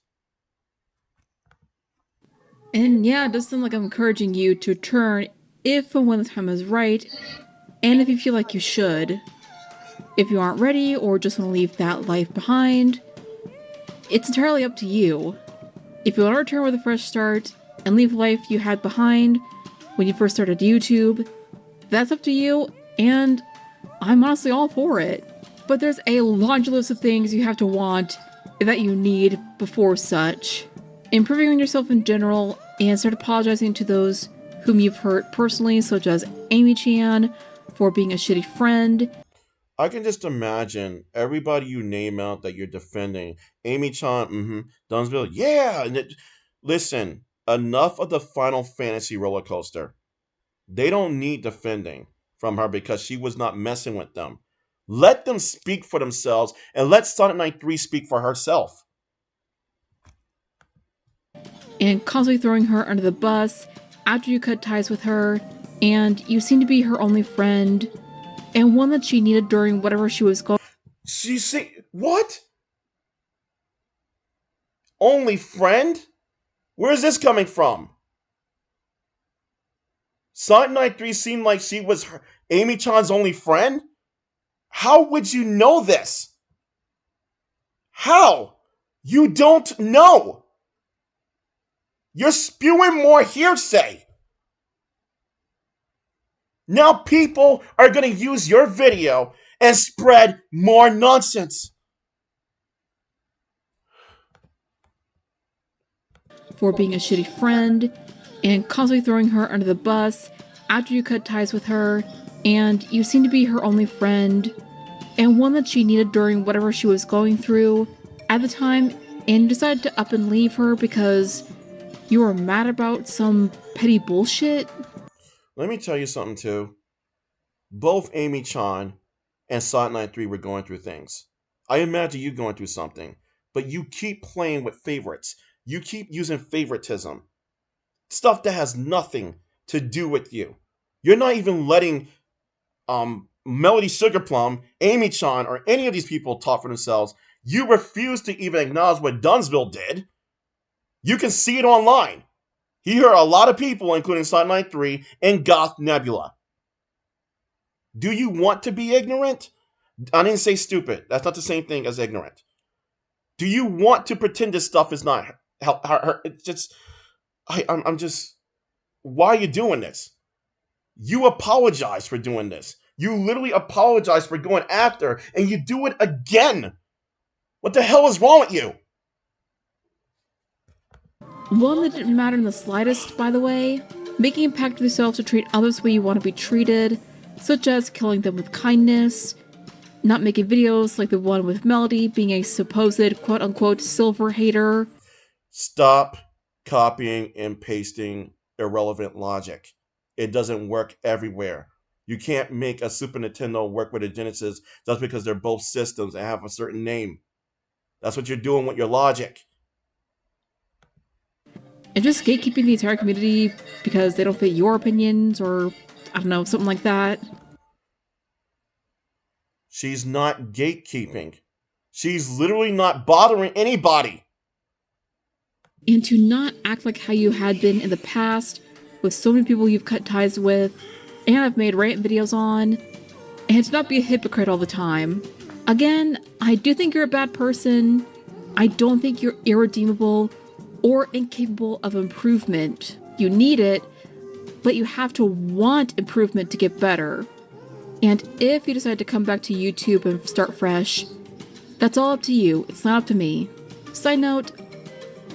B: And yeah, it does sound like I'm encouraging you to turn if and when the time is right, and if you feel like you should. If you aren't ready or just want to leave that life behind, it's entirely up to you. If you want to return with a fresh start and leave the life you had behind when you first started YouTube, that's up to you, and I'm honestly all for it. But there's a laundry list of things you have to want that you need before such. Improving on yourself in general, and start apologizing to those whom you've hurt personally, such as Amy-Chan for being a shitty friend.
A: I can just imagine everybody you name out that you're defending. Amy-Chan, Dumbsville, yeah. Listen, enough of the Final Fantasy roller coaster. They don't need defending from her because she was not messing with them. Let them speak for themselves, and let Sonic93 speak for herself.
B: And constantly throwing her under the bus after you cut ties with her, and you seem to be her only friend, and one that she needed during whatever she was going.
A: What? Only friend? Where's this coming from? Sonic93 seemed like she was Amy-Chan's only friend? How would you know this? How? You don't know. You're spewing more hearsay. Now people are going to use your video and spread more nonsense.
B: For being a shitty friend, and constantly throwing her under the bus after you cut ties with her, and you seem to be her only friend, and one that she needed during whatever she was going through at the time, and you decided to up and leave her because you were mad about some petty bullshit?
A: Let me tell you something too. Both Amy-Chan and Sonic93 were going through things. I imagine you going through something, but you keep playing with favorites. You keep using favoritism. Stuff that has nothing to do with you. You're not even letting Melody Sugarplum, Amy-Chan, or any of these people talk for themselves. You refuse to even acknowledge what Dumbsville did. You can see it online. He hurt a lot of people, including Sonic93 and Goth Nebula. Do you want to be ignorant? I didn't say stupid. That's not the same thing as ignorant. Do you want to pretend this stuff is not it's just I'm just, why are you doing this? You apologize for doing this. You literally apologize for going after, and you do it again. What the hell is wrong with you?
B: One that didn't matter in the slightest, by the way. Making a pact with yourself to treat others the way you want to be treated, such as killing them with kindness, not making videos like the one with Melody being a supposed quote-unquote silver hater.
A: Stop copying and pasting irrelevant logic. It doesn't work everywhere. You can't make a Super Nintendo work with a Genesis just because they're both systems and have a certain name. That's what you're doing with your logic.
B: And just gatekeeping the entire community because they don't fit your opinions or, I don't know, something like that.
A: She's not gatekeeping. She's literally not bothering anybody.
B: And to not act like how you had been in the past with so many people you've cut ties with and have made rant videos on, and to not be a hypocrite all the time. Again, I do think you're a bad person. I don't think you're irredeemable or incapable of improvement. You need it, but you have to want improvement to get better. And if you decide to come back to YouTube and start fresh, that's all up to you. It's not up to me. Side note,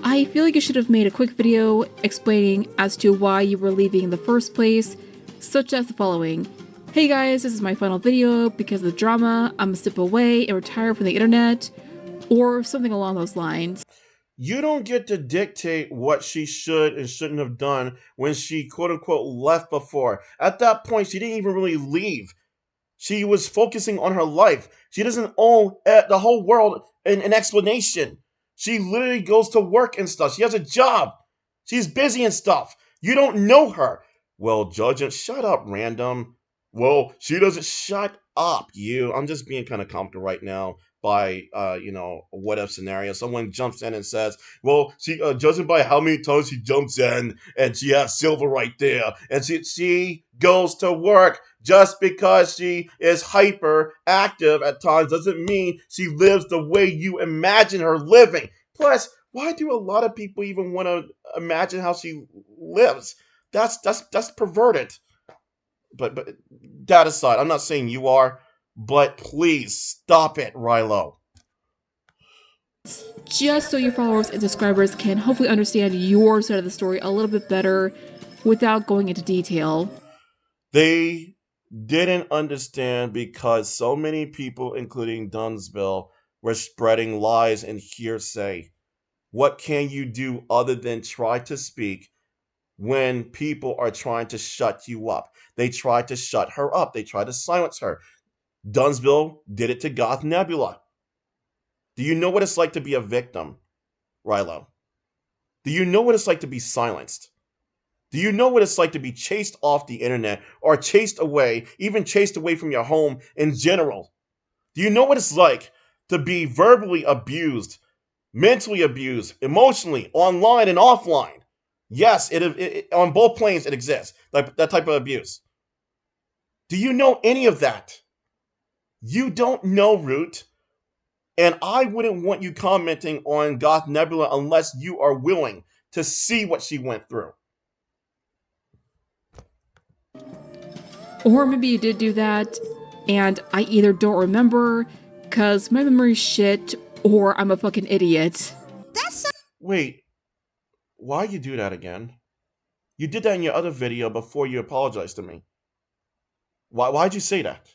B: I feel like you should have made a quick video explaining as to why you were leaving in the first place, such as the following. Hey guys, this is my final video. Because of the drama, I'm gonna step away and retire from the internet, or something along those lines.
A: You don't get to dictate what she should and shouldn't have done when she quote-unquote left before. At that point, she didn't even really leave. She was focusing on her life. She doesn't owe the whole world an explanation. She literally goes to work and stuff. She has a job. She's busy and stuff. You don't know her. Well, Judge, shut up, random. Well, she doesn't. Shut up, you. I'm just being kind of comfortable right now by, what if scenario. Someone jumps in and says, well, she, judging by how many times she jumps in and she has Silver right there, and she goes to work. Just because she is hyperactive at times doesn't mean she lives the way you imagine her living. Plus, why do a lot of people even want to imagine how she lives? That's perverted. But that aside, I'm not saying you are, but please stop it, Rielu.
B: Just so your followers and subscribers can hopefully understand your side of the story a little bit better without going into detail.
A: They didn't understand because so many people, including Dumbsville, were spreading lies and hearsay. What can you do other than try to speak when people are trying to shut you up? They tried to shut her up. They tried to silence her. Dumbsville did it to Goth Nebula. Do you know what it's like to be a victim, Rielu? Do you know what it's like to be silenced? Do you know what it's like to be chased off the internet or chased away, even chased away from your home in general? Do you know what it's like to be verbally abused, mentally abused, emotionally, online and offline? Yes, it on both planes it exists, like that type of abuse. Do you know any of that? You don't know, Ruth. And I wouldn't want you commenting on Goth Nebula unless you are willing to see what she went through.
B: Or maybe you did do that, and I either don't remember, cause my memory's shit, or I'm a fucking idiot.
A: Wait, why you do that again? You did that in your other video before you apologized to me. Why'd you say that?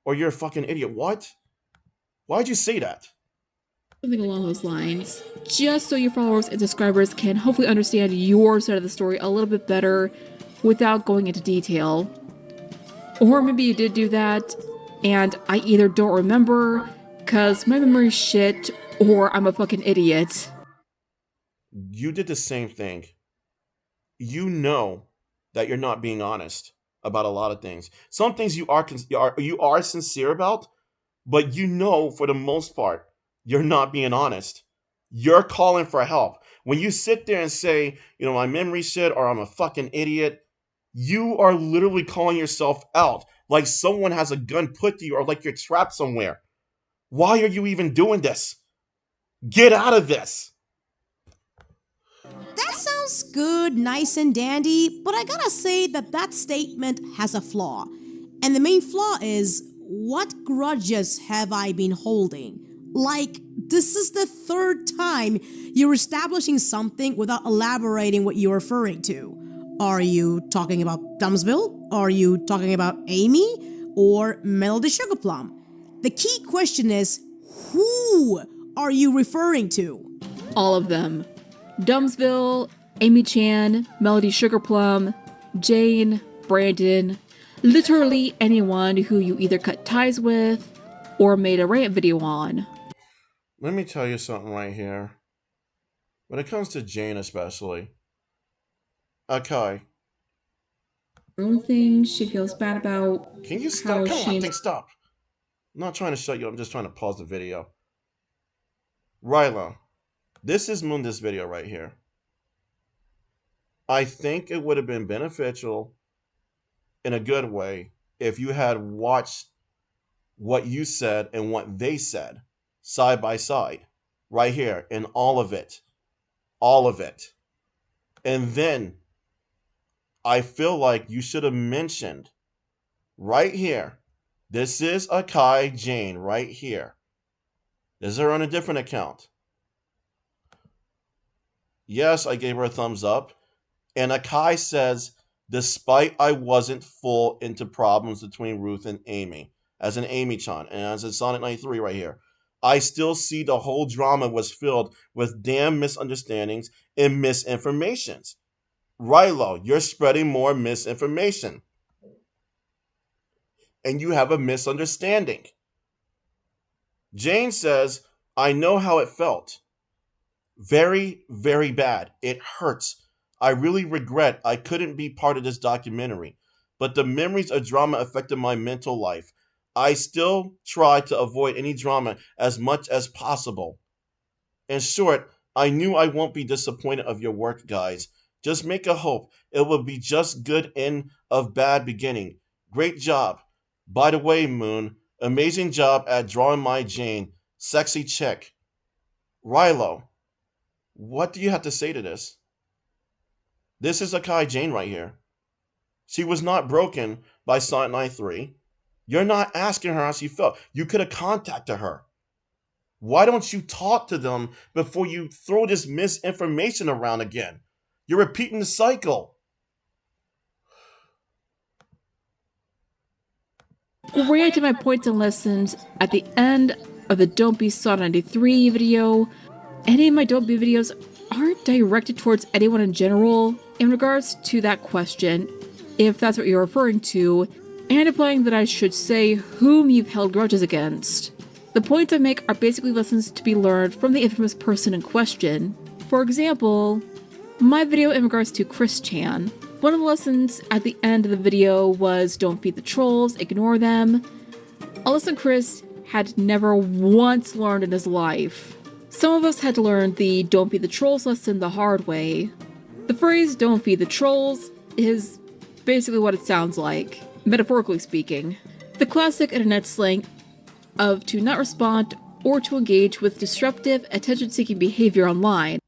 A: Or you're a fucking idiot. What? Why'd you say that?
B: Something along those lines. Just so your followers and subscribers can hopefully understand your side of the story a little bit better without going into detail. Or maybe you did do that, and I either don't remember, cause my memory's shit, or I'm a fucking idiot.
A: You did the same thing. You know that you're not being honest about a lot of things. Some things you are sincere about, but you know for the most part, you're not being honest. You're calling for help. When you sit there and say, my memory's shit, or I'm a fucking idiot, you are literally calling yourself out like someone has a gun put to you or like you're trapped somewhere. Why are you even doing this? Get out of this.
D: That sounds good, nice and dandy, but I gotta say that statement has a flaw. And the main flaw is, what grudges have I been holding? Like, this is the third time you're establishing something without elaborating what you're referring to. Are you talking about Dumbsville? Are you talking about Amy? Or Melody Sugarplum? The key question is, who are you referring to?
B: All of them. Dumbsville, Amy-Chan, Melody Sugarplum, Jane, Brandon, literally anyone who you either cut ties with or made a rant video on.
A: Let me tell you something right here. When it comes to Jane especially, Akai.
B: One thing she feels bad about.
A: Can you stop? Come on, stop. I'm not trying to shut you up, I'm just trying to pause the video. Rylo, this is Moondisc video right here. I think it would have been beneficial in a good way if you had watched what you said and what they said side by side right here in all of it. And then I feel like you should have mentioned right here, this is Akai Jane right here. This is her on a different account. Yes, I gave her a thumbs up. And Akai says, despite I wasn't full into problems between Ruth and Amy, as an Amy-Chan, and as a Sonic93 right here, I still see the whole drama was filled with damn misunderstandings and misinformations. Rylo, you're spreading more misinformation. And you have a misunderstanding. Jane says, I know how it felt. Very, very bad. It hurts. I really regret I couldn't be part of this documentary, but the memories of drama affected my mental life. I still try to avoid any drama as much as possible. In short, I knew I won't be disappointed of your work, guys. Just make a hope it will be just good end of bad beginning. Great job. By the way, Moon, amazing job at drawing my Jane. Sexy chick. Rylo, what do you have to say to this? This is Akai Jane right here. She was not broken by Sonic93. You're not asking her how she felt. You could have contacted her. Why don't you talk to them before you throw this misinformation around again? You're repeating the cycle.
B: Granted, my points and lessons at the end of the Don't Be Sonic93 video. Any of my Don't Be videos aren't directed towards anyone in general in regards to that question, if that's what you're referring to, and implying that I should say whom you've held grudges against. The points I make are basically lessons to be learned from the infamous person in question. For example, my video in regards to Chris-chan. One of the lessons at the end of the video was don't feed the trolls, ignore them. A lesson Chris had never once learned in his life. Some of us had to learn the don't feed the trolls lesson the hard way. The phrase don't feed the trolls is basically what it sounds like, metaphorically speaking. The classic internet slang of to not respond or to engage with disruptive, attention-seeking behavior online.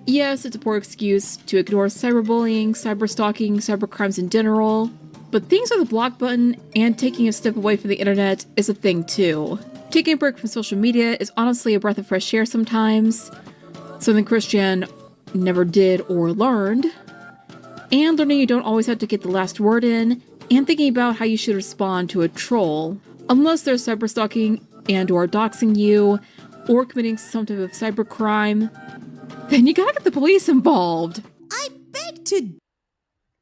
B: Yes, it's a poor excuse to ignore cyberbullying, cyberstalking, cybercrimes in general, but things like the block button and taking a step away from the internet is a thing too. Taking a break from social media is honestly a breath of fresh air sometimes, something Chris-chan never did or learned, and learning you don't always have to get the last word in, and thinking about how you should respond to a troll, unless they're cyberstalking and or doxing you, or committing some type of cybercrime. Then you gotta get the police involved.
D: I beg to...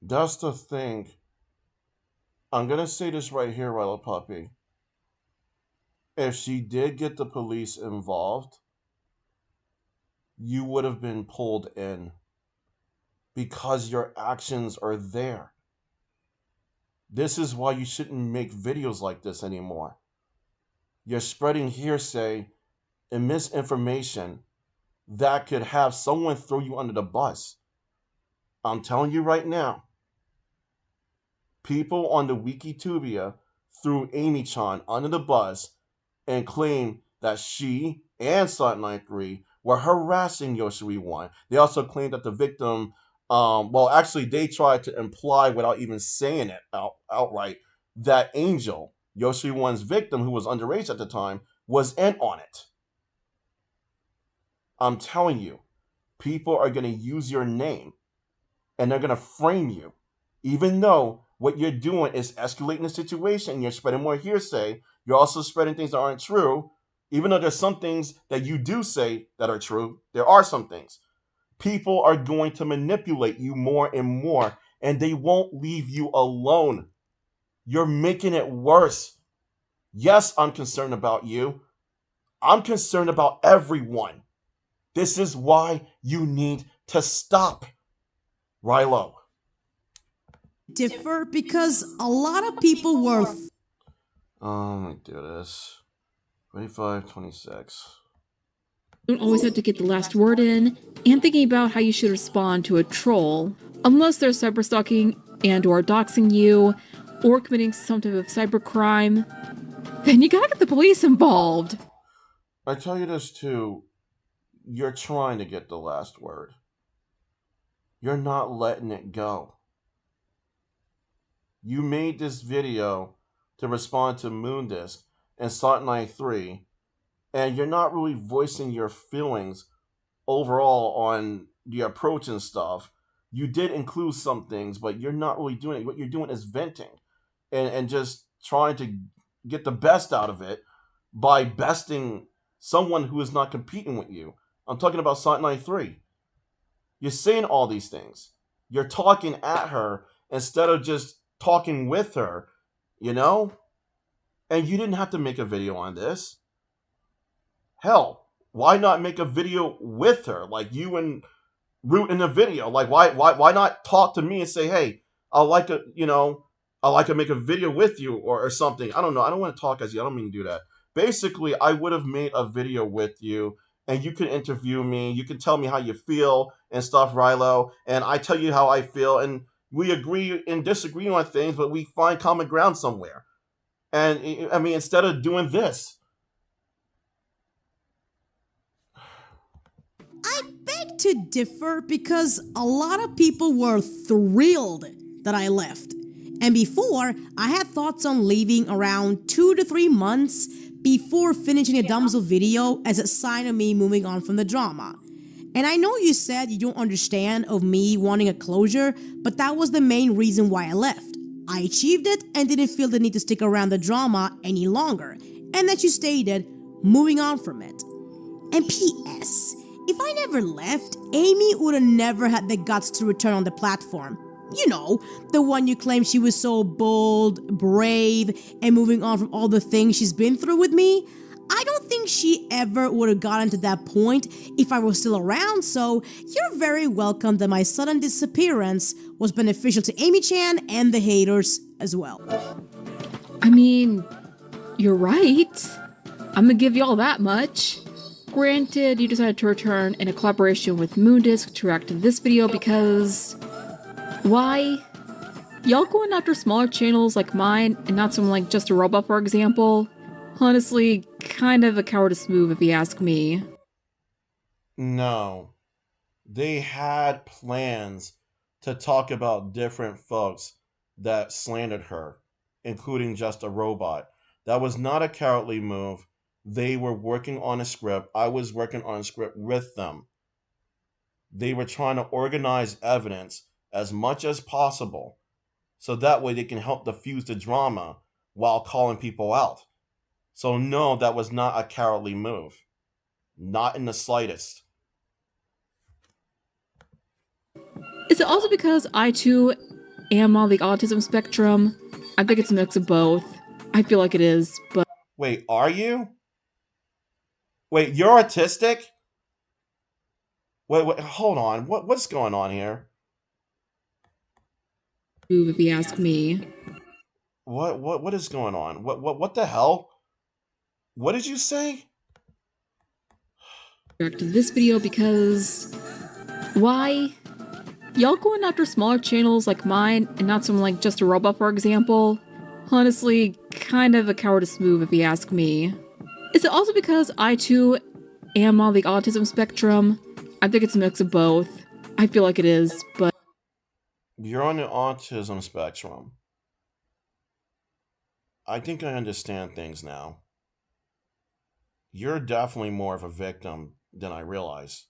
A: That's the thing. I'm gonna say this right here, RioluPuppy. If she did get the police involved, you would have been pulled in. Because your actions are there. This is why you shouldn't make videos like this anymore. You're spreading hearsay and misinformation that could have someone throw you under the bus. I'm telling you right now, people on the Wikitubia threw Amy-Chan under the bus and claimed that she and Sonic93 were harassing YoshiWii1. They also claimed that the victim, well, actually, they tried to imply without even saying it outright that Angel, YoshiWii1's victim, who was underage at the time, was in on it. I'm telling you, people are going to use your name and they're going to frame you. Even though what you're doing is escalating the situation, you're spreading more hearsay, you're also spreading things that aren't true. Even though there's some things that you do say that are true, there are some things. People are going to manipulate you more and more, and they won't leave you alone. You're making it worse. Yes, I'm concerned about you. I'm concerned about everyone. This is why you need to stop. Rylo.
D: Differ because a lot of people were...
A: Let me do this. 25-26.
B: You don't always have to get the last word in, and thinking about how you should respond to a troll. Unless they're cyberstalking and or doxing you, or committing some type of cybercrime, then you gotta get the police involved.
A: I tell you this too, you're trying to get the last word. You're not letting it go. You made this video to respond to Moondisc and Sonic93, and you're not really voicing your feelings overall on the approach and stuff. You did include some things, but you're not really doing it. What you're doing is venting and just trying to get the best out of it by besting someone who is not competing with you. I'm talking about Sonic93. You're saying all these things. You're talking at her instead of just talking with her, you know? And you didn't have to make a video on this. Hell, why not make a video with her? Like you and Ruth in the video. Like why not talk to me and say, hey, I'd like to make a video with you or something. I don't know. I don't want to talk as you. I don't mean to do that. Basically, I would have made a video with you and you can interview me. You can tell me how you feel and stuff, Rielu. And I tell you how I feel. And we agree and disagree on things, but we find common ground somewhere. And I mean, instead of doing this.
D: I beg to differ because a lot of people were thrilled that I left. And before, I had thoughts on leaving around 2 to 3 months before finishing a Dumbsville video as a sign of me moving on from the drama. And I know you said you don't understand of me wanting a closure, but that was the main reason why I left. I achieved it and didn't feel the need to stick around the drama any longer, and that you stated, moving on from it. And P.S. If I never left, Amy would have never had the guts to return on the platform. You know, the one you claim she was so bold, brave, and moving on from all the things she's been through with me. I don't think she ever would have gotten to that point if I was still around, so you're very welcome that my sudden disappearance was beneficial to Amy-Chan and the haters as well.
B: I mean, you're right. I'm gonna give y'all that much. Granted, you decided to return in a collaboration with Moondisc to react to this video because... why? Y'all going after smaller channels like mine and not someone like Just a Robot, for example? Honestly, kind of a cowardice move if you ask me.
A: No. They had plans to talk about different folks that slandered her, including Just a Robot. That was not a cowardly move. They were working on a script. I was working on a script with them. They were trying to organize evidence as much as possible so that way they can help diffuse the drama while calling people out. So no, that was not a cowardly move. Not in the slightest.
B: Is it also because I too am on the autism spectrum? I think it's a mix of both. I feel like it is, but...
A: Wait, are you? Wait, you're autistic? Wait, hold on. What's going on here?
B: If you ask me.
A: What is going on? What the hell? What did you say?
B: Back to this video because... why? Y'all going after smaller channels like mine and not someone like Just a Robot, for example? Honestly, kind of a cowardice move if you ask me. Is it also because I too am on the autism spectrum? I think it's a mix of both. I feel like it is, but...
A: You're on the autism spectrum. I think I understand things now. You're definitely more of a victim than I realize.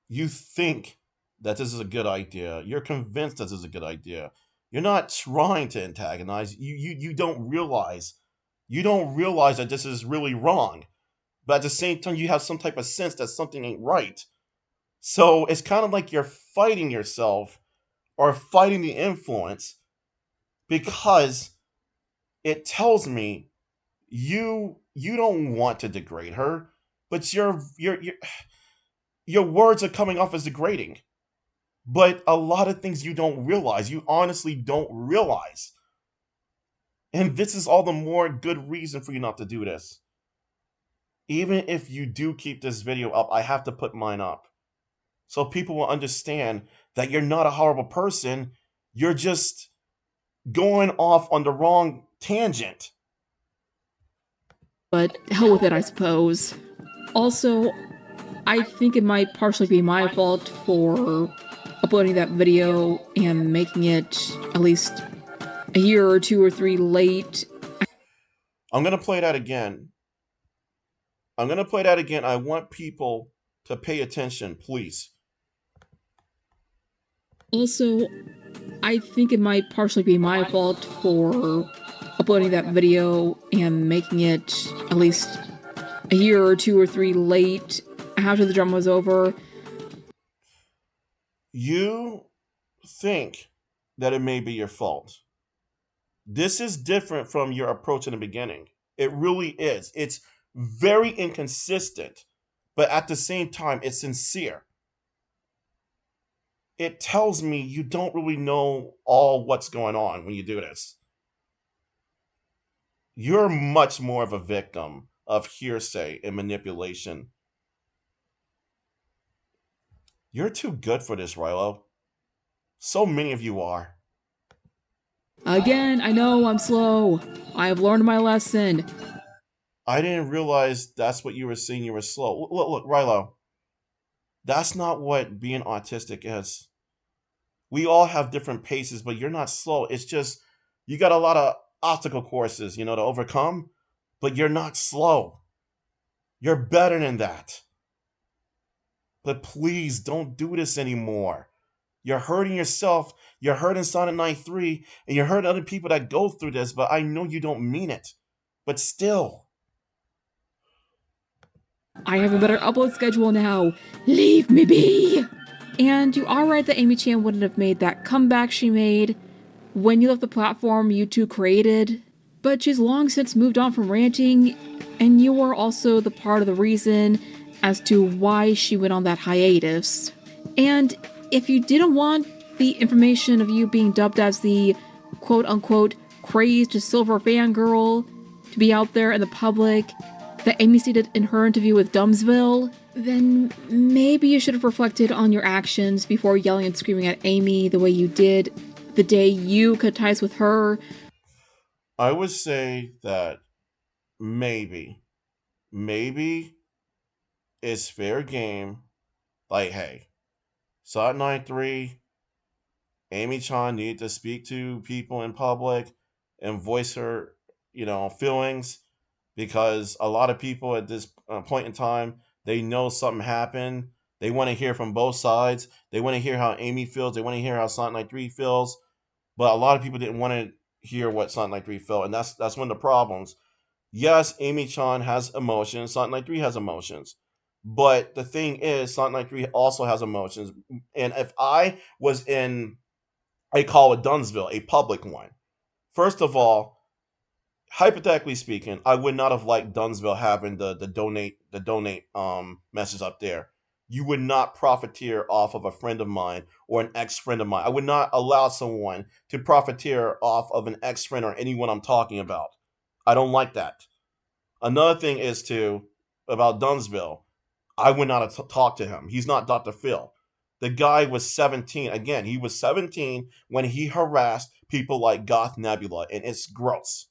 A: You think that this is a good idea. You're convinced that this is a good idea. You're not trying to antagonize. You don't realize. You don't realize that this is really wrong. But at the same time, you have some type of sense that something ain't right. So it's kind of like you're fighting yourself or fighting the influence because it tells me you don't want to degrade her, but your words are coming off as degrading. But a lot of things you don't realize. You honestly don't realize. And this is all the more good reason for you not to do this. Even if you do keep this video up, I have to put mine up. So people will understand that you're not a horrible person. You're just going off on the wrong tangent.
B: But hell with it, I suppose. Also, I think it might partially be my fault for uploading that video and making it at least a year or 2 or 3 late.
A: I'm going to play that again. I want people to pay attention, please.
B: Also, I think it might partially be my fault for uploading that video and making it at least a year or 2 or 3 late after the drama was over.
A: You think that it may be your fault. This is different from your approach in the beginning. It really is. It's very inconsistent, but at the same time, it's sincere. It tells me you don't really know all what's going on when you do this. You're much more of a victim of hearsay and manipulation. You're too good for this, Riolu. So many of you are.
B: Again, I know I'm slow. I have learned my lesson.
A: I didn't realize that's what you were saying. You were slow. Look, Riolu. That's not what being autistic is. We all have different paces, but you're not slow. It's just you got a lot of obstacle courses, to overcome, but you're not slow. You're better than that. But please don't do this anymore. You're hurting yourself, you're hurting Sonic93, and you're hurting other people that go through this, but I know you don't mean it. But still.
B: I have a better upload schedule now. Leave me be! And you are right that Amy-Chan wouldn't have made that comeback she made when you left the platform you two created, but she's long since moved on from ranting, and you were also the part of the reason as to why she went on that hiatus. And if you didn't want the information of you being dubbed as the quote-unquote crazed Silver fangirl to be out there in the public that Amy stated in her interview with Dumbsville, then maybe you should have reflected on your actions before yelling and screaming at Amy the way you did the day you cut ties with her.
A: I would say that maybe it's fair game. Like, hey, Sonic93, Amy-Chan needed to speak to people in public and voice her, feelings, because a lot of people at this point in time, they know something happened. They want to hear from both sides. They want to hear how Amy feels. They want to hear how Sonic93 feels. But a lot of people didn't want to hear what Sonic93 felt, and that's one of the problems. Yes, Amy-Chan has emotions. Sonic93 has emotions. But the thing is, Sonic93 also has emotions. And if I was in a call with Dumbsville, a public one, first of all, hypothetically speaking, I would not have liked Dumbsville having the donate message up there. You would not profiteer off of a friend of mine or an ex-friend of mine. I would not allow someone to profiteer off of an ex-friend or anyone I'm talking about. I don't like that. Another thing is about Dumbsville. I would not have talked to him. He's not Dr. Phil. The guy was 17. Again, he was 17 when he harassed people like Goth Nebula, and it's gross.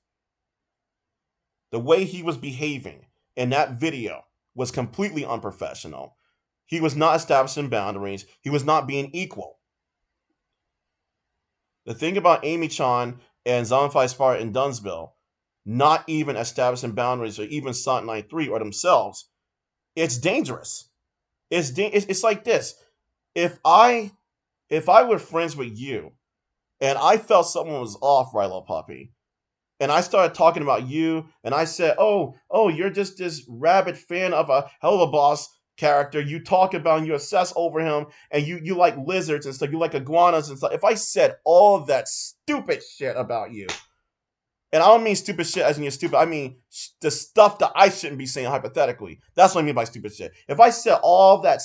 A: The way he was behaving in that video was completely unprofessional. He was not establishing boundaries. He was not being equal. The thing about Amy-Chan and Zombified and Dumbsville not even establishing boundaries, or even Sonic93 or themselves, it's dangerous. It's like this. If I were friends with you and I felt someone was off, RioluPuppy, and I started talking about you, and I said, oh, you're just this rabid fan of a Helluva Boss character. You talk about and you obsess over him, and you like lizards and stuff. You like iguanas and stuff. If I said all of that stupid shit about you, and I don't mean stupid shit as in you're stupid. I mean the stuff that I shouldn't be saying hypothetically. That's what I mean by stupid shit. If I said all that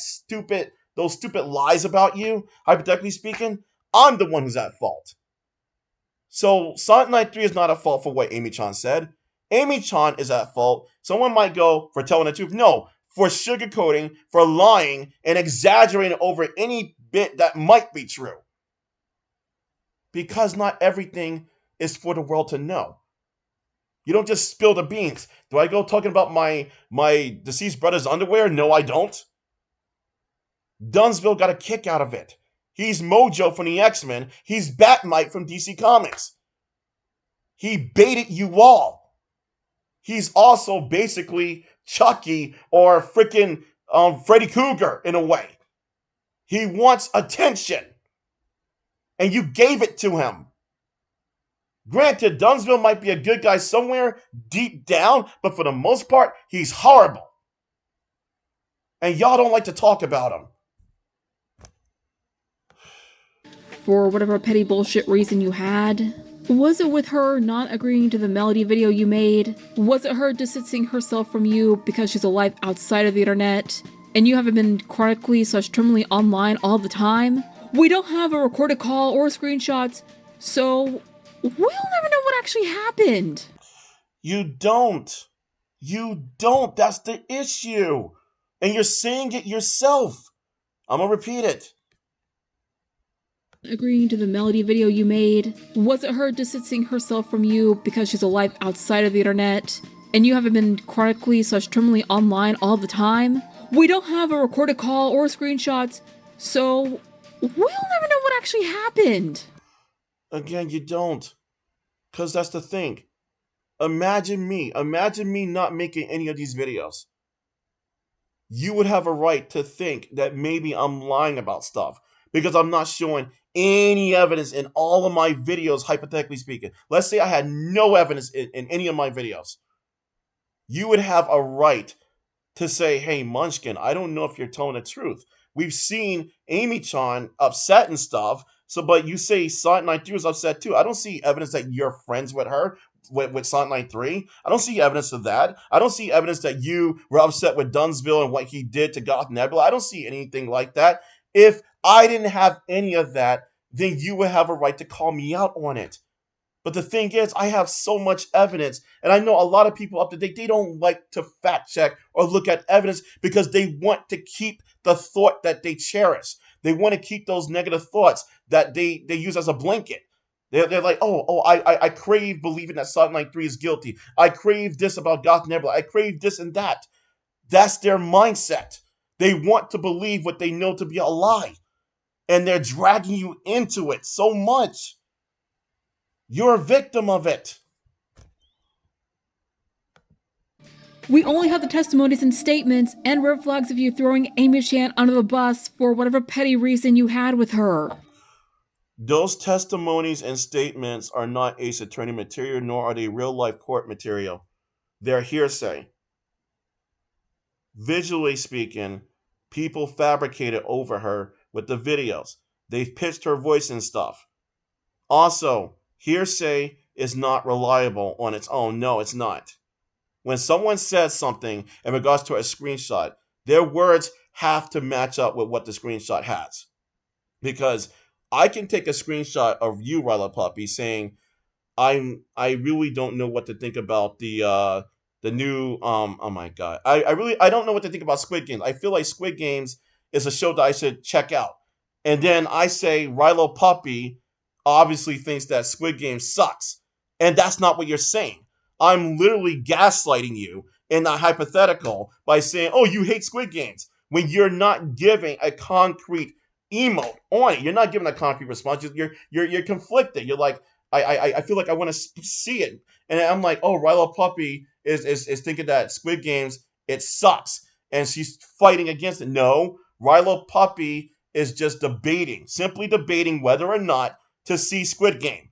A: those stupid lies about you, hypothetically speaking, I'm the one who's at fault. So Sonic93 is not at fault for what Amy-Chan said. Amy-Chan is at fault. Someone might go for telling the truth. No, for sugarcoating, for lying, and exaggerating over any bit that might be true. Because not everything is for the world to know. You don't just spill the beans. Do I go talking about my deceased brother's underwear? No, I don't. Dumbsville got a kick out of it. He's Mojo from the X-Men. He's Batmite from DC Comics. He baited you all. He's also basically Chucky or freaking Freddy Krueger in a way. He wants attention. And you gave it to him. Granted, Dumbsville might be a good guy somewhere deep down, but for the most part, he's horrible. And y'all don't like to talk about him.
B: For whatever petty bullshit reason you had, was it with her not agreeing to the melody video you made? Was it her distancing herself from you because she's alive outside of the internet, and you haven't been chronically/terminally online all the time? We don't have a recorded call or screenshots, so we'll never know what actually happened.
A: You don't. You don't. That's the issue. And you're saying it yourself. I'm gonna repeat it.
B: Agreeing to the melody video you made, was it her distancing herself from you because she's alive outside of the internet, and you haven't been chronically/terminally online all the time? We don't have a recorded call or screenshots, so we'll never know what actually happened.
A: Again, you don't. Because that's the thing. Imagine me not making any of these videos. You would have a right to think that maybe I'm lying about stuff because I'm not showing any evidence in all of my videos, hypothetically speaking. Let's say I had no evidence in any of my videos. You would have a right to say, hey, Munchkin, I don't know if you're telling the truth. We've seen Amy-Chan upset and stuff, but you say Sonic93 was upset too. I don't see evidence that you're friends with her, with Sonic93. I don't see evidence of that. I don't see evidence that you were upset with Dumbsville and what he did to Goth Nebula. I don't see anything like that. If I didn't have any of that, then you would have a right to call me out on it. But the thing is, I have so much evidence, and I know a lot of people up to date, they don't like to fact check or look at evidence because they want to keep the thought that they cherish. They want to keep those negative thoughts that they use as a blanket. They're like, I crave believing that Sonic93 is guilty. I crave this about Goth Nebula. I crave this and that. That's their mindset. They want to believe what they know to be a lie. And they're dragging you into it so much. You're a victim of it.
B: We only have the testimonies and statements and red flags of you throwing Amy-Chan under the bus for whatever petty reason you had with her.
A: Those testimonies and statements are not Ace Attorney material, nor are they real-life court material. They're hearsay. Visually speaking, people fabricated over her with the videos. They've pitched her voice and stuff. Also, hearsay is not reliable on its own. No, it's not. When someone says something in regards to a screenshot, their words have to match up with what the screenshot has. Because I can take a screenshot of you, RioluPuppy, saying, I really don't know what to think about the new oh my god. I don't know what to think about Squid Games. I feel like Squid Games is a show that I should check out. And then I say RioluPuppy obviously thinks that Squid Game sucks. And that's not what you're saying. I'm literally gaslighting you in that hypothetical by saying, oh, you hate Squid Games, when you're not giving a concrete emote on it. You're not giving a concrete response. You're conflicted. You're like, I feel like I want to see it. And I'm like, oh, RioluPuppy is thinking that Squid Games, it sucks. And she's fighting against it. No, RioluPuppy is just simply debating whether or not to see Squid Game.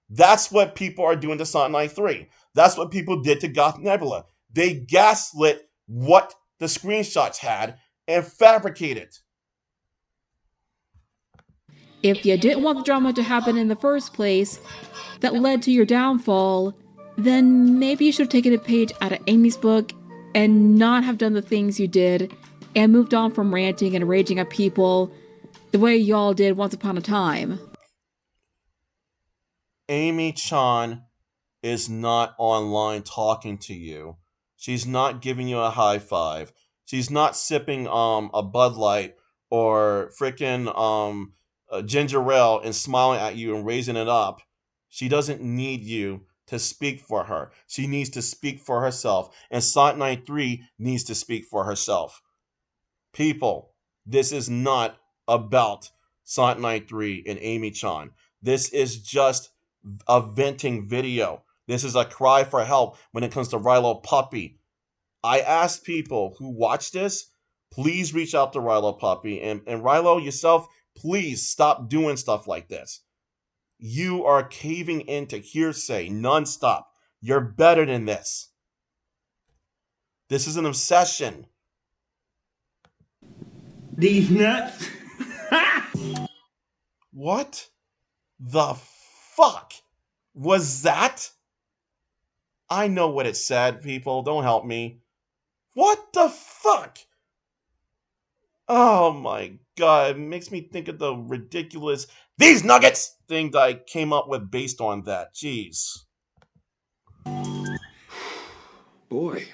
A: That's what people are doing to Sonic93. That's what people did to Goth Nebula. They gaslit what the screenshots had and fabricated.
B: If you didn't want the drama to happen in the first place that led to your downfall, then maybe you should have taken a page out of Amy's book and not have done the things you did and moved on from ranting and raging at people the way y'all did once upon a time.
A: Amy-Chan is not online talking to you. She's not giving you a high five. She's not sipping a Bud Light or freaking a ginger ale and smiling at you and raising it up. She doesn't need you to speak for her. She needs to speak for herself. And Sonic93 needs to speak for herself. People, this is not about Sonic93 and Amy-Chan. This is just a venting video. This is a cry for help when it comes to RioluPuppy. I asked people who watch this, please reach out to RioluPuppy. And Rielu, yourself, please stop doing stuff like this. You are caving into hearsay nonstop. You're better than this. This is an obsession.
G: These nuts.
A: What the fuck was that? I know what it said, people. Don't help me. What the fuck? Oh my god. It makes me think of the ridiculous "these nuggets" thing that I came up with based on that. Jeez.
M: Boy,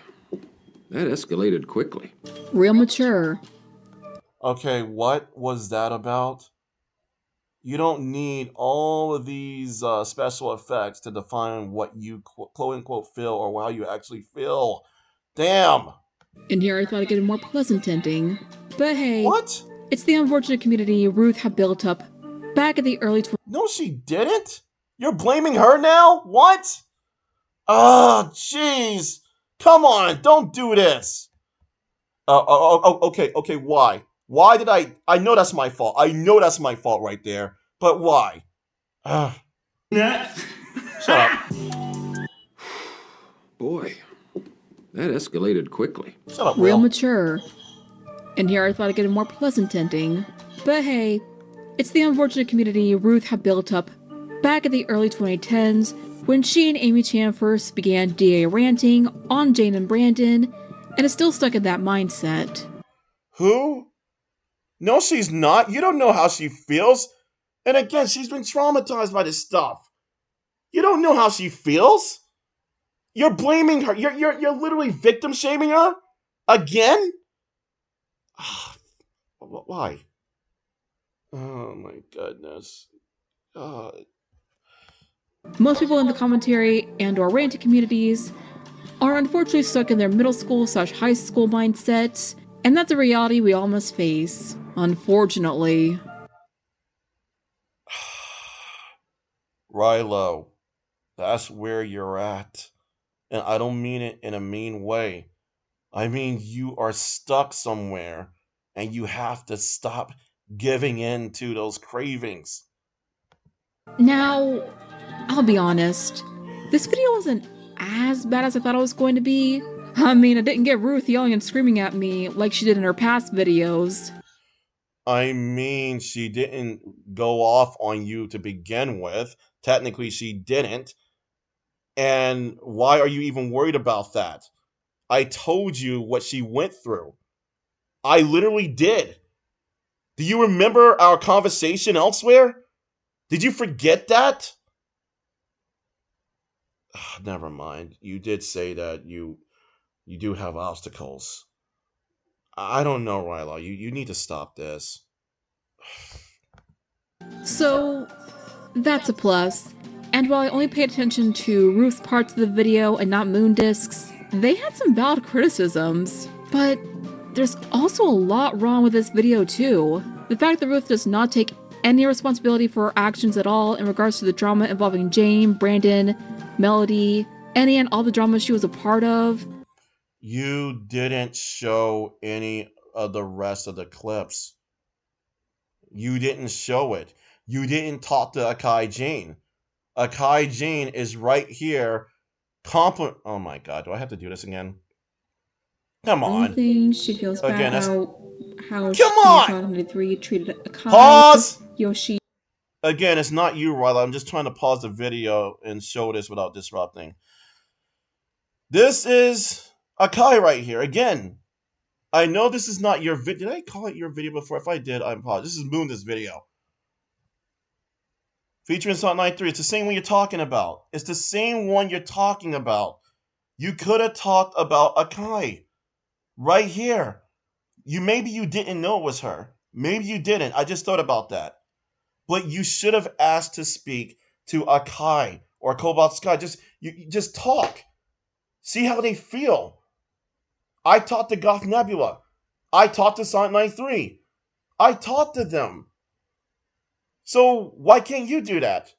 M: that escalated quickly.
B: Real mature.
A: Okay, what was that about? You don't need all of these special effects to define what you quote-unquote feel or how you actually feel. Damn!
B: And here I thought I'd get a more pleasant ending. But hey,
A: what?
B: It's the unfortunate community Ruth had built up back in the early 20s.
A: No, she didn't? You're blaming her now? What? Oh, jeez. Come on, don't do this. Okay, why? Why did I know that's my fault. I know that's my fault right there. But why?
G: Nuts.
A: Shut up.
M: Boy, that escalated quickly.
A: Shut up,
B: Real
A: Will.
B: mature. And here I thought I'd get a more pleasant ending. But hey, it's the unfortunate community Ruth had built up back in the early 2010s when she and Amy-Chan first began DA ranting on Jane and Brandon, and is still stuck in that mindset.
A: Who? No, she's not. You don't know how she feels. And again, she's been traumatized by this stuff. You don't know how she feels. You're blaming her. You're literally victim shaming her again. Why? Oh my goodness.
B: Most people in the commentary and or ranting communities are unfortunately stuck in their middle school / high school mindsets, and that's a reality we all must face, unfortunately.
A: Rielu, that's where you're at. And I don't mean it in a mean way. I mean, you are stuck somewhere, and you have to stop giving in to those cravings.
B: Now, I'll be honest, this video wasn't as bad as I thought it was going to be. I mean, I didn't get Ruth yelling and screaming at me like she did in her past videos.
A: I mean, she didn't go off on you to begin with. Technically, she didn't. And why are you even worried about that? I told you what she went through. I literally did. Do you remember our conversation elsewhere? Did you forget that? Never mind. You did say that you do have obstacles. I don't know, Rielu. You need to stop this.
B: So, that's a plus. And while I only paid attention to Ruth's parts of the video and not Moondisc's, they had some valid criticisms. But there's also a lot wrong with this video too. The fact that Ruth does not take any responsibility for her actions at all in regards to the drama involving Jane, Brandon, Melody, any and all the drama she was a part of.
A: You didn't show any of the rest of the clips. You didn't show it. You didn't talk to Akai Jane. Akai Jane is right here. Oh my god, do I have to do this again? Come on.
B: Only thing she feels bad
A: Again,
B: about how
A: Sonic93
B: treated Akai
A: Pause!
B: Yoshi.
A: Again, it's not you, Rielu. I'm just trying to pause the video and show this without disrupting. This is Akai right here. Again, I know this is not your video. Did I call it your video before? If I did, I apologize. This is Moondisc video. featuring Sonic93. It's the same one you're talking about. It's the same one you're talking about. You could have talked about Akai right here. Maybe you didn't know it was her. Maybe you didn't. I just thought about that. But you should have asked to speak to Akai or Cobalt Sky. Just talk. See how they feel. I talked to Goth Nebula. I talked to Sonic93. I talked to them. So why can't you do that?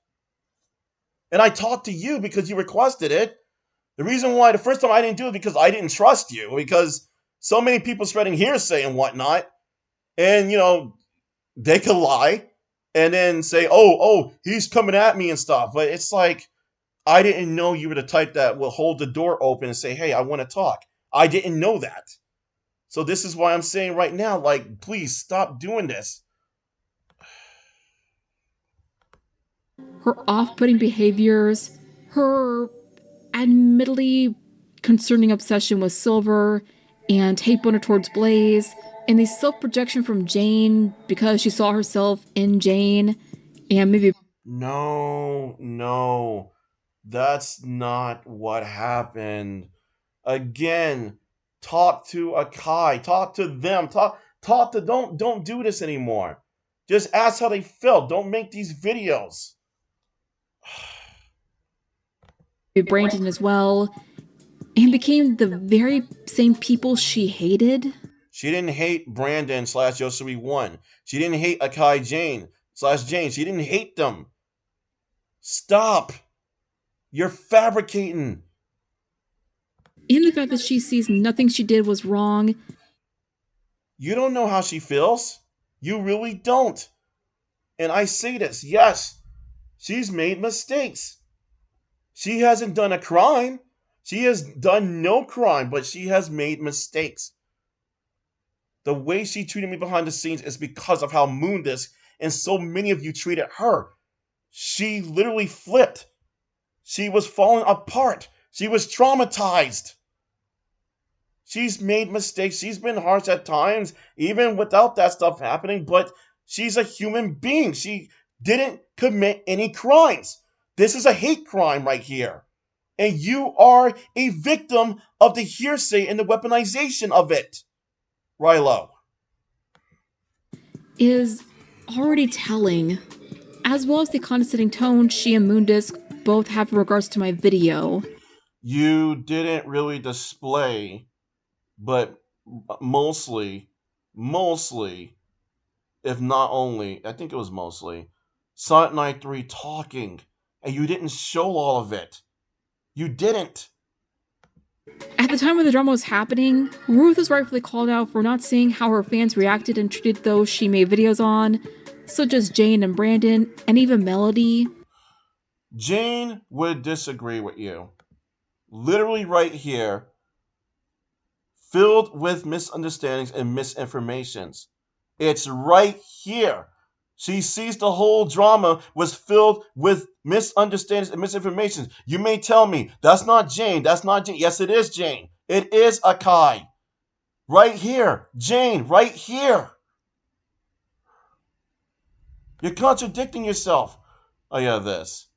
A: And I talked to you because you requested it. The reason why the first time I didn't do it because I didn't trust you, because so many people spreading hearsay and whatnot, and they could lie and then say, oh, he's coming at me and stuff. But it's like, I didn't know you were the type that will hold the door open and say, hey, I want to talk. I didn't know that. So this is why I'm saying right now, like, please stop doing this.
B: Her off-putting behaviors, her admittedly concerning obsession with Silver, and hate boner towards Blaze, and the self-projection from Jane because she saw herself in Jane, and maybe...
A: No. That's not what happened. Again, talk to Akai. Talk to them. Talk to... Don't do this anymore. Just ask how they felt. Don't make these videos.
B: Brandon as well, and became the very same people she hated.
A: She didn't hate Brandon / YoshiWii1. She didn't hate Akai Jane / Jane. She didn't hate them. Stop. You're fabricating.
B: In the fact that she sees nothing she did was wrong.
A: You don't know how she feels. You really don't. And I say this, yes, she's made mistakes. She hasn't done a crime. She has done no crime, but she has made mistakes. The way she treated me behind the scenes is because of how Moondisc and so many of you treated her. She literally flipped. She was falling apart. She was traumatized. She's made mistakes. She's been harsh at times, even without that stuff happening, but she's a human being. She didn't commit any crimes. This is a hate crime right here. And you are a victim of the hearsay and the weaponization of it. Riolu.
B: Is already telling, as well as the condescending tone she and Moondisc both have in regards to my video.
A: You didn't really display, but mostly, if not only, I think it was mostly, Sonic93 talking, and you didn't show all of it. You didn't.
B: At the time when the drama was happening, Ruth was rightfully called out for not seeing how her fans reacted and treated those she made videos on, such as Jane and Brandon, and even Melody.
A: Jane would disagree with you. Literally right here, filled with misunderstandings and misinformations. It's right here. She sees the whole drama was filled with misunderstandings and misinformation. You may tell me, that's not Jane, that's not Jane. Yes, it is Jane. It is Akai. Right here. Jane, right here. You're contradicting yourself. Oh yeah, this.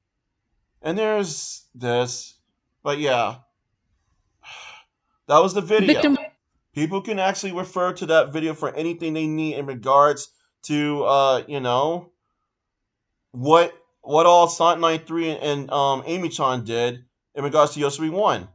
A: And there's this. But yeah. That was the video. People can actually refer to that video for anything they need in regards to, what all Sonic93 and Amy-Chan did in regards to YoshiWii1.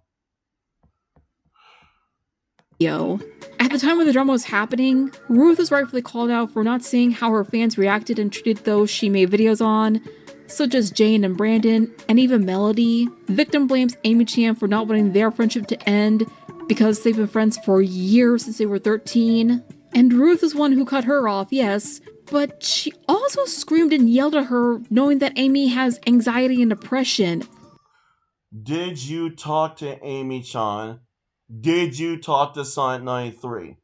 B: At the time when the drama was happening, Ruth was rightfully called out for not seeing how her fans reacted and treated those she made videos on, such as Jane and Brandon, and even Melody. The victim blames Amy-Chan for not wanting their friendship to end because they've been friends for years since they were 13. And Ruth is one who cut her off, yes, but she also screamed and yelled at her knowing that Amy has anxiety and depression.
A: Did you talk to Amy-Chan? Did you talk to Sonic93?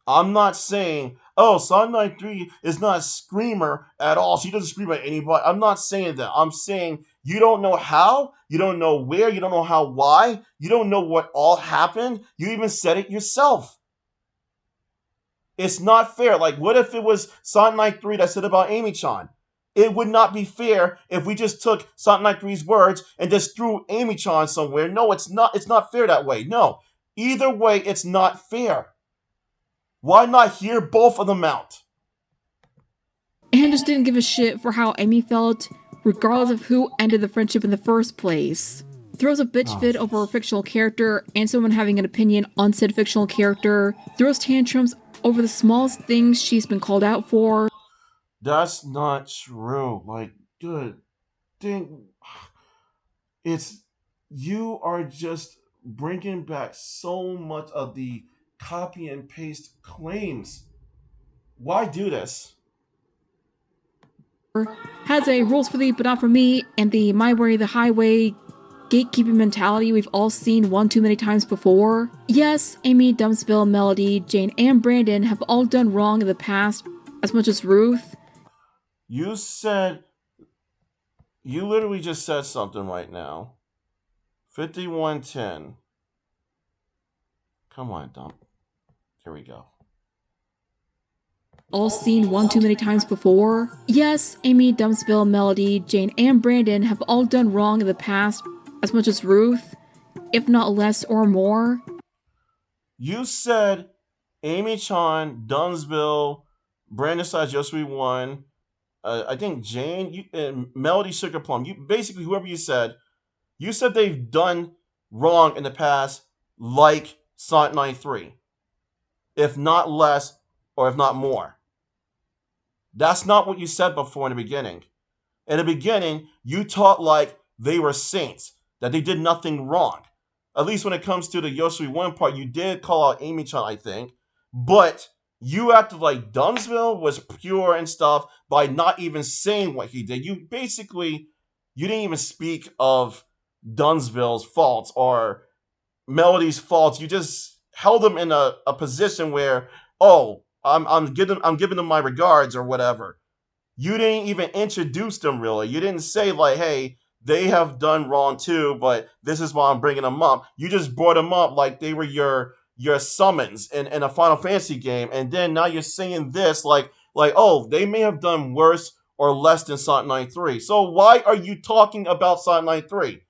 A: I'm not saying, oh, Sonic93 is not a screamer at all. She doesn't scream at anybody. I'm not saying that. I'm saying you don't know how, you don't know where, you don't know how, why, you don't know what all happened. You even said it yourself. It's not fair. Like, what if it was Sonic93 that said about Amy-Chan? It would not be fair if we just took Sonic93's words and just threw Amy-Chan somewhere. No, it's not. It's not fair that way. No. Either way, it's not fair. Why not hear both of them out?
B: And just didn't give a shit for how Amy felt, regardless of who ended the friendship in the first place. Throws a bitch fit over a fictional character and someone having an opinion on said fictional character. Throws tantrums over the smallest things she's been called out for.
A: That's not true. Like, good. Dang. You are just bringing back so much of the copy and paste claims. Why do this?
B: Has a rules for thee but not for me, and the my way the highway gatekeeping mentality we've all seen one too many times before. Yes, Amy, Dumbsville, Melody, Jane, and Brandon have all done wrong in the past, as much as Ruth.
A: You literally just said something right now. 5110. Come on, Dump. Here we go.
B: All seen one too many times before. Yes, Amy, Dumbsville, Melody, Jane, and Brandon have all done wrong in the past, as much as Ruth, if not less or more.
A: You said Amy-Chan, Dumbsville, Brandon YoshiWii1, I think Jane, Melody Sugar Plum. You basically, whoever you said they've done wrong in the past, like Sonic93, if not less or if not more. That's not what you said before in the beginning. In the beginning, you taught like they were saints, that they did nothing wrong. At least when it comes to the YoshiWii1 part, you did call out Amy-Chan, I think. But you acted like Dumbsville was pure and stuff by not even saying what he did. You didn't even speak of Dumbsville's faults or Melody's faults. You just held them in a position where, oh, I'm giving them my regards or whatever. You didn't even introduce them really. You didn't say like, hey, they have done wrong too, but this is why I'm bringing them up. You just brought them up like they were your summons in a Final Fantasy game, and then now you're saying this like oh, they may have done worse or less than Sonic93. So why are you talking about Sonic93?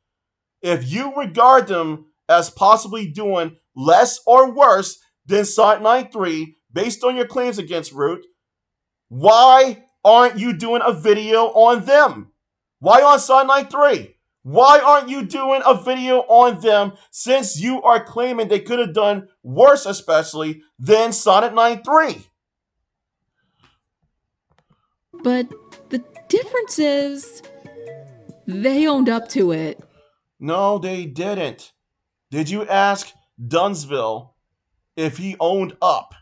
A: If you regard them as possibly doing less or worse than Sonic93, based on your claims against Ruth, why aren't you doing a video on them? Why on Sonic93? Why aren't you doing a video on them since you are claiming they could have done worse, especially, than Sonic93?
B: But the difference is, they owned up to it.
A: No, they didn't. Did you ask Dumbsville if he owned up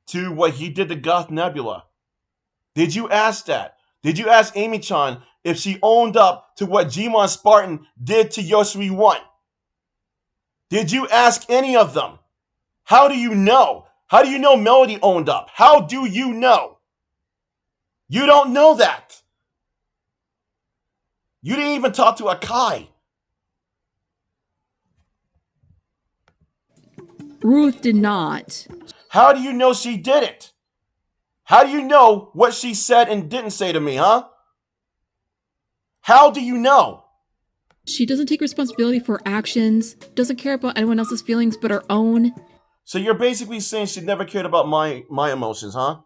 A: to what he did to Goth Nebula? Did you ask that? Did you ask Amy-Chan if she owned up to what Gmon Spartan did to YoshiWii1? Did you ask any of them? How do you know? How do you know Melody owned up? How do you know? You don't know that. You didn't even talk to Akai.
B: Ruth did not.
A: How do you know she didn't? How do you know what she said and didn't say to me, huh? How do you know?
B: She doesn't take responsibility for her actions, doesn't care about anyone else's feelings but her own.
A: So you're basically saying she never cared about my emotions, huh?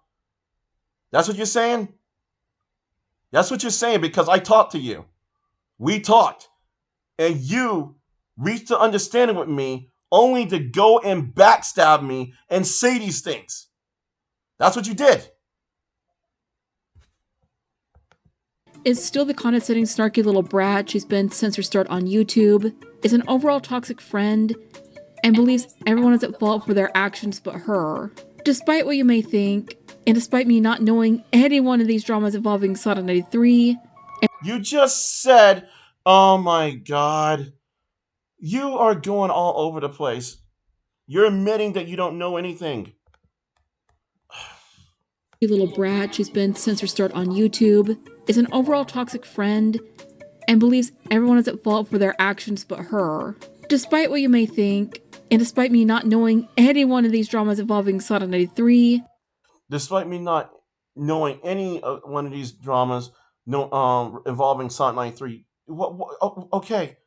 A: That's what you're saying? That's what you're saying because I talked to you. We talked. And you reached an understanding with me only to go and backstab me and say these things. That's what you did.
B: Is still the condescending, snarky little brat she's been since her start on YouTube, is an overall toxic friend, and believes everyone is at fault for their actions but her. Despite what you may think, and despite me not knowing any one of these dramas involving Sonic93,
A: you just said, oh my god, you are going all over the place. You're admitting that you don't know anything.
B: Little brat she's been since her start on YouTube, is an overall toxic friend, and believes everyone is at fault for their actions but her. Despite what you may think, and despite me not knowing any one of these dramas involving Sonic93,
A: despite me not knowing any one of these dramas, no, involving Sonic93. Okay,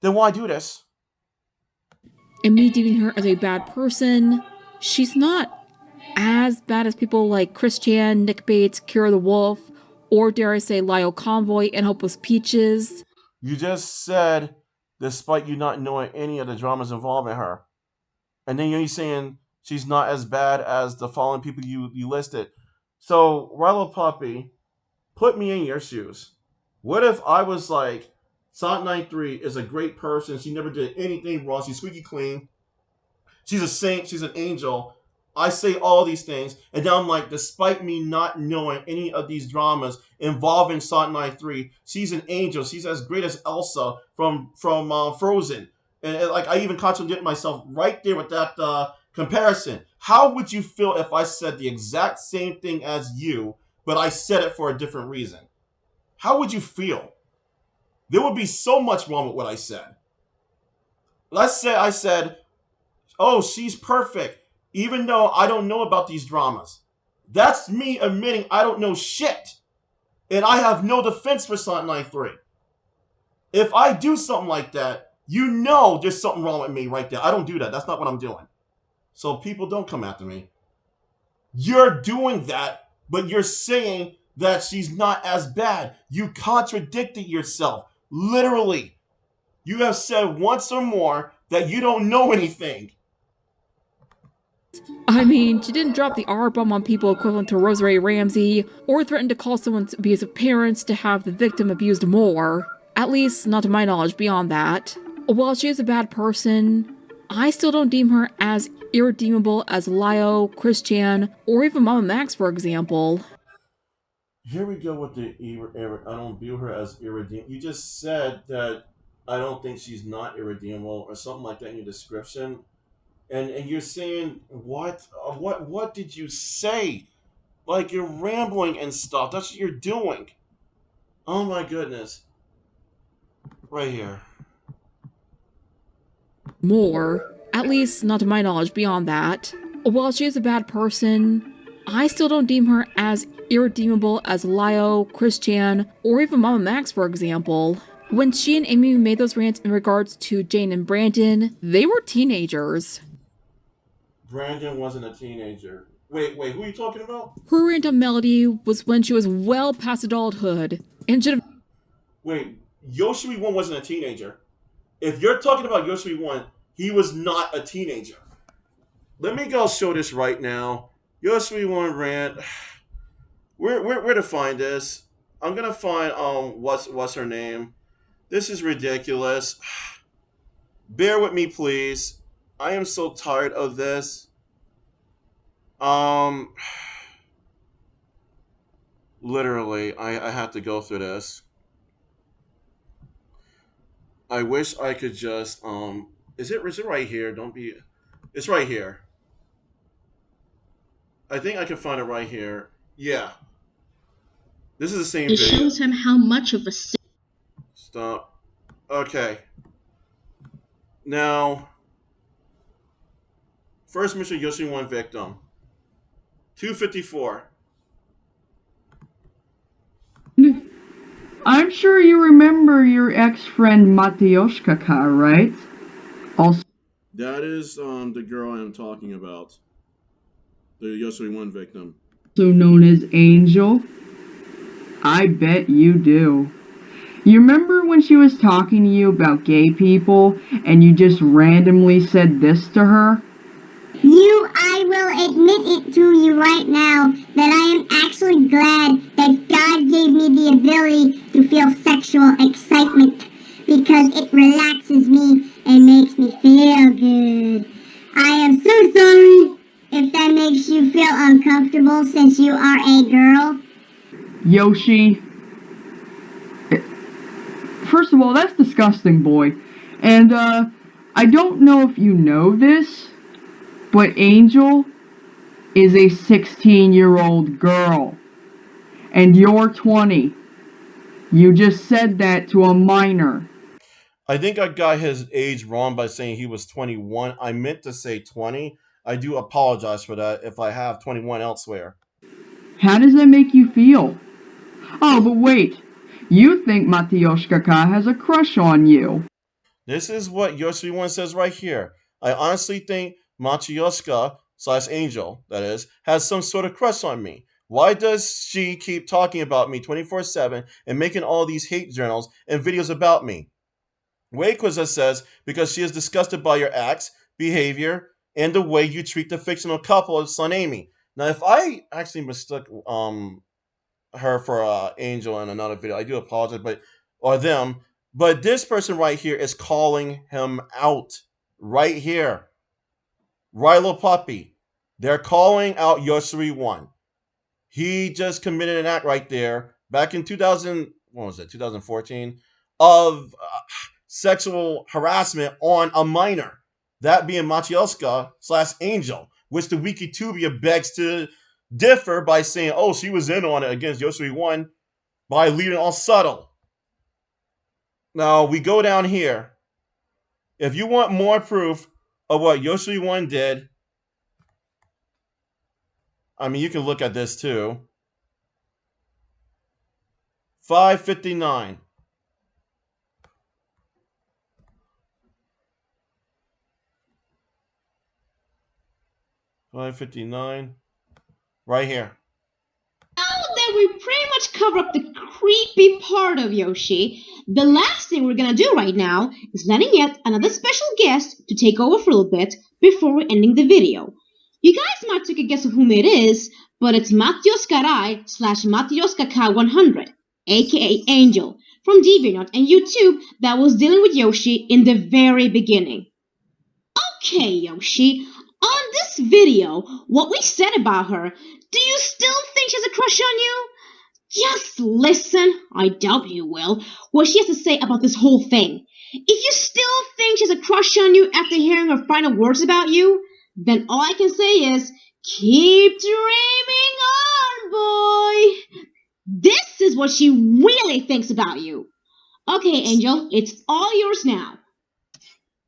A: then why do this?
B: And me deeming her as a bad person, she's not as bad as people like Chris-Chan, Nick Bates, Kira the Wolf, or dare I say Lyle Convoy and Hopeless Peaches.
A: You just said, despite you not knowing any of the dramas involving her. And then you're saying she's not as bad as the following people you listed. So, RioluPuppy, put me in your shoes. What if I was like, Sonic93 is a great person. She never did anything wrong. She's squeaky clean. She's a saint. She's an angel. I say all these things. And now I'm like, despite me not knowing any of these dramas involving Sonic93, she's an angel. She's as great as Elsa from Frozen. And like, I even contradicted myself right there with that comparison. How would you feel if I said the exact same thing as you, but I said it for a different reason? How would you feel? There would be so much wrong with what I said. Let's say I said, oh, she's perfect, even though I don't know about these dramas. That's me admitting I don't know shit. And I have no defense for Sonic93. If I do something like that, you know there's something wrong with me right there. I don't do that. That's not what I'm doing. So people, don't come after me. You're doing that, but you're saying that she's not as bad. You contradicted yourself. Literally. You have said once or more that you don't know anything.
B: I mean, she didn't drop the R-bomb on people equivalent to Rosemary Ramsey, or threaten to call someone's abusive parents to have the victim abused more. At least, not to my knowledge beyond that. While she is a bad person, I still don't deem her as irredeemable as Lio, Chris-Chan, or even Mama Max, for example.
A: Here we go with the I don't view her as irredeemable. You just said that I don't think she's not irredeemable or something like that in your description. And you're saying, what did you say? Like, you're rambling and stuff. That's what you're doing. Oh my goodness. Right here.
B: More. At least, not to my knowledge beyond that. While she is a bad person, I still don't deem her as irredeemable as Lio, Chris-Chan, or even Mama Max, for example. When she and Amy made those rants in regards to Jane and Brandon, they were teenagers.
A: Brandon wasn't a teenager. Wait, who are you talking about?
B: Her rant on Melody was when she was well past adulthood, and should have...
A: Wait, YoshiWii1 wasn't a teenager. If you're talking about YoshiWii1, he was not a teenager. Let me go show this right now. YoshiWii1 rant. Where to find this? I'm gonna find what's her name. This is ridiculous. Bear with me, please. I am so tired of this. Literally, I have to go through this. I wish I could just is it right here? It's right here. I think I can find it right here. Yeah. This is the same video.
N: It shows him how much of a...
A: Stop. Okay. Now, first mission YoshiWii1 victim. 254.
H: I'm sure you remember your ex-friend Mateuszka, right? Also,
A: that is the girl I am talking about. The YoshiWii1 victim.
H: Also known as Angel. I bet you do. You remember when she was talking to you about gay people and you just randomly said this to her?
O: I will admit it to you right now that I am actually glad that God gave me the ability to feel sexual excitement because it relaxes me and makes me feel good. I am so sorry if that makes you feel uncomfortable since you are a girl.
H: Yoshi. First of all, that's disgusting, boy. And, I don't know if you know this, but Angel is a 16-year-old girl. And you're 20. You just said that to a minor.
A: I think I got his age wrong by saying he was 21. I meant to say 20. I do apologize for that if I have 21 elsewhere.
H: How does that make you feel? Oh, but wait. You think Matyoshka has a crush on you.
A: This is what YoshiWii1 says right here. I honestly think Matyoshka/Angel, that is, has some sort of crush on me. Why does she keep talking about me 24/7 and making all these hate journals and videos about me? Wayquizza says because she is disgusted by your acts, behavior, and the way you treat the fictional couple of Son Amy. Now, if I actually mistook her for Angel in another video, I do apologize, or them. But this person right here is calling him out right here. RioluPuppy. They're calling out YoshiWii1. He just committed an act right there back in 2014, of sexual harassment on a minor. That being Matyoshka/Angel, which the Wikitubia begs to differ by saying, oh, she was in on it against YoshiWii1 by leaving it all subtle. Now, we go down here. If you want more proof of what YoshiWii1 did, I mean, you can look at this too. 559. $5.59. Right here.
C: Now that we pretty much covered up the creepy part of Yoshi, the last thing we're gonna do right now is letting yet another special guest to take over for a little bit before we're ending the video. You guys might take a guess of whom it is, but it's Matyoshka/Matyoshka100, aka Angel, from DeviantArt and YouTube that was dealing with Yoshi in the very beginning. Okay, Yoshi, on this video, what we said about her, do you still think she has a crush on you? Just listen, I doubt you will, what she has to say about this whole thing. If you still think she has a crush on you after hearing her final words about you, then all I can say is, keep dreaming on, boy! This is what she really thinks about you. Okay, Angel, it's all yours now.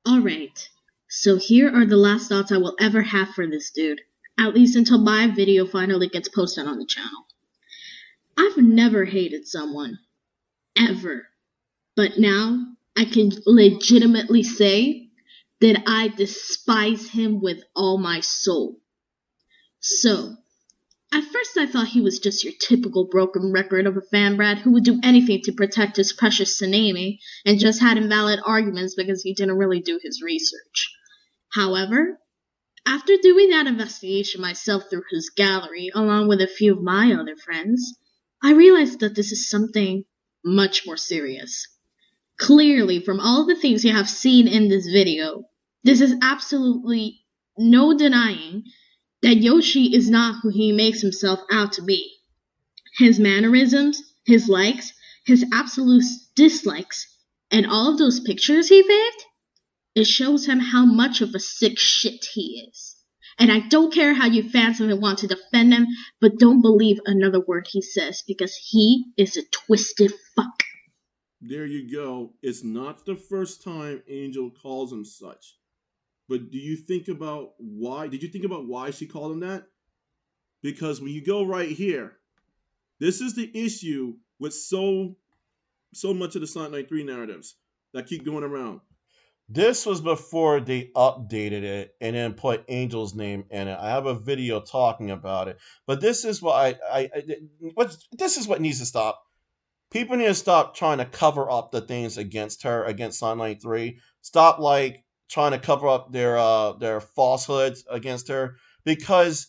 C: Alright, so here are the last thoughts I will ever have for this dude. At least until my video finally gets posted on the channel. I've never hated someone. Ever. But now, I can legitimately say that I despise him with all my soul. So, at first I thought he was just your typical broken record of a fanbrat who would do anything to protect his precious Amy and just had invalid arguments because he didn't really do his research. However, after doing that investigation myself through his gallery, along with a few of my other friends, I realized that this is something much more serious. Clearly, from all the things you have seen in this video, this is absolutely no denying that Yoshi is not who he makes himself out to be. His mannerisms, his likes, his absolute dislikes, and all of those pictures he faved, it shows him how much of a sick shit he is. And I don't care how you fans of him want to defend him, but don't believe another word he says, because he is a twisted fuck.
A: There you go. It's not the first time Angel calls him such. But do you think about why? Did you think about why she called him that? Because when you go right here, this is the issue with so much of the Sonic93 narratives that keep going around. This was before they updated it and then put Angel's name in it. I have a video talking about it. But this is what this is what needs to stop. People need to stop trying to cover up the things against her, against Sonic93. Stop trying to cover up their falsehoods against her, because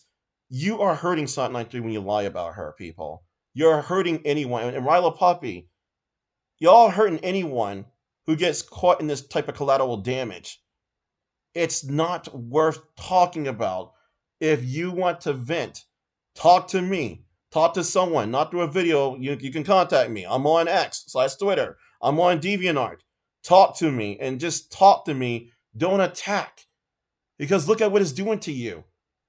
A: you are hurting Sonic93 when you lie about her, people. You're hurting anyone. And RioluPuppy, y'all hurting anyone who gets caught in this type of collateral damage. It's not worth talking about. If you want to vent, talk to me. Talk to someone, not through a video. You can contact me. I'm on X/Twitter. I'm on DeviantArt. Talk to me, and just talk to me. Don't attack. Because look at what it's doing to you.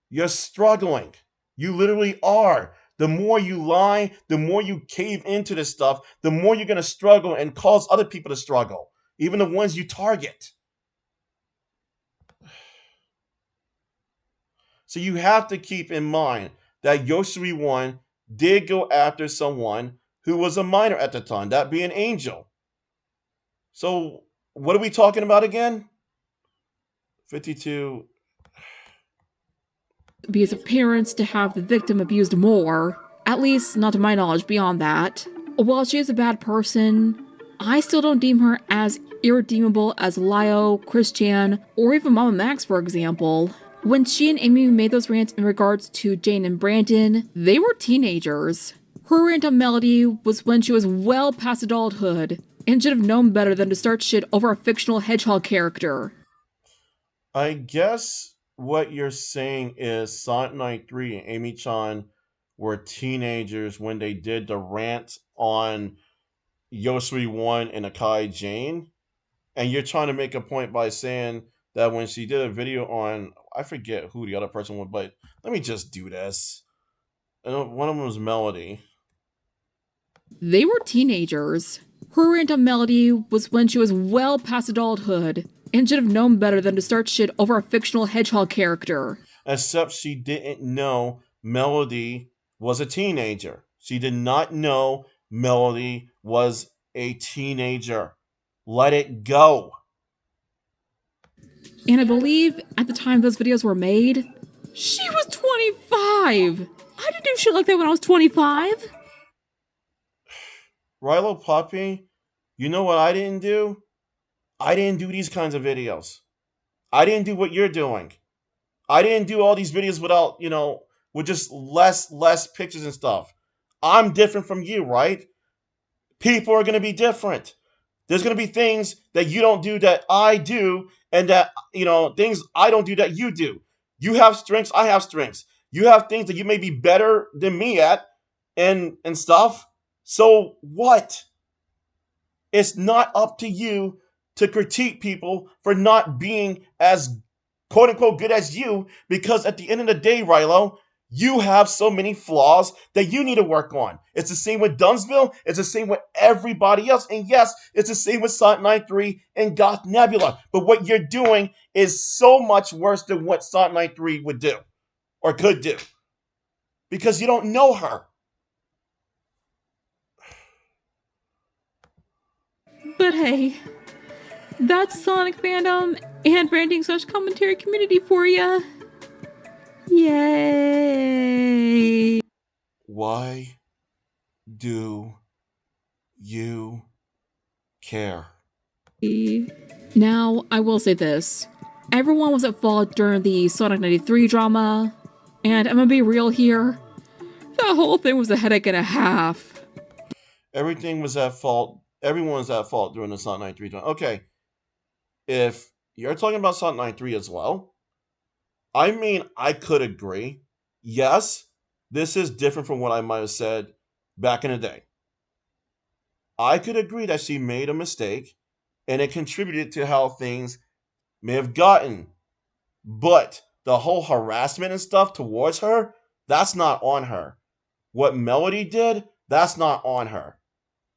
A: You're struggling. You literally are. The more you lie, the more you cave into this stuff, the more you're going to struggle and cause other people to struggle. Even the ones you target. So you have to keep in mind that YoshiWii1 did go after someone who was a minor at the time, that being Angel. So, what are we talking about again? 52.
B: Because of parents to have the victim abused more. At least, not to my knowledge, beyond that. While she is a bad person, I still don't deem her as irredeemable as Lio, Chris-Chan, or even Mama Max, for example. When she and Amy made those rants in regards to Jane and Brandon, they were teenagers. Her rant on Melody was when she was well past adulthood, and should have known better than to start shit over a fictional hedgehog character.
A: I guess what you're saying is Sonic93 and Amy-Chan were teenagers when they did the rant on YoshiWii1 and Akai Jane. And you're trying to make a point by saying that when she did a video on, I forget who the other person was, but let me just do this. And one of them was Melody.
B: They were teenagers. Her rant on Melody was when she was well past adulthood, and should have known better than to start shit over a fictional hedgehog character.
A: Except she didn't know Melody was a teenager. She did not know Melody was a teenager. Let it go.
B: And I believe at the time those videos were made, she was 25! I didn't do shit like that when I was 25!
A: RioluPuppy, you know what I didn't do? I didn't do these kinds of videos. I didn't do what you're doing. I didn't do all these videos without, with just less pictures and stuff. I'm different from you, right? People are going to be different. There's going to be things that you don't do that I do, and that, things I don't do that you do. You have strengths, I have strengths. You have things that you may be better than me at, and stuff. So what? It's not up to you to critique people for not being as quote-unquote good as you, because at the end of the day, Rilo, you have so many flaws that you need to work on. It's the same with Dumbsville. It's the same with everybody else. And yes, it's the same with Sonic93 and Goth Nebula. But what you're doing is so much worse than what Sonic93 would do or could do, because you don't know her.
B: But hey, that's Sonic fandom and branding/commentary community for ya. Yay!
A: Why do you care?
B: Now, I will say this. Everyone was at fault during the Sonic93 drama, and I'm gonna be real here. That whole thing was a headache and a half.
A: Everything was at fault. Everyone was at fault during the Sonic93 drama. Okay, if you're talking about Sonic93 as well, I mean, I could agree. Yes, this is different from what I might have said back in the day. I could agree that she made a mistake, and it contributed to how things may have gotten. But the whole harassment and stuff towards her, that's not on her. What Melody did, that's not on her.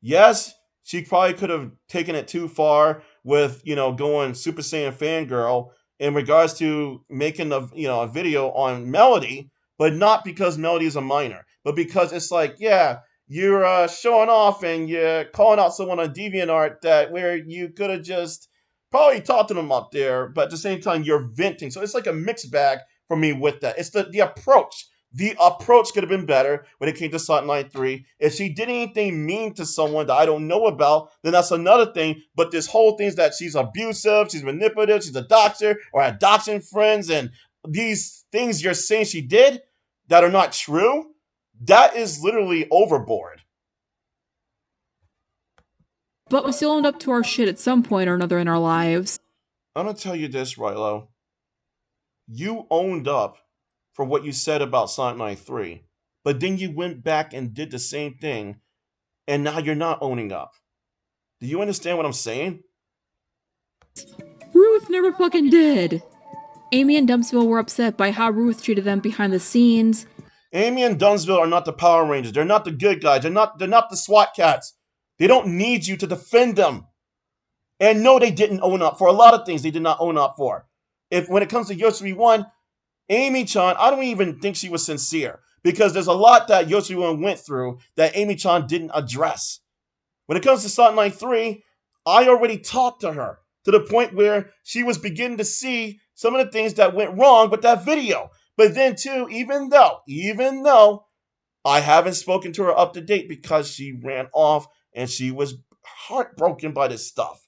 A: Yes, she probably could have taken it too far with, going Super Saiyan fangirl in regards to making a video on Melody, but not because Melody is a minor, but because it's like, yeah, you're showing off and you're calling out someone on DeviantArt that where you could have just probably talked to them up there, but at the same time you're venting. So it's like a mixed bag for me with that. It's the approach. The approach could have been better when it came to Sonic93. If she did anything mean to someone that I don't know about, then that's another thing. But this whole thing is that she's abusive, she's manipulative, she's a doxer, or adoption friends, and these things you're saying she did that are not true, that is literally overboard.
B: But we still owned up to our shit at some point or another in our lives.
A: I'm going to tell you this, Rilo. You owned up for what you said about Sonic93, but then you went back and did the same thing, and now you're not owning up. Do you understand what I'm saying?
B: Ruth never fucking did. Amy and Dumbsville were upset by how Ruth treated them behind the scenes.
A: Amy and Dumbsville are not the Power Rangers. They're not the good guys. They're not the SWAT cats. They don't need you to defend them. And no, they didn't own up for a lot of things. They did not own up for. When it comes to YoshiWii1, Amy-Chan, I don't even think she was sincere, because there's a lot that YoshiWii1 went through that Amy-Chan didn't address. When it comes to Sonic93, I already talked to her to the point where she was beginning to see some of the things that went wrong with that video. But then too, even though I haven't spoken to her up to date because she ran off and she was heartbroken by this stuff.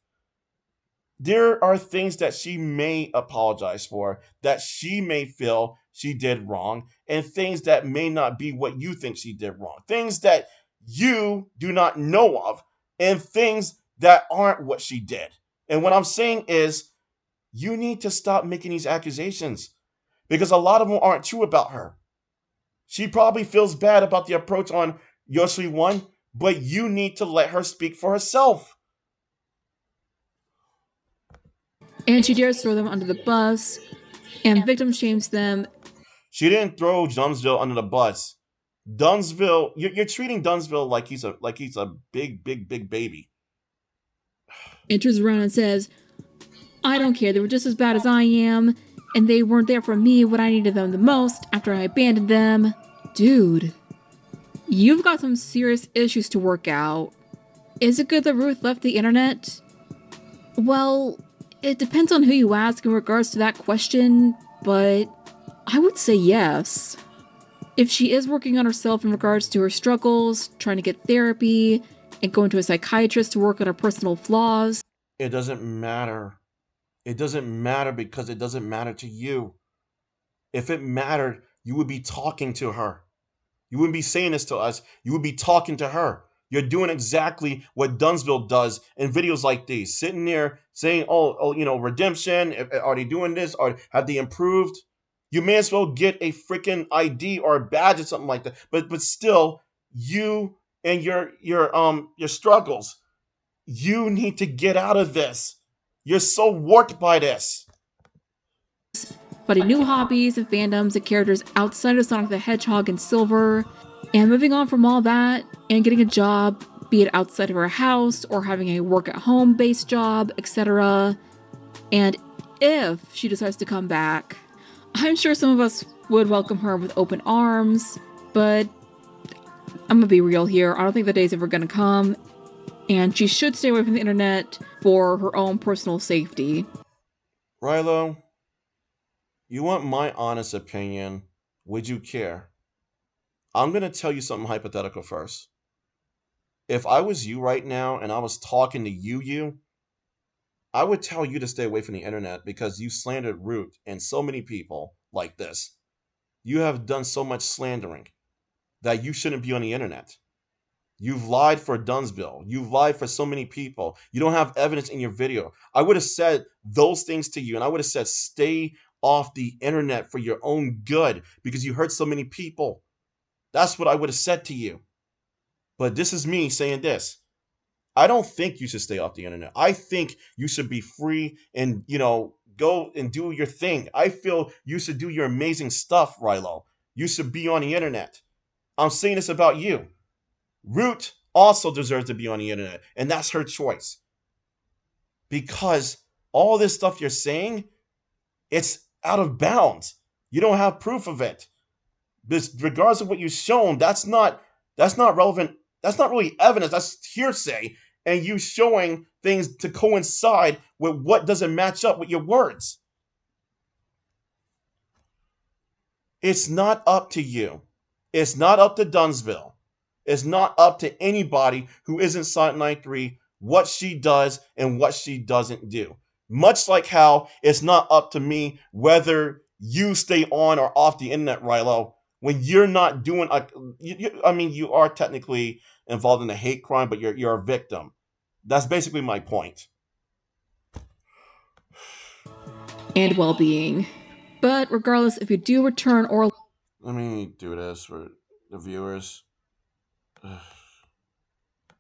A: There are things that she may apologize for, that she may feel she did wrong, and things that may not be what you think she did wrong. Things that you do not know of, and things that aren't what she did. And what I'm saying is, you need to stop making these accusations, because a lot of them aren't true about her. She probably feels bad about the approach on YoshiWii1, but you need to let her speak for herself.
B: And she dares throw them under the bus, and victim shames them.
A: She didn't throw Dumbsville under the bus. Dumbsville, you're treating Dumbsville like he's a big baby.
B: And turns around and says, I don't care, they were just as bad as I am, and they weren't there for me when I needed them the most after I abandoned them. Dude, you've got some serious issues to work out. Is it good that Ruth left the internet? Well, it depends on who you ask in regards to that question, but I would say yes. If she is working on herself in regards to her struggles, trying to get therapy, and going to a psychiatrist to work on her personal flaws.
A: It doesn't matter. It doesn't matter because it doesn't matter to you. If it mattered, you would be talking to her. You wouldn't be saying this to us. You would be talking to her. You're doing exactly what Dumbsville does in videos like these. Sitting there saying, redemption. Are they doing this? Or have they improved? You may as well get a freaking ID or a badge or something like that. But still, you and your struggles, you need to get out of this. You're so warped by this.
B: Finding new hobbies and fandoms and characters outside of Sonic the Hedgehog and Silver, and moving on from all that and getting a job, be it outside of her house or having a work-at-home based job, etc. And if she decides to come back, I'm sure some of us would welcome her with open arms, but I'm gonna be real here, I don't think the day's ever gonna come, and she should stay away from the internet for her own personal safety.
A: Rielu, you want my honest opinion? Would you care? I'm going to tell you something hypothetical first. If I was you right now and I was talking to you, I would tell you to stay away from the internet because you slandered Ruth and so many people like this. You have done so much slandering that you shouldn't be on the internet. You've lied for Dumbsville. You've lied for so many people. You don't have evidence in your video. I would have said those things to you, and I would have said stay off the internet for your own good because you hurt so many people. That's what I would have said to you. But this is me saying this. I don't think you should stay off the internet. I think you should be free and, go and do your thing. I feel you should do your amazing stuff, Rielu. You should be on the internet. I'm saying this about you. Ruth also deserves to be on the internet, and that's her choice. Because all this stuff you're saying, it's out of bounds. You don't have proof of it. This, regardless of what you've shown, that's not relevant. That's not really evidence. That's hearsay. And you showing things to coincide with what doesn't match up with your words. It's not up to you. It's not up to Dumbsville. It's not up to anybody who isn't Sonic93 what she does and what she doesn't do. Much like how it's not up to me whether you stay on or off the internet, Rielu. When you're not doing, you are technically involved in a hate crime, but you're a victim. That's basically my point.
B: And well-being. But regardless, if you do return or...
A: Let me do this for the viewers.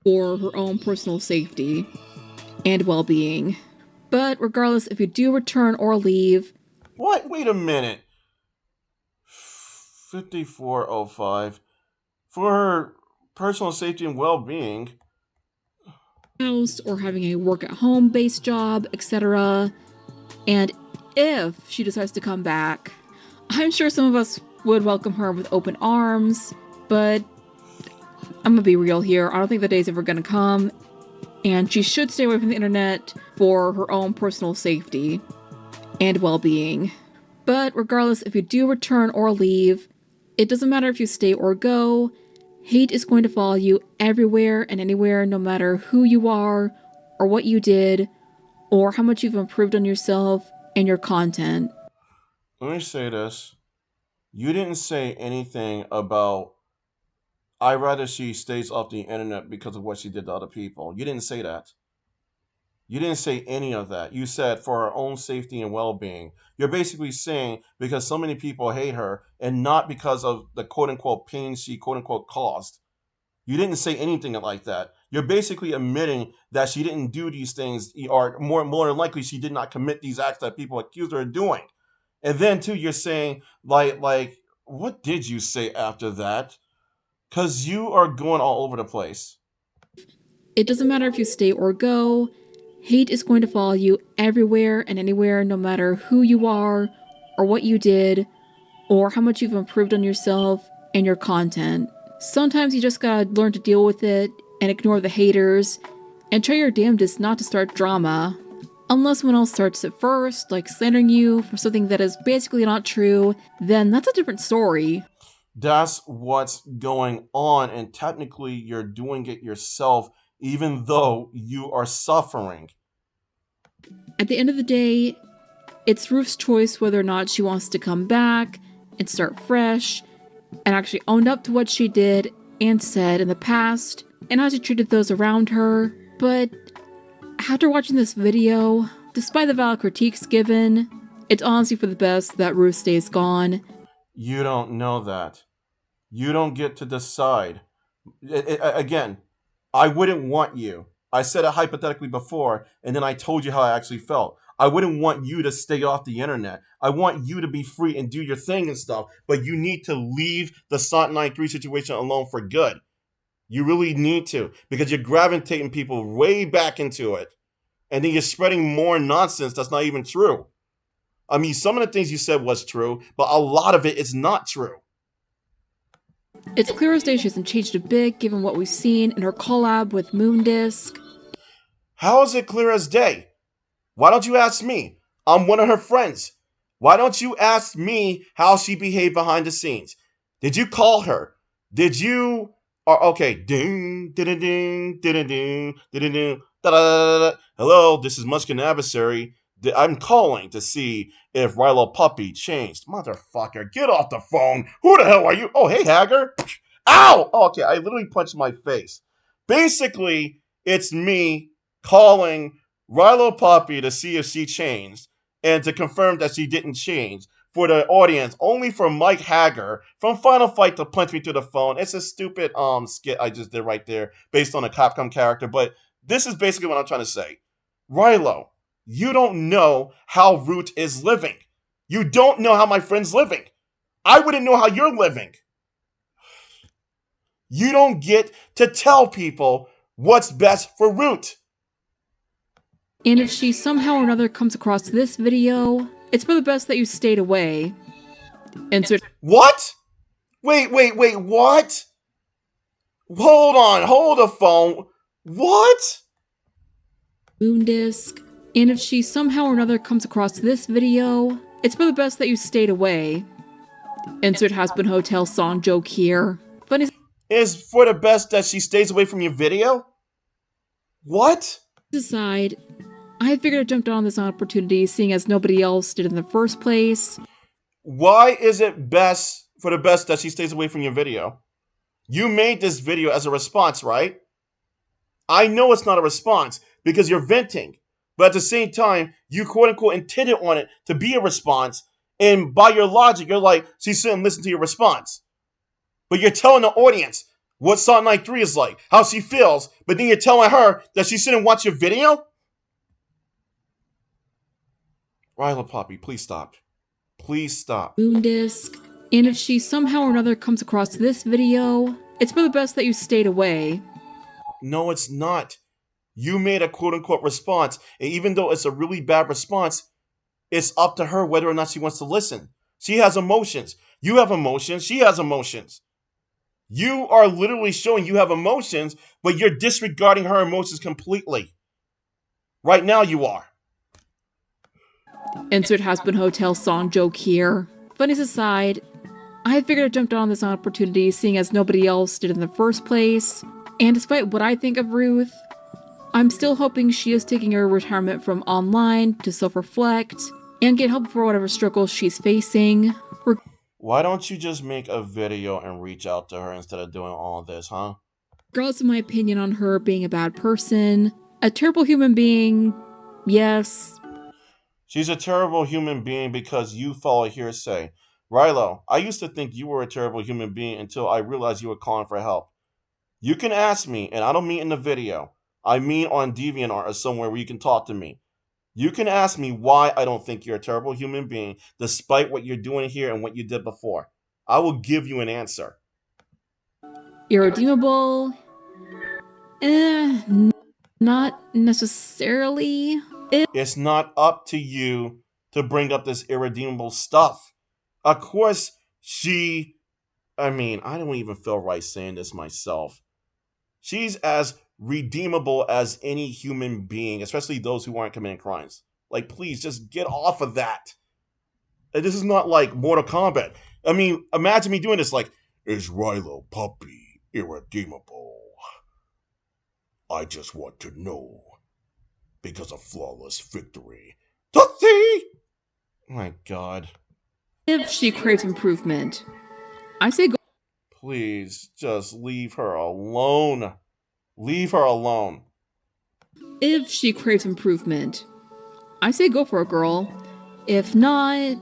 B: For her own personal safety and well-being. But regardless, if you do return or leave...
A: What? Wait a minute. 5405 for her personal safety and well-being.
B: House or having a work-at-home based job, etc. And if she decides to come back, I'm sure some of us would welcome her with open arms, but I'm gonna be real here, I don't think the day's ever gonna come, and she should stay away from the internet for her own personal safety and well-being. But regardless, if you do return or leave, it doesn't matter if you stay or go, hate is going to follow you everywhere and anywhere, no matter who you are, or what you did, or how much you've improved on yourself and your content.
A: Let me say this. You didn't say anything about, I'd rather she stays off the internet because of what she did to other people. You didn't say that. You didn't say any of that. You said for her own safety and well-being. You're basically saying because so many people hate her and not because of the quote-unquote pain she quote-unquote caused. You didn't say anything like that. You're basically admitting that she didn't do these things, or more than likely she did not commit these acts that people accuse her of doing. And then too, you're saying like what did you say after that? Because you are going all over the place.
B: It doesn't matter if you stay or go, hate is going to follow you everywhere and anywhere, no matter who you are, or what you did, or how much you've improved on yourself and your content. Sometimes you just gotta learn to deal with it and ignore the haters, and try your damnedest not to start drama. Unless someone else starts it first, like slandering you for something that is basically not true, then that's a different story.
A: That's what's going on, and technically you're doing it yourself, even though you are suffering.
B: At the end of the day, it's Ruth's choice whether or not she wants to come back and start fresh, and actually own up to what she did and said in the past, and how she treated those around her. But after watching this video, despite the valid critiques given, it's honestly for the best that Ruth stays gone.
A: You don't know that. You don't get to decide. Again, I wouldn't want you. I said it hypothetically before, and then I told you how I actually felt. I wouldn't want you to stay off the internet. I want you to be free and do your thing and stuff, but you need to leave the Sonic93 situation alone for good. You really need to, because you're gravitating people way back into it, and then you're spreading more nonsense that's not even true. I mean, some of the things you said was true, but a lot of it is not true.
B: It's clear as day she hasn't changed a bit, given what we've seen in her collab with Moondisc.
A: How is it clear as day? Why don't you ask me? I'm one of her friends. Why don't you ask me how she behaved behind the scenes? Did you call her? Did you... okay, ding, ding, ding, ding, ding, ding, ding, da da da. Hello, this is Muskin Adversary. I'm calling to see if RioluPuppy changed. Motherfucker, get off the phone. Who the hell are you? Oh, hey, Hager. Ow! Okay, I literally punched my face. Basically, it's me calling RioluPuppy to see if she changed and to confirm that she didn't change. For the audience, only for Mike Hager from Final Fight to punch me through the phone. It's a stupid skit I just did right there based on a Capcom character, but this is basically what I'm trying to say. Rielu, you don't know how Ruth is living. You don't know how my friend's living. I wouldn't know how you're living. You don't get to tell people what's best for Ruth.
B: And if she somehow or another comes across this video, it's for the best that you stayed away. Insert.
A: What? Wait, what? Hold on, hold the phone. What?
B: Moondisc. And if she somehow or another comes across this video, it's for the best that you stayed away. Insert has been hotel song joke here. Funny.
A: Is for the best that she stays away from your video? What?
B: Aside, I figured I jumped on this opportunity, seeing as nobody else did in the first place.
A: Why is it best for the best that she stays away from your video? You made this video as a response, right? I know it's not a response because you're venting, but at the same time, you quote-unquote intended on it to be a response, and by your logic, you're like, she shouldn't listen to your response. But you're telling the audience what Sonic93 is like, how she feels, but then you're telling her that she shouldn't watch your video? RioluPuppy, please stop. Please stop.
B: Moondisc. And if she somehow or another comes across this video, it's for the best that you stayed away.
A: No, it's not. You made a quote-unquote response, and even though it's a really bad response, it's up to her whether or not she wants to listen. She has emotions. You have emotions. She has emotions. You are literally showing you have emotions, but you're disregarding her emotions completely. Right now you are.
B: Insert has been hotel song joke here. Funnies aside, I figured I jumped on this opportunity seeing as nobody else did in the first place. And despite what I think of Ruth, I'm still hoping she is taking her retirement from online to self-reflect and get help for whatever struggles she's facing.
A: Why don't you just make a video and reach out to her instead of doing all this, huh?
B: Regardless of my opinion on her being a bad person, a terrible human being, yes.
A: She's a terrible human being because you follow hearsay. Rielu, I used to think you were a terrible human being until I realized you were calling for help. You can ask me, and I don't mean in the video. I mean on DeviantArt or somewhere where you can talk to me. You can ask me why I don't think you're a terrible human being, despite what you're doing here and what you did before. I will give you an answer.
B: Irredeemable? Not necessarily.
A: It's not up to you to bring up this irredeemable stuff. Of course, I don't even feel right saying this myself. She's as redeemable as any human being, especially those who aren't committing crimes. Like, please, just get off of that. This is not like Mortal Kombat. I mean, imagine me doing this like, is RioluPuppy irredeemable? I just want to know. Because of flawless victory. Tootsie! My God.
B: If she craves improvement, I say go.
A: Please, just leave her alone. Leave her alone.
B: If she craves improvement, I say go for it, girl. If not,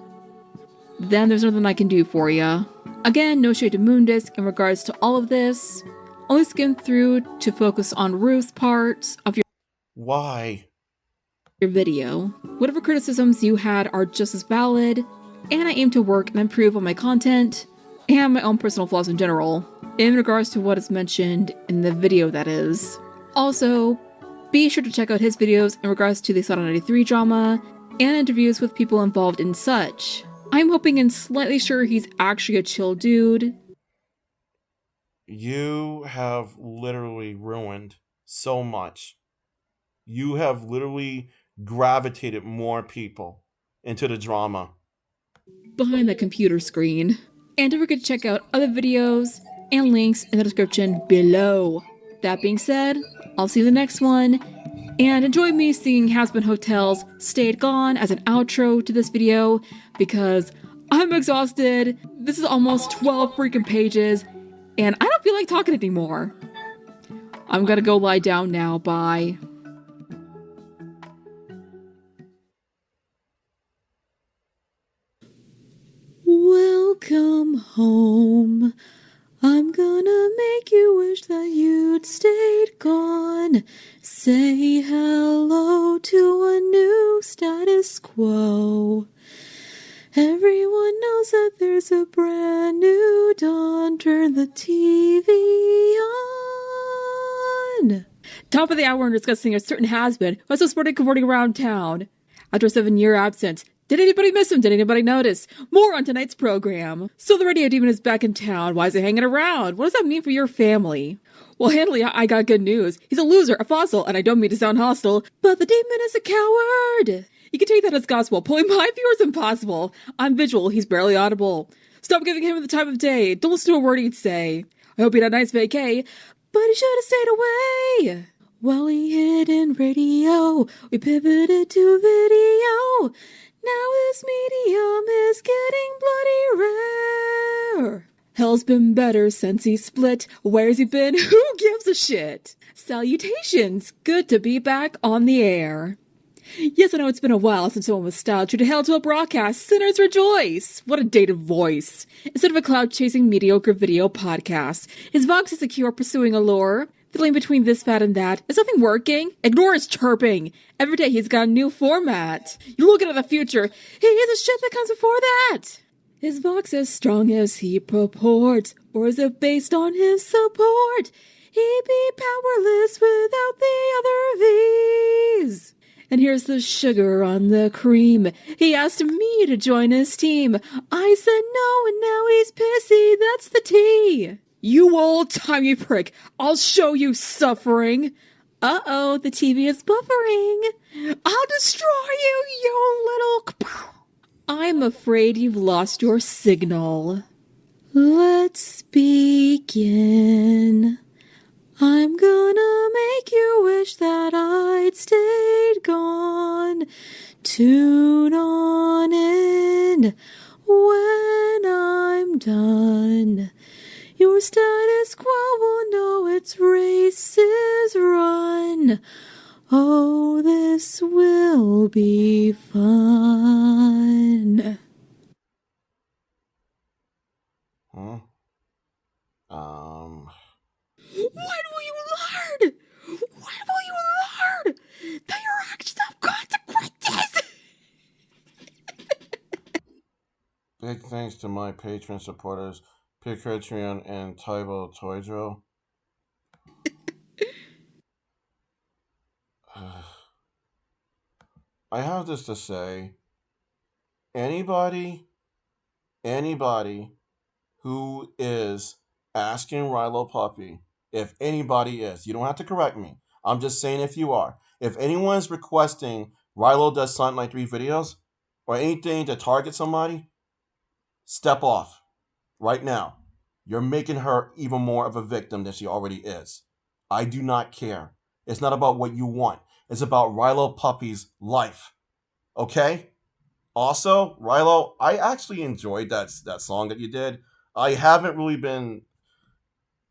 B: then there's nothing I can do for ya. Again, no shade to Moondisc in regards to all of this. Only skimmed through to focus on Ruth's parts of your video. Whatever criticisms you had are just as valid, and I aim to work and improve on my content and my own personal flaws in general, in regards to what is mentioned in the video, that is. Also, be sure to check out his videos in regards to the Sonic93 drama and interviews with people involved in such. I'm hoping and slightly sure he's actually a chill dude.
A: You have literally ruined so much. You have literally gravitated more people into the drama
B: behind the computer screen. And don't forget to check out other videos and links in the description below. That being said, I'll see you in the next one, and enjoy me singing Has Been Hotel's Stayed Gone as an outro to this video, because I'm exhausted. This is almost 12 freaking pages, and I don't feel like talking anymore. I'm gonna go lie down now, bye. Welcome home. I'm gonna make you wish that you'd stayed gone. Say hello to a new status quo. Everyone knows that there's a brand new dawn. Turn the TV on. Top of the hour, we're discussing a certain has-been who has sporting cavorting around town. After a 7-year absence, did anybody miss him? Did anybody notice? More on tonight's program. So the radio demon is back in town. Why is he hanging around? What does that mean for your family? Well, Handley, I got good news. He's a loser, a fossil, and I don't mean to sound hostile, but the demon is a coward. You can take that as gospel. Pulling my viewer is impossible. I'm visual. He's barely audible. Stop giving him the time of day. Don't listen to a word he'd say. I hope he had a nice vacay, but he should have stayed away. Well, he hid in radio. We pivoted to video. Now his medium is getting bloody rare. Hell's been better since he split. Where's he been? Who gives a shit? Salutations. Good to be back on the air. Yes, I know it's been a while since someone with style true to hell to a broadcast. Sinners rejoice! What a dated voice. Instead of a cloud-chasing mediocre video podcast, his vox is secure pursuing a lure. Fiddling between this fad and that. Is nothing working? Ignore his chirping. Every day he's got a new format. You're looking at the future. He is the shit that comes before that. Is Vox as strong as he purports? Or is it based on his support? He'd be powerless without the other V's. And here's the sugar on the cream. He asked me to join his team. I said no, and now he's pissy. That's the tea. You old-timey prick. I'll show you suffering. Uh-oh, the TV is buffering. I'll destroy you, you little... I'm afraid you've lost your signal. Let's begin. I'm gonna make you wish that I'd stayed gone. Tune on in when I'm done. Your status quo will know its race is run. Oh, this will be fun.
A: Huh?
B: When will you learn? When will you learn that your actions have consequences?
A: Big thanks to my patron supporters, Patreon and Tybo Toydro. I have this to say. Anybody who is asking RioluPuppy, if anybody is, you don't have to correct me. I'm just saying if you are. If anyone's requesting Rielu does Sonic93 videos or anything to target somebody, step off right now. You're making her even more of a victim than she already is. I do not care. It's not about what you want. It's about RioluPuppy's life. Okay? Also, Rielu, I actually enjoyed that song that you did. I haven't really been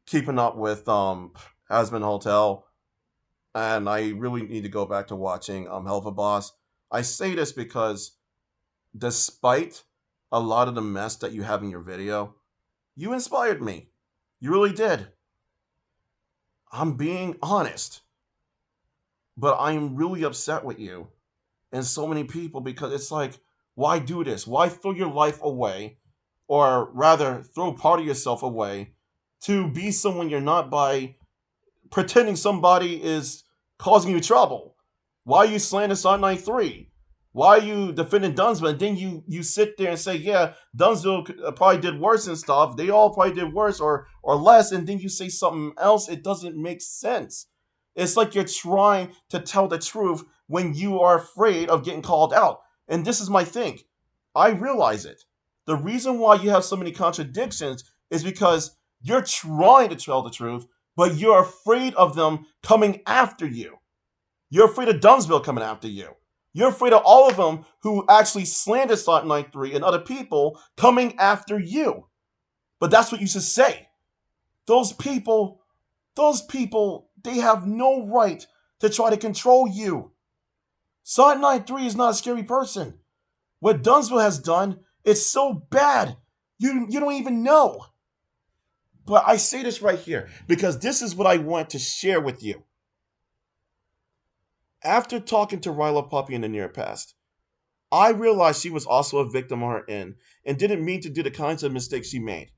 A: keeping up with Hasbin Hotel, and I really need to go back to watching Hell of a Boss. I say this because despite a lot of the mess that you have in your video, you inspired me. You really did. I'm being honest. But I'm really upset with you and so many people because it's like, why do this? Why throw your life away, or rather throw part of yourself away to be someone you're not by pretending somebody is causing you trouble? Why are you slandering Sonic93? Why are you defending Dumbsville? And then you sit there and say, yeah, Dumbsville probably did worse and stuff. They all probably did worse or less. And then you say something else. It doesn't make sense. It's like you're trying to tell the truth when you are afraid of getting called out. And this is my thing. I realize it. The reason why you have so many contradictions is because you're trying to tell the truth, but you're afraid of them coming after you. You're afraid of Dumbsville coming after you. You're afraid of all of them who actually slander Sonic93 and other people coming after you. But that's what you should say. Those people, they have no right to try to control you. Sonic93 is not a scary person. What Dumbsville has done is so bad, you don't even know. But I say this right here because this is what I want to share with you. After talking to RioluPuppy in the near past, I realized she was also a victim on her end and didn't mean to do the kinds of mistakes she made.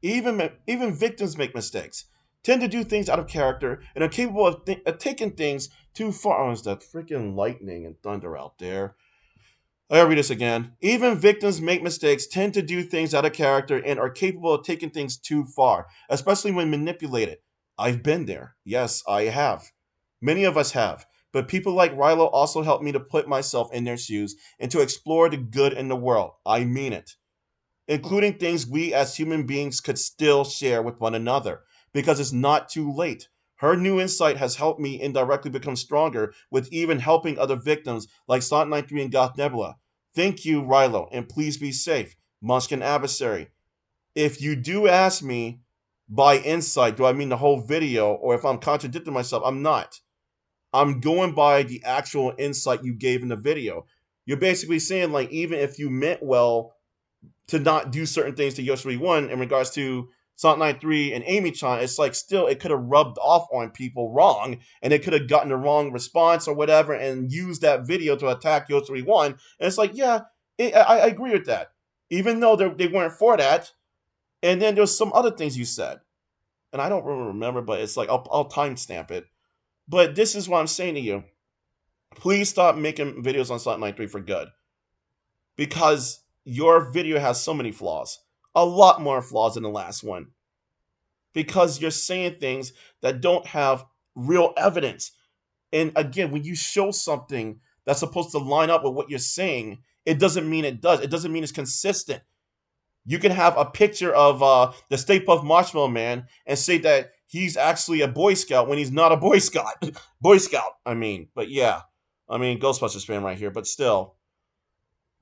A: Even victims make mistakes, tend to do things out of character, and are capable of taking things too far. Oh, it's that freaking lightning and thunder out there. I gotta read this again. Even victims make mistakes, tend to do things out of character, and are capable of taking things too far, especially when manipulated. I've been there. Yes, I have. Many of us have. But people like Rielu also helped me to put myself in their shoes and to explore the good in the world. I mean it. Including things we as human beings could still share with one another, because it's not too late. Her new insight has helped me indirectly become stronger with even helping other victims like Sonic93 and Goth Nebula. Thank you, Rielu, and please be safe. Munchkin Adversary. If you do ask me by insight, do I mean the whole video, or if I'm contradicting myself, I'm not. I'm going by the actual insight you gave in the video. You're basically saying, like, even if you meant well to not do certain things to YoshiWii1 in regards to Sonic93 and Amy-Chan, it's like still it could have rubbed off on people wrong, and they could have gotten the wrong response or whatever and used that video to attack YoshiWii1. And it's like, yeah, I agree with that. Even though they weren't for that. And then there's some other things you said. And I don't really remember, but it's like, I'll timestamp it. But this is what I'm saying to you. Please stop making videos on Sonic93 for good. Because your video has so many flaws. A lot more flaws than the last one. Because you're saying things that don't have real evidence. And again, when you show something that's supposed to line up with what you're saying, it doesn't mean it does. It doesn't mean it's consistent. You can have a picture of the Stay Puft Marshmallow Man and say that he's actually a Boy Scout when he's not a Boy Scout. But yeah. Ghostbusters fan right here, but still.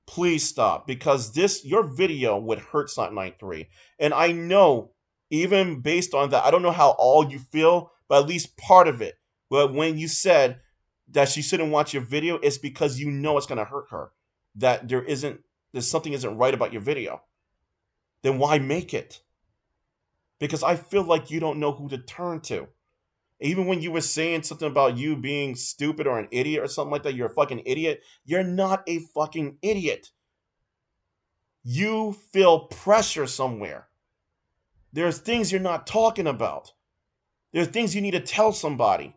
A: Please stop, because your video would hurt Sonic93. And I know, even based on that, I don't know how all you feel, but at least part of it. But when you said that she shouldn't watch your video, it's because you know it's going to hurt her. That something isn't right about your video. Then why make it? Because I feel like you don't know who to turn to. Even when you were saying something about you being stupid or an idiot or something like that, you're a fucking idiot. You're not a fucking idiot. You feel pressure somewhere. There's things you're not talking about. There's things you need to tell somebody.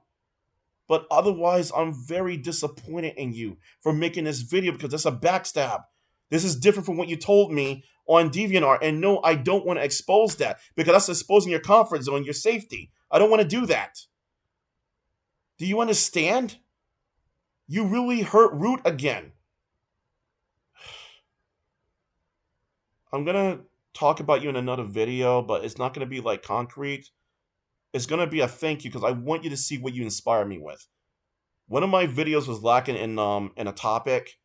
A: But otherwise, I'm very disappointed in you for making this video because it's a backstab. This is different from what you told me on DeviantArt. And no, I don't want to expose that because that's exposing your comfort zone, your safety. I don't want to do that. Do you understand? You really hurt Ruth again. I'm going to talk about you in another video, but it's not going to be like concrete. It's going to be a thank you because I want you to see what you inspire me with. One of my videos was lacking in a topic,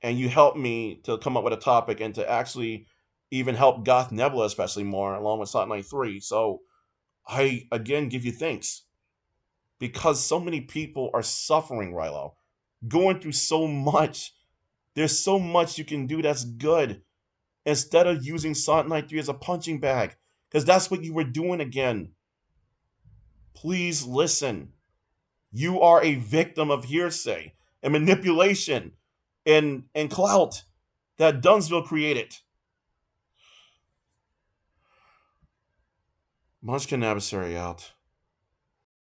A: and you helped me to come up with a topic and to actually even help Goth Nebula especially more, along with Sonic93. So I, again, give you thanks. Because so many people are suffering, Rielu. Going through so much. There's so much you can do that's good. Instead of using Sonic93 as a punching bag. Because that's what you were doing again. Please listen. You are a victim of hearsay and manipulation and clout that Dumbsville created. Munchkin Adversary out.